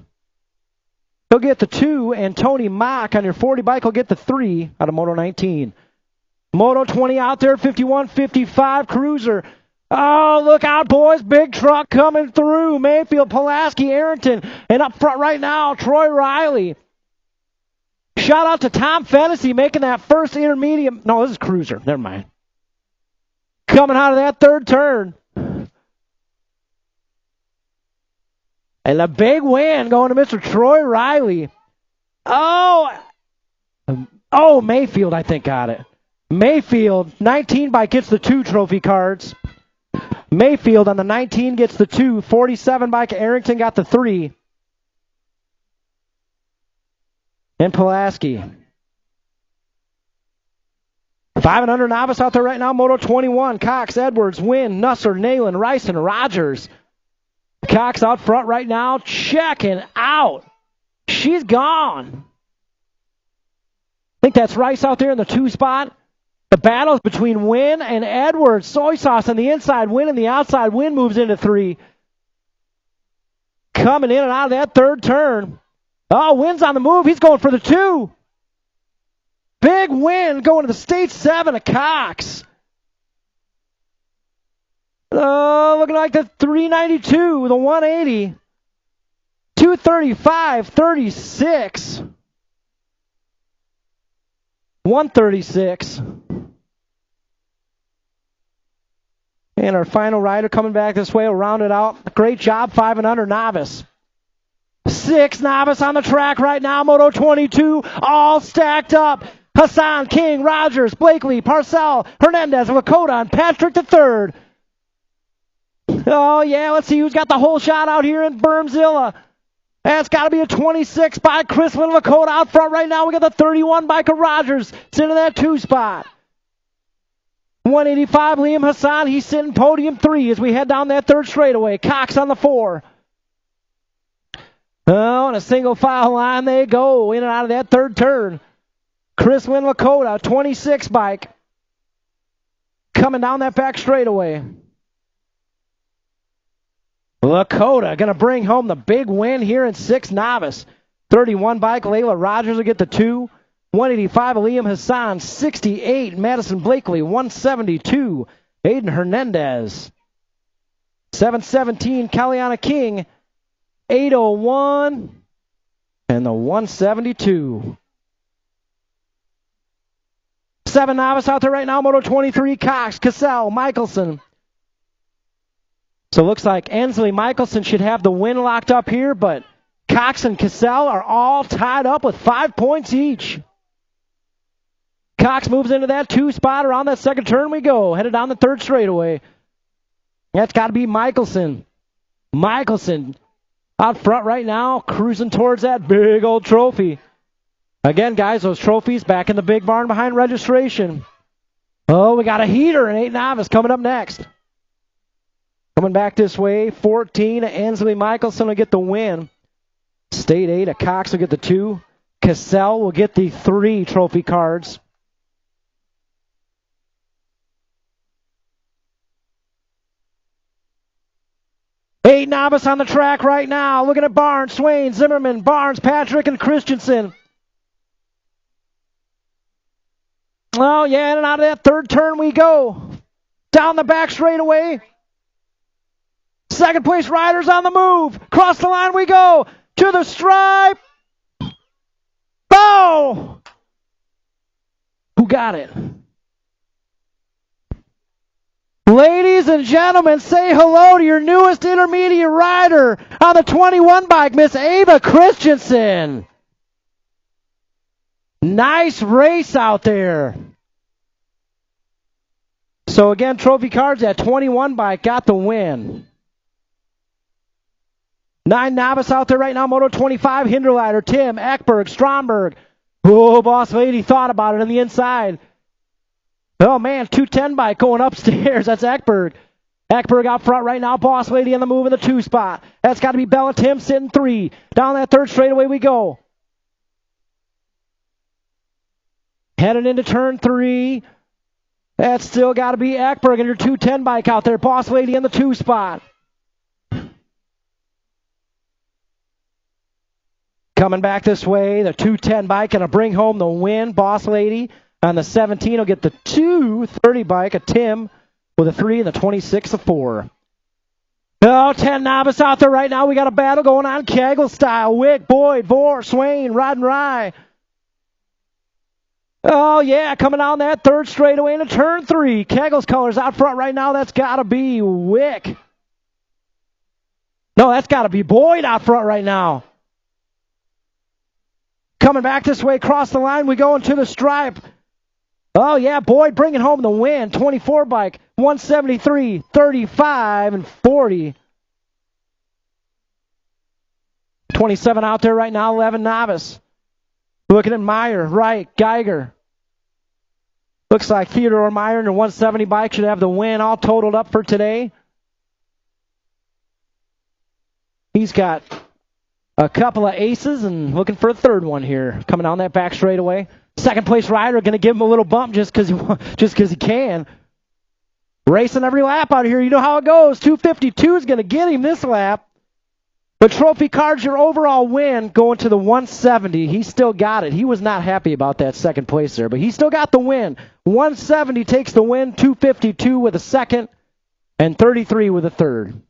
Speaker 1: he'll get the 2, and Tony Mock on your 40 bike will get the 3 out of Moto 19. Moto 20 out there, 51-55. Cruiser. Oh, look out, boys. Big truck coming through. Mayfield, Pulaski, Arrington, and up front right now, Troy Riley. Shout out to Tom Fennessy making that first intermediate. No, this is Cruiser. Never mind. Coming out of that 3rd turn. And a big win going to Mr. Troy Riley. Oh, Mayfield, I think, got it. Mayfield, 19 bike gets the 2 trophy cards. Mayfield on the 19 gets the 2. 47 bike Arrington got the 3. And Pulaski. 5 and under novice out there right now. Moto 21. Cox, Edwards, Wynn, Nusser, Nalen, Rice, and Rogers. Cox out front right now, checking out. She's gone. I think that's Rice out there in the 2 spot. The battle's between Wynn and Edwards. Soy sauce on the inside, Wynn on the outside. Wynn moves into 3. Coming in and out of that 3rd turn. Oh, Wynn's on the move. He's going for the 2. Big Wynn going to the state 7 of Cox. Looking like the 392, the 180. 235-36. 136. And our final rider coming back this way will round it out. Great job, 5 and under novice. 6 novice on the track right now. Moto 22, all stacked up. Hassan, King, Rogers, Blakely, Parcell, Hernandez, Lakota, and Patrick III. Oh, yeah, let's see who's got the whole shot out here in Bermzilla. That's got to be a 26 by Crispin Lakota out front right now. We got the 31 by Rogers sitting in that 2 spot. 185, Liam Hassan. He's sitting podium 3 as we head down that 3rd straightaway. Cox on the 4. Oh, and a single file line they go in and out of that 3rd turn. Crispin Lakota, 26 bike. Coming down that back straightaway. Lakota going to bring home the big win here in 6 novice. 31 bike, Layla Rogers will get the 2. 185, Liam Hassan. 68, Madison Blakely. 172, Aiden Hernandez. 717, Caliana King. 801, and the 172. 7 novice out there right now, Moto 23, Cox, Cassell, Michelson. So it looks like Ensley Michelson should have the win locked up here, but Cox and Cassell are all tied up with 5 points each. Cox moves into that 2 spot. Around that 2nd turn we go. Headed down the 3rd straightaway. That's got to be Michelson. Michelson out front right now, cruising towards that big old trophy. Again, guys, those trophies back in the big barn behind registration. Oh, we got a heater in 8 novice coming up next. Coming back this way, 14, Ensley Michelson will get the win. State 8, Cox will get the 2. Cassell will get the 3 trophy cards. Eight novice on the track right now. Looking at Barnes, Swain, Zimmerman, Barnes, Patrick, and Christensen. Oh, yeah, in and out of that 3rd turn we go. Down the back straightaway. 2nd place riders on the move. Cross the line we go. To the stripe. Bow! Who got it? Ladies and gentlemen, say hello to your newest intermediate rider on the 21 bike, Miss Ava Christensen. Nice race out there. So again, trophy cards at 21 bike got the win. 9 novice out there right now, Moto 25, Hinderleiter, Tim, Eckberg, Stromberg. Oh, boss lady thought about it on the inside. Oh, man, 210 bike going upstairs. That's Eckberg. Eckberg out front right now. Boss Lady in the move in the 2 spot. That's got to be Bella Tim sitting 3. Down that 3rd straightaway we go. Headed into turn 3. That's still got to be Eckberg and your 210 bike out there. Boss Lady in the 2 spot. Coming back this way, the 210 bike going to bring home the win. Boss Lady on the 17 will get the 230 bike, a Tim with a 3 and the 26 a 4. Oh, 10 novice out there right now. We got a battle going on, Kegel style. Wick, Boyd, Vore, Swain, Rod and Rye. Oh, yeah, coming down that 3rd straightaway into turn 3. Kegel's colors out front right now. That's got to be Wick. No, that's got to be Boyd out front right now. Coming back this way, across the line, we go into the stripe. Oh, yeah, Boyd bringing home the win. 24 bike, 173, 35, and 40. 27 out there right now, 11 novice. Looking at Meyer, right, Geiger. Looks like Theodore Meyer and the 170 bike should have the win all totaled up for today. He's got a couple of aces and looking for a 3rd one here. Coming down that back straightaway. 2nd place rider going to give him a little bump just because he can. Racing every lap out here. You know how it goes. 252 is going to get him this lap. But trophy card's your overall win going to the 170. He still got it. He was not happy about that 2nd place there, but he still got the win. 170 takes the win, 252 with a 2nd, and 33 with a 3rd.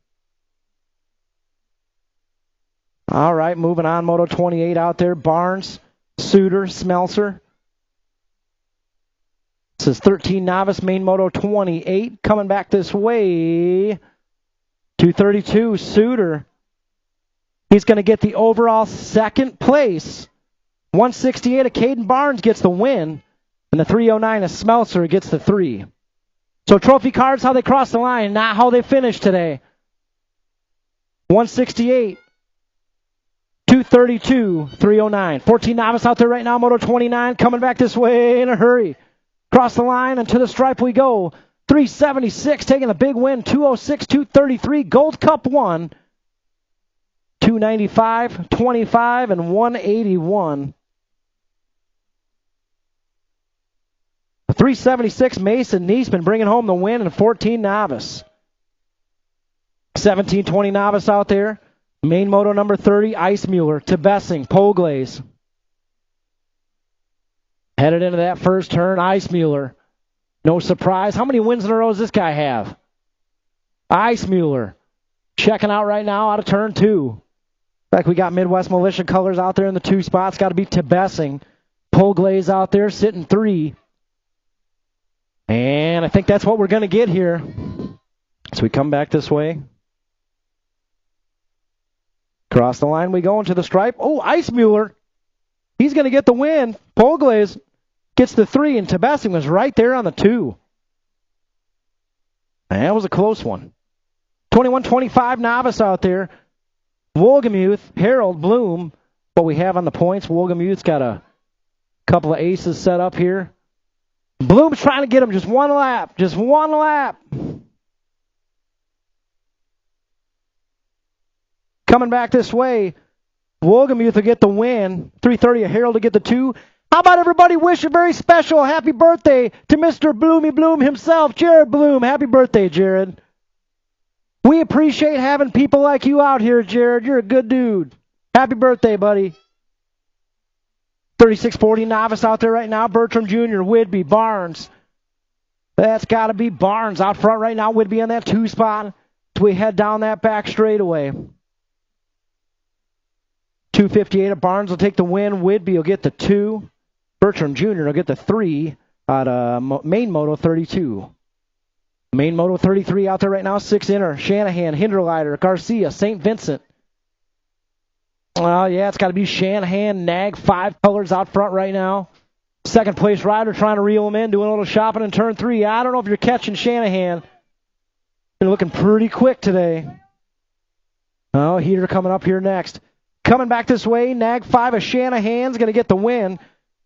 Speaker 1: All right, moving on. Moto 28 out there. Barnes, Suter, Smelser. This is 13 novice, main Moto 28. Coming back this way, 232, Suter. He's going to get the overall 2nd place. 168 of Caden Barnes gets the win, and the 309 of Smelser gets the 3. So trophy cards, how they cross the line, not how they finish today. 168, 232, 309. 14 novice out there right now, Moto 29, coming back this way in a hurry. Cross the line and to the stripe we go. 376 taking the big win, 206, 233, Gold Cup 1. 295, 25, and 181. 376, Mason Niesman bringing home the win and 14 novice. 1720 novice out there. Main Moto number 30, Icemuller, Tebessing, Poglaze. Headed into that first turn, Icemuller. No surprise. How many wins in a row does this guy have? Icemuller. Checking out right now out of turn 2. In fact, we got Midwest Militia colors out there in the 2 spots. Got to be Tebessing. Poglaze out there sitting 3. And I think that's what we're going to get here. So we come back this way. Cross the line we go into the stripe. Oh, Icemuller. He's going to get the win. Poglaze gets the 3, and Tebessing was right there on the 2. And that was a close one. 21-25 novice out there. Wolgemuth, Harold, Bloom. What we have on the points, Wolgemuth's got a couple of aces set up here. Bloom's trying to get him just one lap. Just one lap. Coming back this way, Wolgemuth will get the win. 330 of Harold to get the 2. How about everybody wish a very special happy birthday to Mr. Bloomy Bloom himself, Jared Bloom. Happy birthday, Jared. We appreciate having people like you out here, Jared. You're a good dude. Happy birthday, buddy. 3640 novice out there right now. Bertram Jr., Whidbey, Barnes. That's got to be Barnes out front right now. Whidbey on that 2 spot. As we head down that back straightaway. 258 of Barnes will take the win. Whidbey will get the 2. Bertram Jr. will get the 3 out of main Moto 32. Main Moto 33 out there right now. 6 inner. Shanahan, Hinderleiter, Garcia, St. Vincent. Oh, yeah, it's got to be Shanahan, Nag, 5 colors out front right now. 2nd place rider trying to reel him in, doing a little shopping in turn 3. I don't know if you're catching Shanahan. They're looking pretty quick today. Oh, Heater coming up here next. Coming back this way, Nag 5 of Shanahan's going to get the win.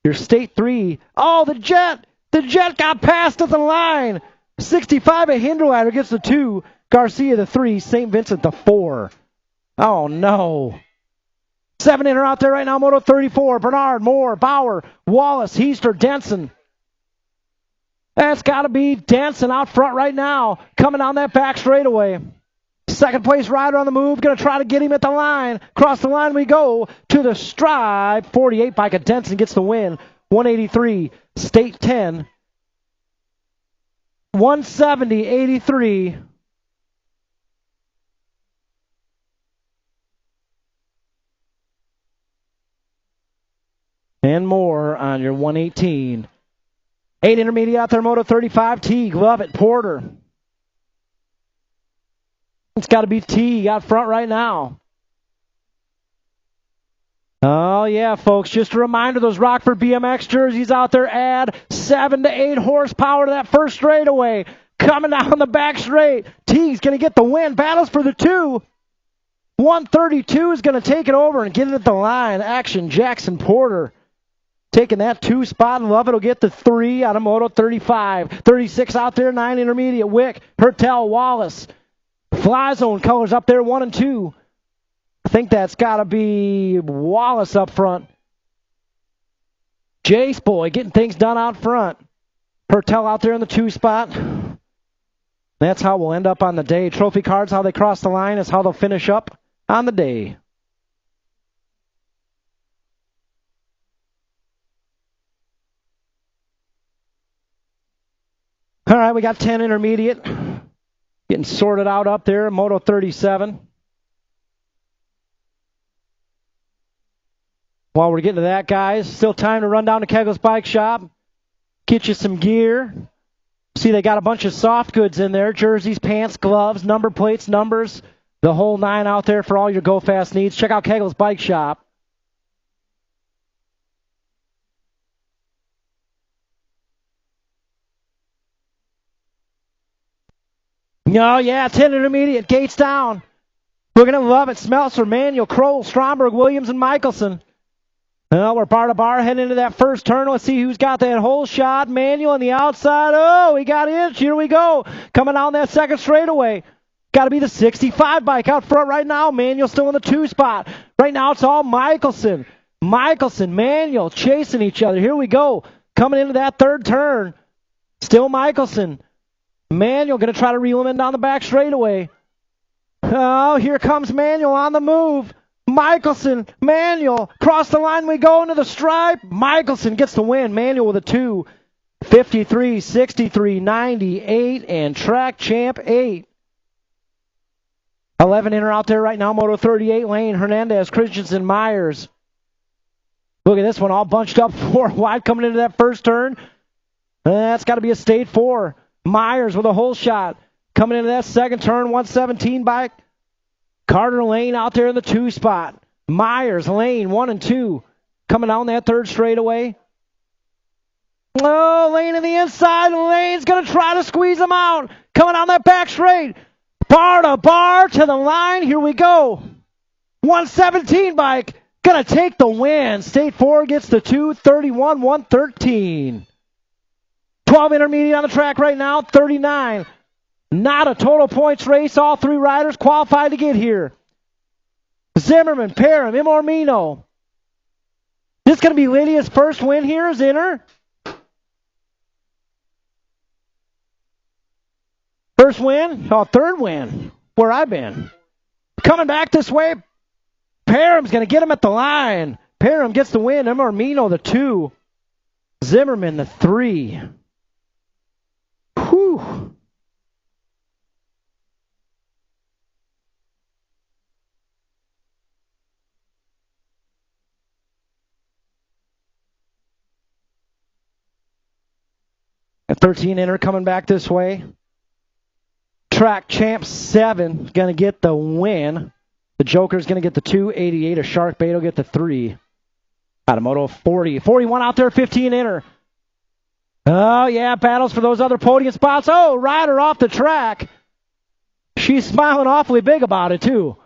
Speaker 1: Your State 3. Oh, the Jet The Jet got passed at the line. 65 at Hinderlader gets the 2. Garcia the 3. St. Vincent the 4. Oh, no. 7 inner out there right now. Moto 34. Bernard, Moore, Bauer, Wallace, Heister, Denson. That's got to be Denson out front right now. Coming down that back straightaway. Second place rider on the move. Going to try to get him at the line. Across the line we go to the stripe. 48 bike of Denson gets the win. 183. State 10. 170.83. And more on your 118. 8 intermediate out there, Moto 35. Teague, Lovett, Porter. It's got to be Teague out front right now. Oh, yeah, folks. Just a reminder, those Rockford BMX jerseys out there add 7 to 8 horsepower to that first straightaway. Coming down the back straight. Teague's going to get the win. Battles for the 2. 132 is going to take it over and get it at the line. Action, Jackson Porter. Taking that 2 spot, and Lovett will get the 3 out of Moto 35. 36 out there, 9 intermediate. Wick, Hertel, Wallace. Fly Zone colors up there, 1 and 2. I think that's got to be Wallace up front. Jace Boy getting things done out front. Hertel out there in the 2 spot. That's how we'll end up on the day. Trophy cards, how they cross the line, is how they'll finish up on the day. All right, we got 10 intermediate. Getting sorted out up there, Moto 37. While we're getting to that, guys, still time to run down to Kegel's Bike Shop. Get you some gear. See, they got a bunch of soft goods in there. Jerseys, pants, gloves, number plates, numbers. The whole 9 out there for all your Go Fast needs. Check out Kegel's Bike Shop. Oh, yeah, 10 intermediate. Gates down. We're going to love it. Smeltzer, Manuel, Kroll, Stromberg, Williams, and Michelson. Well, we're bar to bar heading into that first turn. Let's see who's got that whole shot. Manuel on the outside. Oh, he got inch. Here we go. Coming down that second straightaway. Got to be the 65 bike out front right now. Manuel still in the 2 spot. Right now it's all Michelson. Michelson, Manuel chasing each other. Here we go. Coming into that third turn. Still Michelson. Manuel going to try to reel him in down the back straightaway. Oh, here comes Manuel on the move. Michelson, Manuel, cross the line we go into the stripe. Michelson gets the win. Manuel with a 2. 53, 63, 98, and track champ 8. 11 inner out there right now, Moto 38, Lane, Hernandez, Christensen, Myers. Look at this one, all bunched up 4 wide coming into that first turn. That's got to be a state 4. Myers with a hole shot. Coming into that second turn, 117 bike. Carter Lane out there in the 2 spot. Myers, Lane, 1 and 2. Coming down that third straightaway. Oh, Lane in the inside. Lane's going to try to squeeze him out. Coming down that back straight. Bar to bar to the line. Here we go. 117 bike. Going to take the win. State 4 gets the 2. 31, 113. 12 intermediate on the track right now. 39. Not a total points race. All 3 riders qualified to get here. Zimmerman, Parham, Imormino. This is going to be Lydia's first win here as inner. First win? Oh, third win. Where I've been. Coming back this way. Parham's going to get him at the line. Parham gets the win. Imormino the 2. Zimmerman the 3. Whew. A 13 inner coming back this way. Track champ 7 going to get the win. The Joker's going to get the 2. 88. A Shark Bait will get the 3. Out of Moto 40. 41 out there, 15 inner. Oh, yeah, battles for those other podium spots. Oh, rider off the track. She's smiling awfully big about it, too.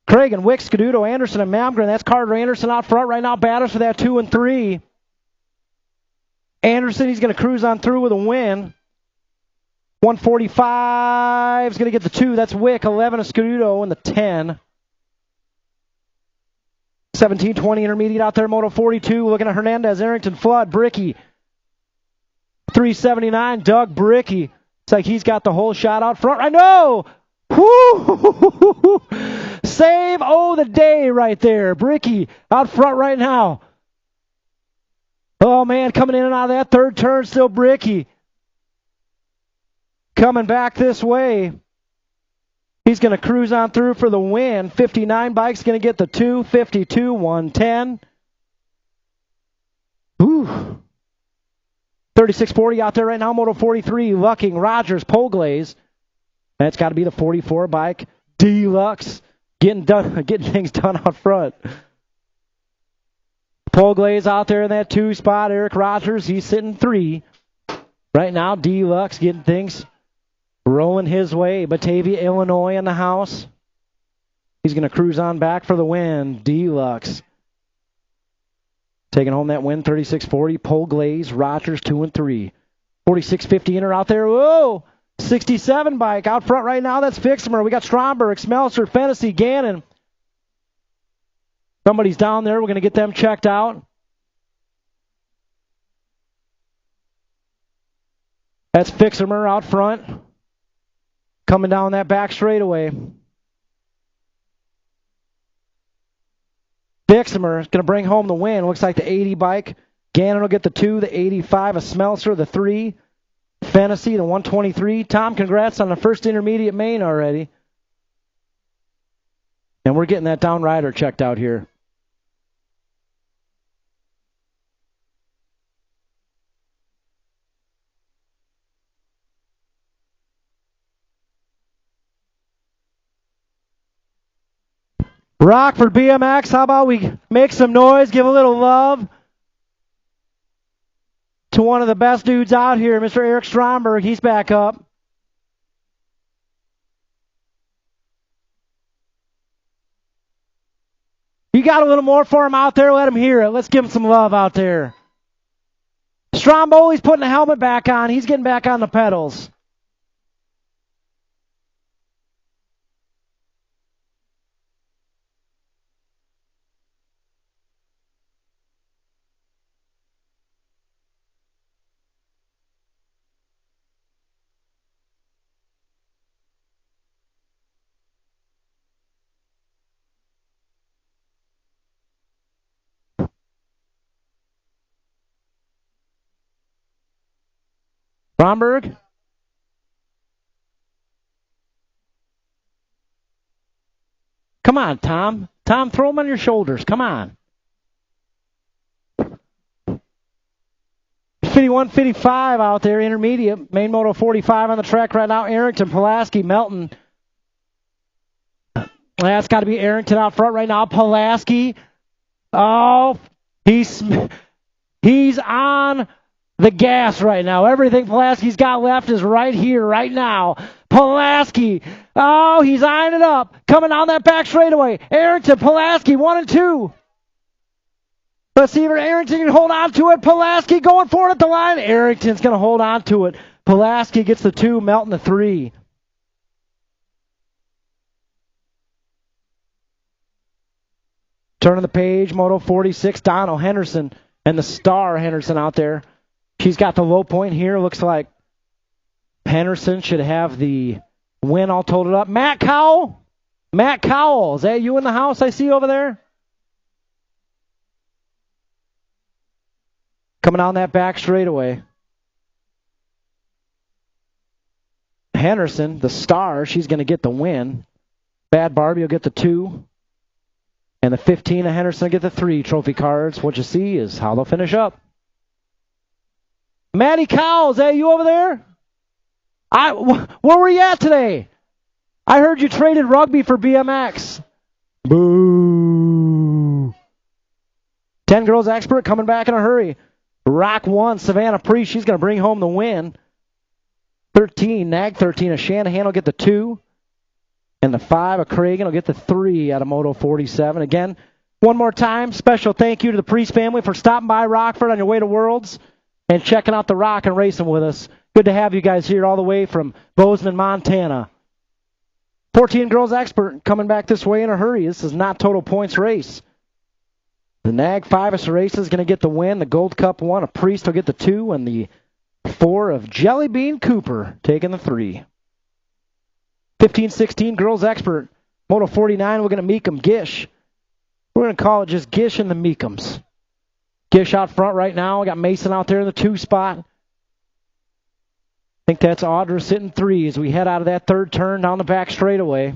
Speaker 1: Craig and Wick, Scaduto, Anderson, and Malmgren. That's Carter Anderson out front right now. Battles for that 2 and 3. Anderson, he's going to cruise on through with a win. 145 is going to get the 2. That's Wick. 11, Escudo in the 10. 17-20 intermediate out there, Moto 42. Looking at Hernandez, Arrington, Flood, Bricky. 379, Doug Bricky. It's like he's got the whole shot out front right now. Woo! Save the day right there. Bricky out front right now. Oh, man, coming in and out of that third turn, still Bricky. Coming back this way. He's going to cruise on through for the win. 59 bike's going to get the 2. 52, 110. Ooh. 3640 out there right now, Moto 43, Lucking, Rogers, Polglaze. That's got to be the 44 bike. Deluxe, getting things done out front. Polglaze out there in that 2 spot. Eric Rogers, he's sitting 3. Right now, Deluxe getting things rolling his way. Batavia, Illinois in the house. He's going to cruise on back for the win. Deluxe. Taking home that win, 36-40. Polglaze, Rogers, 2 and 3. 46-50 inner out there. Whoa! 67 bike out front right now. That's Fixmer. We got Stromberg, Smelser, Fennessy, Gannon. Somebody's down there. We're going to get them checked out. That's Fixmer out front. Coming down that back straightaway. Fixmer is going to bring home the win. Looks like the 80 bike. Gannon will get the 2, the 85, a Smelser, the 3. Fennessy, the 123. Tom, congrats on the first intermediate main already. And we're getting that down rider checked out here. Rockford BMX, how about we make some noise, give a little love to one of the best dudes out here, Mr. Eric Stromberg. He's back up. You got a little more for him out there? Let him hear it. Let's give him some love out there. Stromboli's putting the helmet back on. He's getting back on the pedals. Stromberg. Come on, Tom. Tom, throw him on your shoulders. Come on. 51, 55 out there, intermediate. Main Moto 45 on the track right now. Arrington, Pulaski, Melton. That's got to be Arrington out front right now. Pulaski. Oh, he's on the gas right now. Everything Pulaski's got left is right here, right now. Pulaski. Oh, he's eyeing it up. Coming down that back straightaway. Arrington, Pulaski, 1 and 2. Let's see if Arrington can hold on to it. Pulaski going for it at the line. Arrington's going to hold on to it. Pulaski gets the 2, Melton the 3. Turning the page, Moto 46, Donald Henderson and the star Henderson out there. She's got the low point here. Looks like Henderson should have the win all totaled up. Matt Cowell. Matt Cowell. Is that you in the house I see over there? Coming on that back straightaway. Henderson, the star, she's going to get the win. Bad Barbie will get the 2. And the 15 of Henderson will get the 3 trophy cards. What you see is how they'll finish up. Matty Cowell, is that you over there? Where were you at today? I heard you traded rugby for BMX. Boo. 10 girls expert coming back in a hurry. Rock 1, Savannah Priest, she's going to bring home the win. 13, Nag 13 of Shanahan will get the 2. And the 5 of Cragen will get the 3 out of Moto 47. Again, one more time, special thank you to the Priest family for stopping by Rockford on your way to Worlds. and checking out the rock and racing with us. Good to have you guys here all the way from Bozeman, Montana. 14 girls expert coming back this way in a hurry. This is not total points race. The Nag 5 of Sorasa is going to get the win. The Gold Cup 1 of Priest will get the 2, and the 4 of Jelly Bean Cooper taking the 3. 15-16 girls expert. Moto 49, we're going to meek 'em Gish. We're going to call it just Gish and the Meekums. Gish out front right now. We got Mason out there in the 2 spot. I think that's Audra sitting 3 as we head out of that third turn down the back straightaway.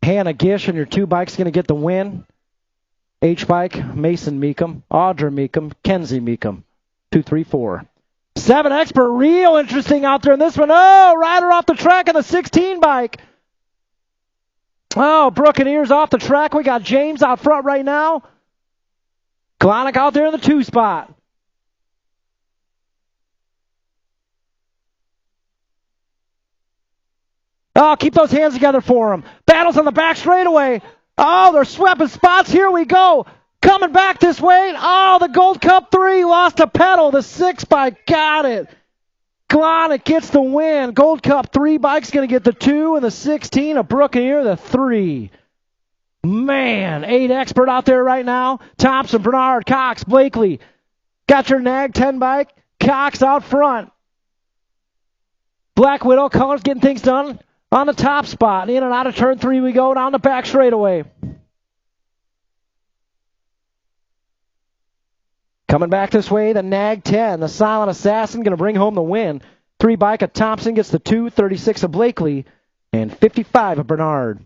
Speaker 1: Hannah Gish and your 2 bikes going to get the win. H-bike, Mason Meekum, Audra Meekum, Kenzie Meekum. 2, 3, 4. 7 expert, real interesting out there in this one. Oh, rider off the track on the 16 bike. Oh, Brookeneer's off the track. We got James out front right now. Klonick out there in the 2 spot. Oh, keep those hands together for him. Battles on the back straightaway. Oh, they're swapping spots. Here we go. Coming back this way. Oh, the Gold Cup 3 lost a pedal. The 6 bike got it. Klonick gets the win. Gold Cup 3 bike's going to get the 2, and the 16 of Brookeneer the 3. Man, 8 expert out there right now. Thompson, Bernard, Cox, Blakely. Got your Nag 10 bike. Cox out front. Black Widow colors getting things done on the top spot. In and out of turn 3 we go down the back straightaway. Coming back this way, the Nag 10, the Silent Assassin, going to bring home the win. 3 bike of Thompson gets the 2, 36 of Blakely, and 55 of Bernard.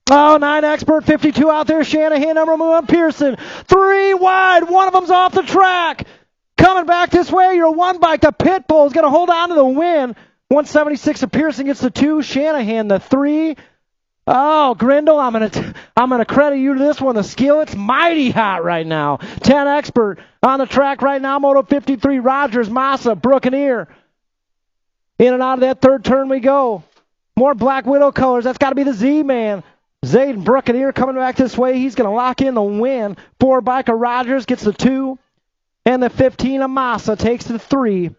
Speaker 1: Oh, 9 expert, 52 out there. Shanahan, number 1, Pearson. 3 wide. One of them's off the track. Coming back this way, your 1 bike, the Pitbull, is going to hold on to the win. 176 of Pearson gets the 2. Shanahan, the 3. Oh, Grindle, I'm gonna credit you to this one. The skillet's mighty hot right now. 10 expert on the track right now. Moto 53, Rogers, Massa, Brookeneer. In and out of that third turn we go. More Black Widow colors. That's got to be the Z-Man. Zayden Brookeneer coming back this way. He's going to lock in the win. 4 bike of Rogers gets the 2. And the 15 of Massa takes the 3.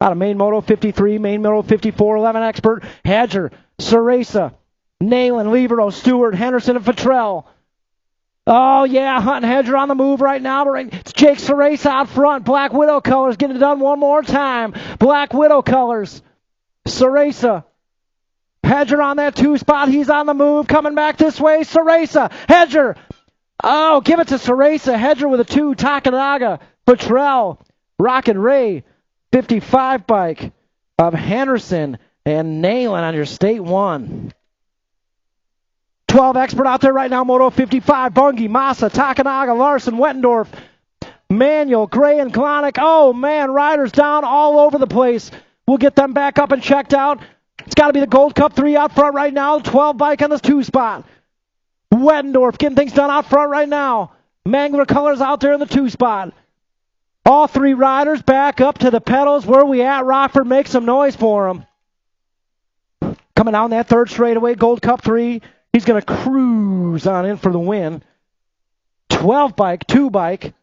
Speaker 1: Out of main moto 53, main moto 54, 11 expert. Hedger, Sorasa, Nayland, Levero, Stewart, Henderson, and Fattrell. Oh, yeah, Hunt and Hedger on the move right now. But it's Jake Sorasa out front. Black Widow colors getting it done one more time. Black Widow colors. Sorasa. Hedger on that 2 spot. He's on the move. Coming back this way. Sorasa. Hedger. Oh, give it to Sorasa. Hedger with a 2. Takanaga. Petrell. Rocket Ray. 55 bike of Henderson and Nayland on your state 1. 12 expert out there right now. Moto 55. Bungie, Massa, Takanaga, Larson, Wettendorf, Manuel, Gray, and Klonick. Oh, man, riders down all over the place. We'll get them back up and checked out. It's got to be the Gold Cup 3 out front right now. 12 bike on this 2 spot. Wettendorf getting things done out front right now. Mangler colors out there in the 2 spot. All 3 riders back up to the pedals. Where we at? Rockford, make some noise for them. Coming down that third straightaway, Gold Cup 3. He's going to cruise on in for the win. 12 bike, 2 bike,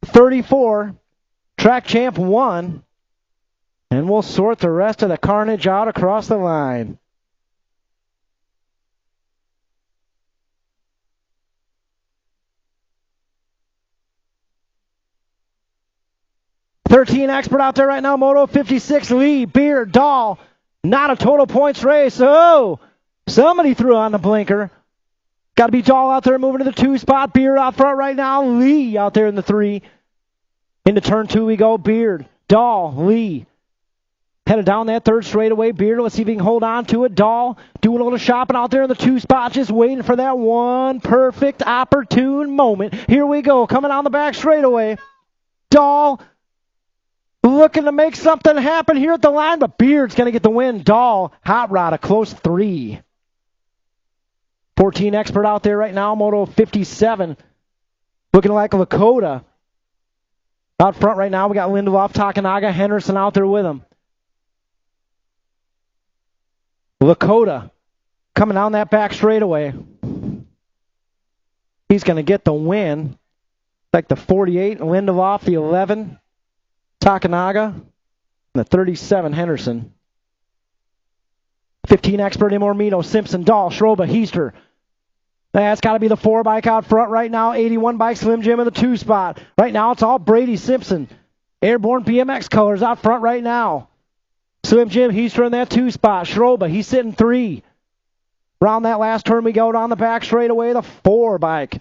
Speaker 1: 34. Track champ 1. And we'll sort the rest of the carnage out across the line. .13 expert out there right now. Moto 56, Lee, Beard, Dahl. Not a total points race. Oh, somebody threw on the blinker. Got to be Dahl out there moving to the 2 spot. Beard out front right now. Lee out there in the 3. Into turn 2 we go. Beard, Dahl, Lee. Headed down that third straightaway. Beard, let's see if he can hold on to it. Dahl doing a little shopping out there in the 2 spot, just waiting for that one perfect opportune moment. Here we go, coming down the back straightaway. Dahl looking to make something happen here at the line, but Beard's going to get the win. Dahl, hot rod, a close 3. 14 expert out there right now, Moto 57. Looking like Lakota. Out front right now, we got Lindelof, Takanaga, Henderson out there with him. Lakota coming down that back straightaway. He's going to get the win. Like the 48, Lindelof, the 11, Takanaga, and the 37, Henderson. 15 expert, Imormino, Simpson, Dahl, Schroba, Heister. That's got to be the 4 bike out front right now. 81 bike, Slim Jim in the 2 spot. Right now, it's all Brady Simpson. Airborne BMX colors out front right now. Slim Jim, Heister in that 2 spot. Schroba, he's sitting 3. Around that last turn, we go down the back straightaway, the 4 bike.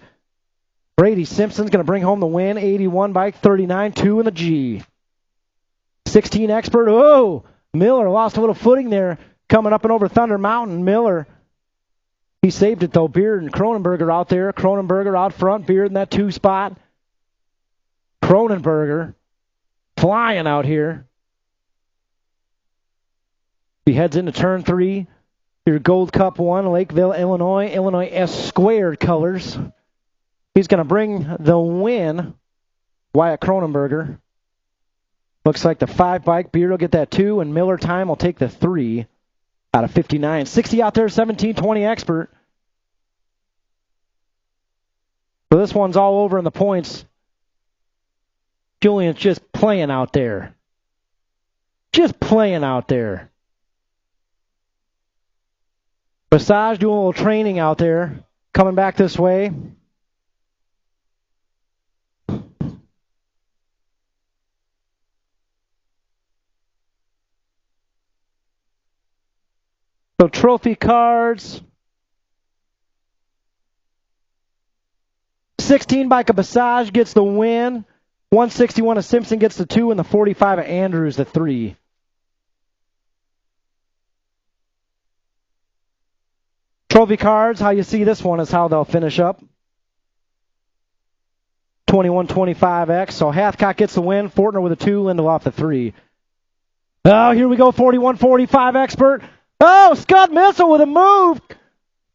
Speaker 1: Brady Simpson's going to bring home the win. 81 bike, 39, 2 in the G. 16 expert. Oh, Miller lost a little footing there. Coming up and over Thunder Mountain. Miller, he saved it though. Beard and Cronenberger out there. Cronenberger out front. Beard in that 2 spot. Cronenberger flying out here. He heads into turn 3. Your Gold Cup 1, Lakeville, Illinois. Illinois S squared colors. He's going to bring the win. Wyatt Cronenberger. Looks like the 5 bike. Beard will get that 2, and Miller time will take the 3 out of 59. 60 out there, 17-20 expert. So this one's all over in the points. Julian's just playing out there. Just playing out there. Basage doing a little training out there. Coming back this way. So trophy cards. 16 by Basage gets the win. 161 of Simpson gets the 2, and the 45 of Andrews the 3. Trophy cards, how you see this one is how they'll finish up. 21-25X. So Hathcock gets the win. Fortner with a 2, Lindelof the 3. Oh, here we go. 41-45 expert. Oh, Scud Missile with a move.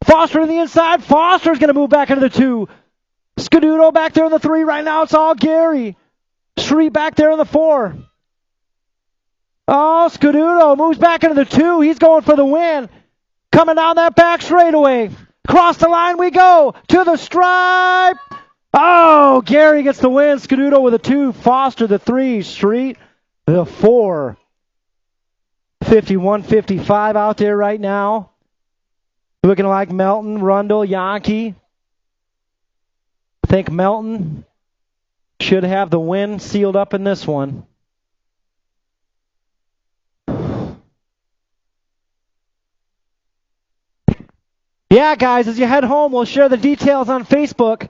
Speaker 1: Foster to the inside. Foster's going to move back into the 2. Scuduto back there in the 3. Right now it's all Gary. Shree back there in the 4. Oh, Scuduto moves back into the 2. He's going for the win. Coming down that back straightaway. Across the line we go. To the stripe. Oh, Gary gets the win. Scuduto with a 2. Foster the 3. Street the 4. 51-55 out there right now. Looking like Melton, Rundle, Yankee. I think Melton should have the win sealed up in this one. Yeah, guys, as you head home, we'll share the details on Facebook.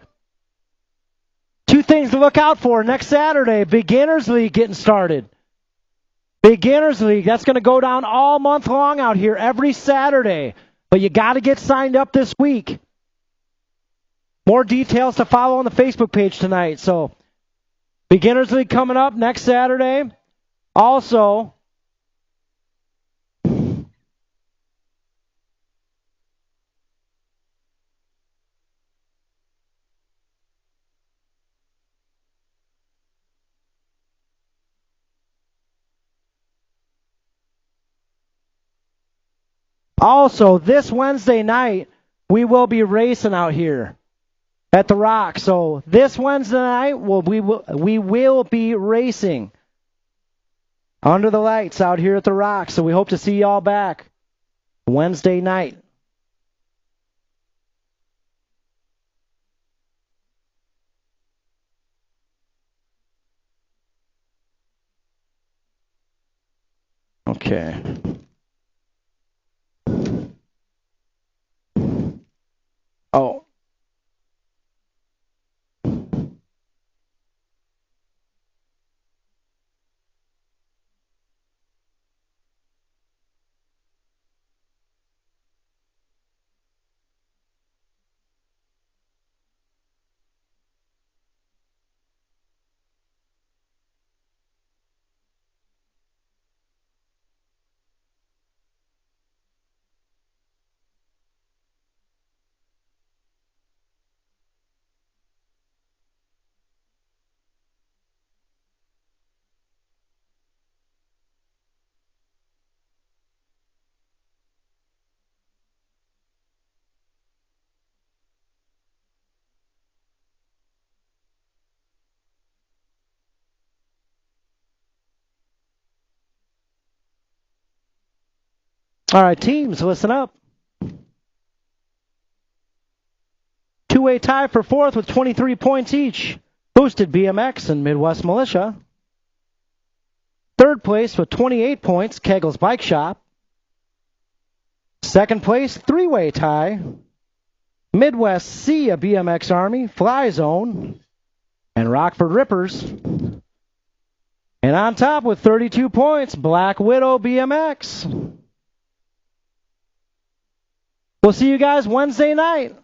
Speaker 1: 2 things to look out for next Saturday. Beginners League getting started. Beginners League, that's going to go down all month long out here, every Saturday. But you got to get signed up this week. More details to follow on the Facebook page tonight. So, Beginners League coming up next Saturday. Also, this Wednesday night, we will be racing out here at the Rock. So this Wednesday night, we will be racing under the lights out here at the Rock. So we hope to see y'all back Wednesday night. Okay. Oh. All right, teams, listen up. Two-way tie for fourth with 23 points each. Boosted BMX and Midwest Militia. Third place with 28 points, Kegel's Bike Shop. Second place, three-way tie. Midwest Sia BMX Army, Fly Zone, and Rockford Rippers. And on top with 32 points, Black Widow BMX. We'll see you guys Wednesday night.